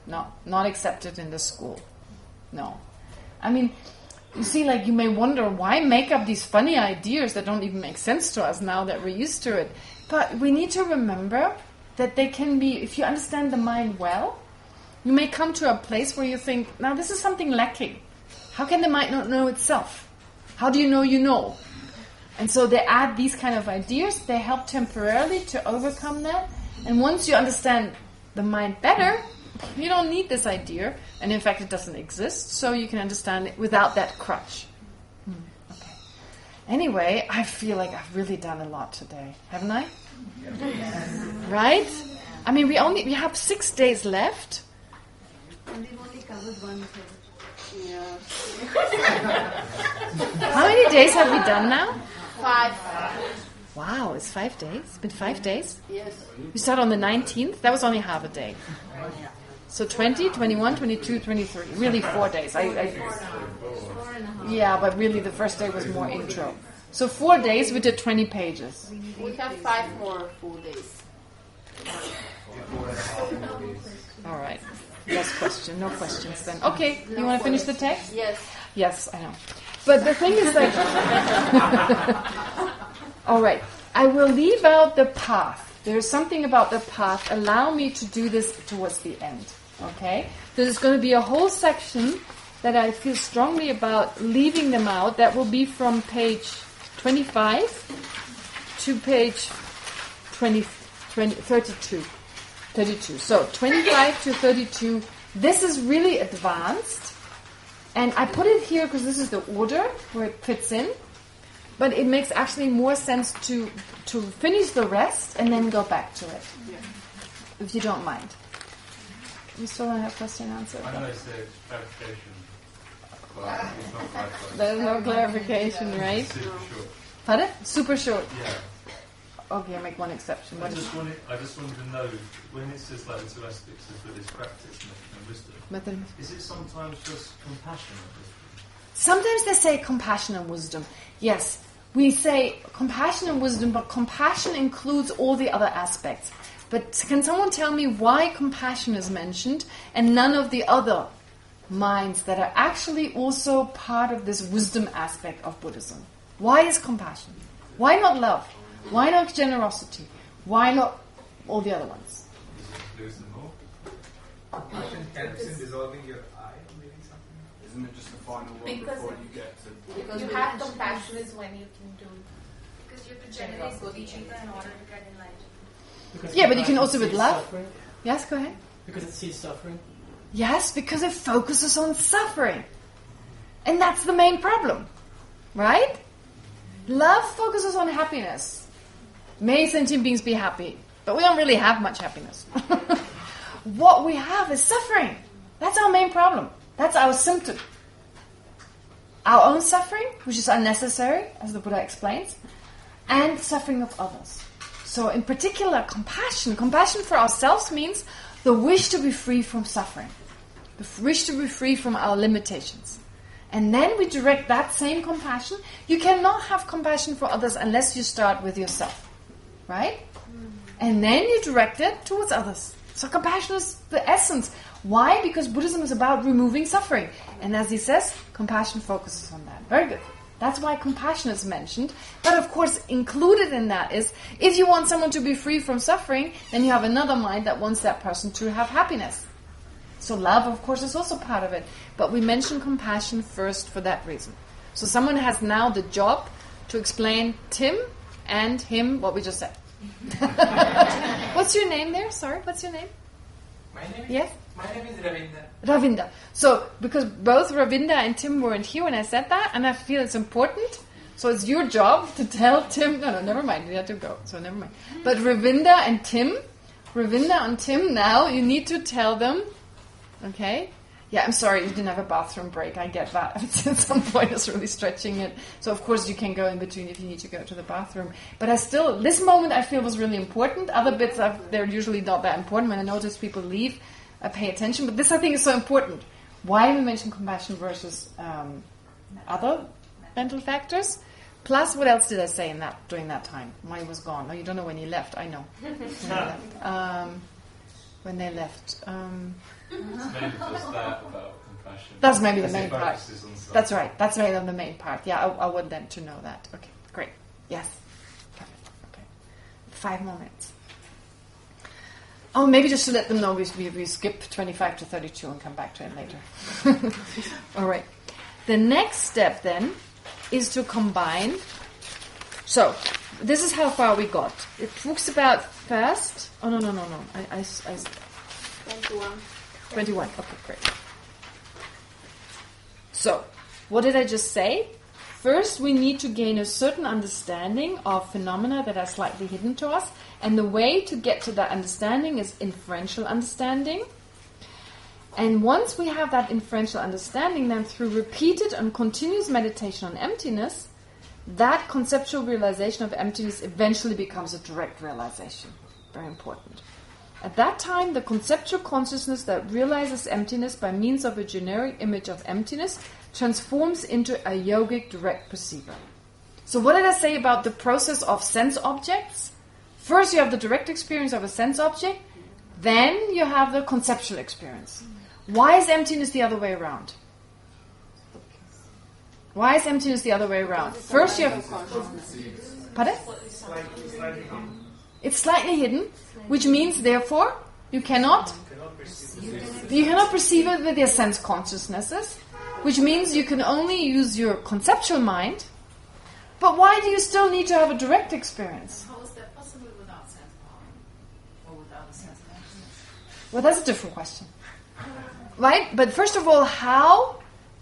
No, not accepted in the school. No. I mean, you see, like you may wonder, why make up these funny ideas that don't even make sense to us now that we're used to it? But we need to remember that they can be, if you understand the mind well, you may come to a place where you think, now this is something lacking. How can the mind not know itself? How do you know you know? And so they add these kind of ideas. They help temporarily to overcome that. And once you understand the mind better, you don't need this idea. And in fact, it doesn't exist. So you can understand it without that crutch. Okay. Anyway, I feel like I've really done a lot today. Haven't I? Yes. Right? I mean, we have 6 days left. And we've only covered one thing. Yeah. How many days have we done now? 5. Wow, it's 5 days? It's been 5 days? Yes. We start on the 19th. That was only half a day. So 20, 21, 22, 23. Really 4 days. Yeah, but really the first day was more intro. So 4 days, we did 20 pages. We have 5 more full days. All right. Last question. No questions then. Okay, you want to finish the text? Yes. Yes, I know. But the thing is like... All right. I will leave out the path. There's something about the path. Allow me to do this towards the end. Okay? There's going to be a whole section that I feel strongly about leaving them out. That will be from page 25 to page 32. 32. So 25 to 32. This is really advanced. And I put it here because this is the order where it fits in. But it makes actually more sense to finish the rest and then go back to it. Yeah. If you don't mind. We still don't have question and answer. I know it's a clarification. But it's not quite. There's no clarification, right? Super short. Pardon? Super short. Yeah. Okay, I make one exception. I just wanted to know, when it says like the 2 aspects of Buddhist practice and wisdom, is it sometimes just compassion or wisdom? Sometimes they say compassion and wisdom. Yes, we say compassion and wisdom, but compassion includes all the other aspects. But can someone tell me why compassion is mentioned and none of the other minds that are actually also part of this wisdom aspect of Buddhism? Why is compassion? Why not love? Why not generosity? Why not all the other ones? Lose them all. Compassion helps in dissolving your I, maybe something. Isn't it just the final one before you get to... Because you have compassion is when you can do... Because you have to generate bodhicitta in order to get enlightened. Because yeah, but you can also with love. Suffering. Yes, go ahead. Because it sees suffering. Yes, because it focuses on suffering. And that's the main problem. Right? Love focuses on happiness. May sentient beings be happy. But we don't really have much happiness. What we have is suffering. That's our main problem. That's our symptom. Our own suffering, which is unnecessary, as the Buddha explains, and suffering of others. So in particular, compassion. Compassion for ourselves means the wish to be free from suffering. The wish to be free from our limitations. And then we direct that same compassion. You cannot have compassion for others unless you start with yourself. Right? And then you direct it towards others. So compassion is the essence. Why? Because Buddhism is about removing suffering. And as he says, compassion focuses on that. Very good. That's why compassion is mentioned. But of course, included in that is, if you want someone to be free from suffering, then you have another mind that wants that person to have happiness. So love, of course, is also part of it. But we mention compassion first for that reason. So someone has now the job to explain Tim and him what we just said. What's your name there? Sorry, what's your name? My name? Yes? My name is Ravinda. Ravinda. So, because both Ravinda and Tim weren't here when I said that, and I feel it's important, so it's your job to tell Tim... No, never mind, you have to go, so never mind. But Ravinda and Tim, now, you need to tell them, okay? Yeah, I'm sorry, you didn't have a bathroom break, I get that. At some point it's really stretching it. So of course you can go in between if you need to go to the bathroom. But this moment I feel was really important. Other bits, they're usually not that important. When I notice people leave, I pay attention. But this I think is so important. Why we mention compassion versus other mental factors. Plus, what else did I say during that time? When he was gone. Oh, you don't know when he left, I know. When they left. It's maybe just that about compassion. That's maybe the main part. That's right. That's right on the main part. Yeah, I want them to know that. Okay, great. Yes. Perfect. Okay. 5 more minutes. Oh, maybe just to let them know we skip 25 to 32 and come back to it later. All right. The next step then is to combine. So, this is how far we got. It talks about first. Oh, no. I 21. Okay, great. So, what did I just say? First, we need to gain a certain understanding of phenomena that are slightly hidden to us. And the way to get to that understanding is inferential understanding. And once we have that inferential understanding, then through repeated and continuous meditation on emptiness, that conceptual realization of emptiness eventually becomes a direct realization. Very important. At that time, the conceptual consciousness that realizes emptiness by means of a generic image of emptiness transforms into a yogic direct perceiver. So what did I say about the process of sense objects? First you have the direct experience of a sense object, then you have the conceptual experience. Why is emptiness the other way around? Why is emptiness the other way around? First you have... Pardon? It's slightly hidden, which means, therefore, you cannot perceive it with your sense consciousnesses, which means you can only use your conceptual mind. But why do you still need to have a direct experience? How is that possible without sense power? Or without a sense of emptiness? Well, that's a different question. Right? But first of all,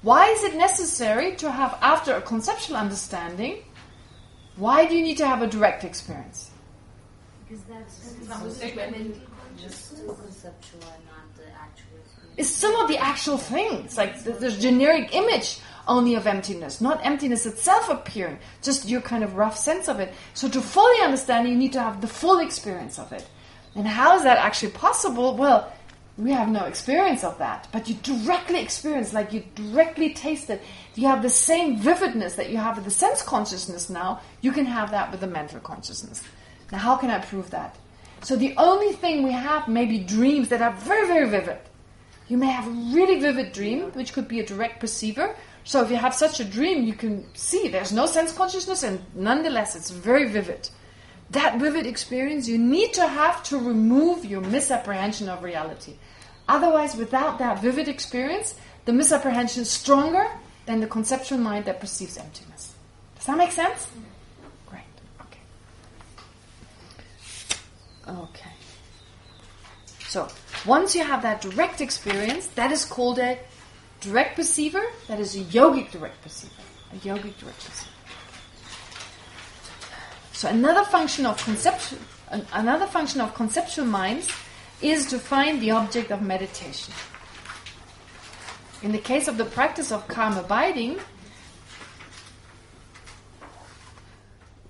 why is it necessary to have, after a conceptual understanding, why do you need to have a direct experience? Because that's just conceptual and not the actual experience. It's still not the actual thing. It's like there's generic image only of emptiness, not emptiness itself appearing, just your kind of rough sense of it. So to fully understand, you need to have the full experience of it. And how is that actually possible? Well, We have no experience of that, but you directly experience, like you directly taste it. You have the same vividness that you have with the sense consciousness now, you can have that with the mental consciousness. Now, how can I prove that? So the only thing we have may be dreams that are very, very vivid. You may have a really vivid dream, which could be a direct perceiver. So if you have such a dream, you can see there's no sense consciousness, and nonetheless it's very vivid. That vivid experience you need to have to remove your misapprehension of reality. Otherwise, without that vivid experience, the misapprehension is stronger than the conceptual mind that perceives emptiness. Does that make sense? Great. Okay. So, once you have that direct experience, that is called a direct perceiver. That is a yogic direct perceiver. A yogic direct perceiver. So another function of conceptual minds is to find the object of meditation. In the case of the practice of calm abiding,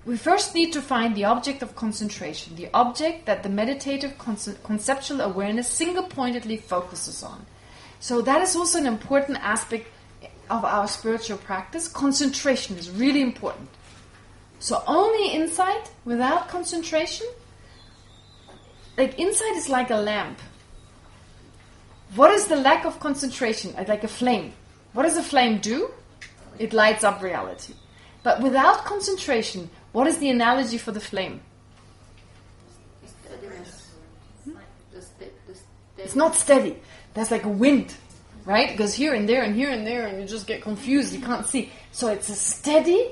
we first need to find the object of concentration, the object that the meditative conceptual awareness single-pointedly focuses on. So that is also an important aspect of our spiritual practice. Concentration is really important. So only insight without concentration, like insight is like a lamp. What is the lack of concentration? Like a flame. What does a flame do? It lights up reality. But without concentration, what is the analogy for the flame? It's not steady. There's like a wind, right? It goes here and there and here and there, and you just get confused. You can't see. So it's a steady,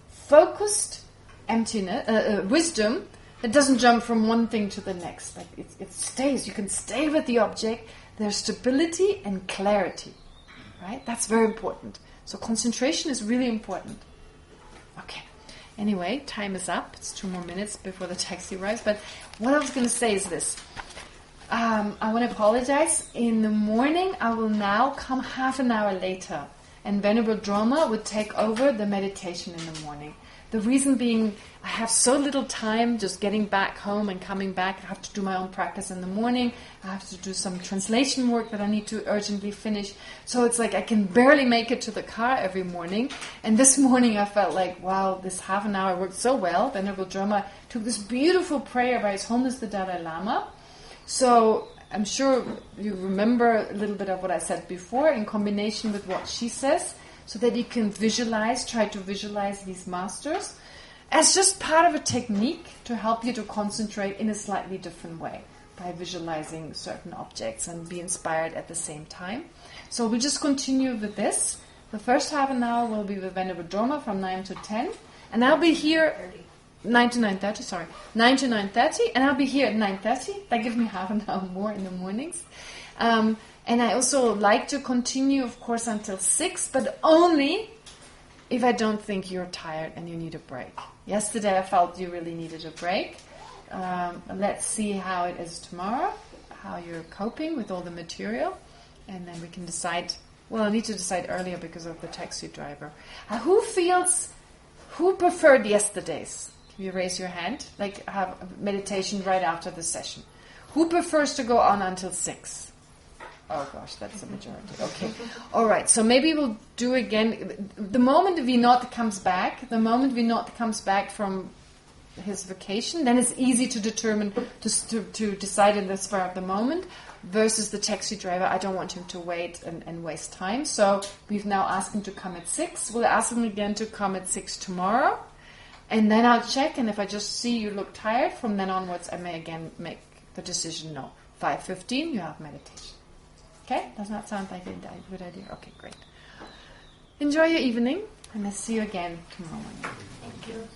focused emptiness, wisdom that doesn't jump from one thing to the next. Like it stays. You can stay with the object. There's stability and clarity, right? That's very important. So concentration is really important. Okay. Anyway, time is up. It's 2 more minutes before the taxi arrives. But what I was going to say is this. I want to apologize. In the morning, I will now come half an hour later. And Venerable Droma would take over the meditation in the morning. The reason being, I have so little time just getting back home and coming back. I have to do my own practice in the morning. I have to do some translation work that I need to urgently finish. So it's like I can barely make it to the car every morning. And this morning I felt like, wow, this half an hour worked so well. Venerable Droma took this beautiful prayer by His Holiness the Dalai Lama. So I'm sure you remember a little bit of what I said before in combination with what she says, so that you can try to visualize these masters as just part of a technique to help you to concentrate in a slightly different way by visualizing certain objects and be inspired at the same time. So we'll just continue with this. The first half an hour will be with Venerable Droma from 9 to 10, and I'll be here 9 to 9:30, 9 to 9:30, and I'll be here at 9:30. That gives me half an hour more in the mornings. And I also like to continue, of course, until 6, but only if I don't think you're tired and you need a break. Yesterday I felt you really needed a break. Let's see how it is tomorrow, how you're coping with all the material, and then we can decide. Well, I need to decide earlier because of the taxi driver. Who preferred yesterday's? Can you raise your hand? Like have meditation right after the session. Who prefers to go on until 6? Oh gosh, that's the majority. Okay. All right. So maybe we'll do again. The moment Vinod comes back from his vacation, then it's easy to determine, to decide in the spur of the moment, versus the taxi driver. I don't want him to wait and waste time. So we've now asked him to come at 6. We'll ask him again to come at 6 tomorrow. And then I'll check, and if I just see you look tired, from then onwards I may again make the decision, no. 5:15, you have meditation. Okay? Does that sound like a good idea? Okay, great. Enjoy your evening, and I'll see you again tomorrow morning. Thank you.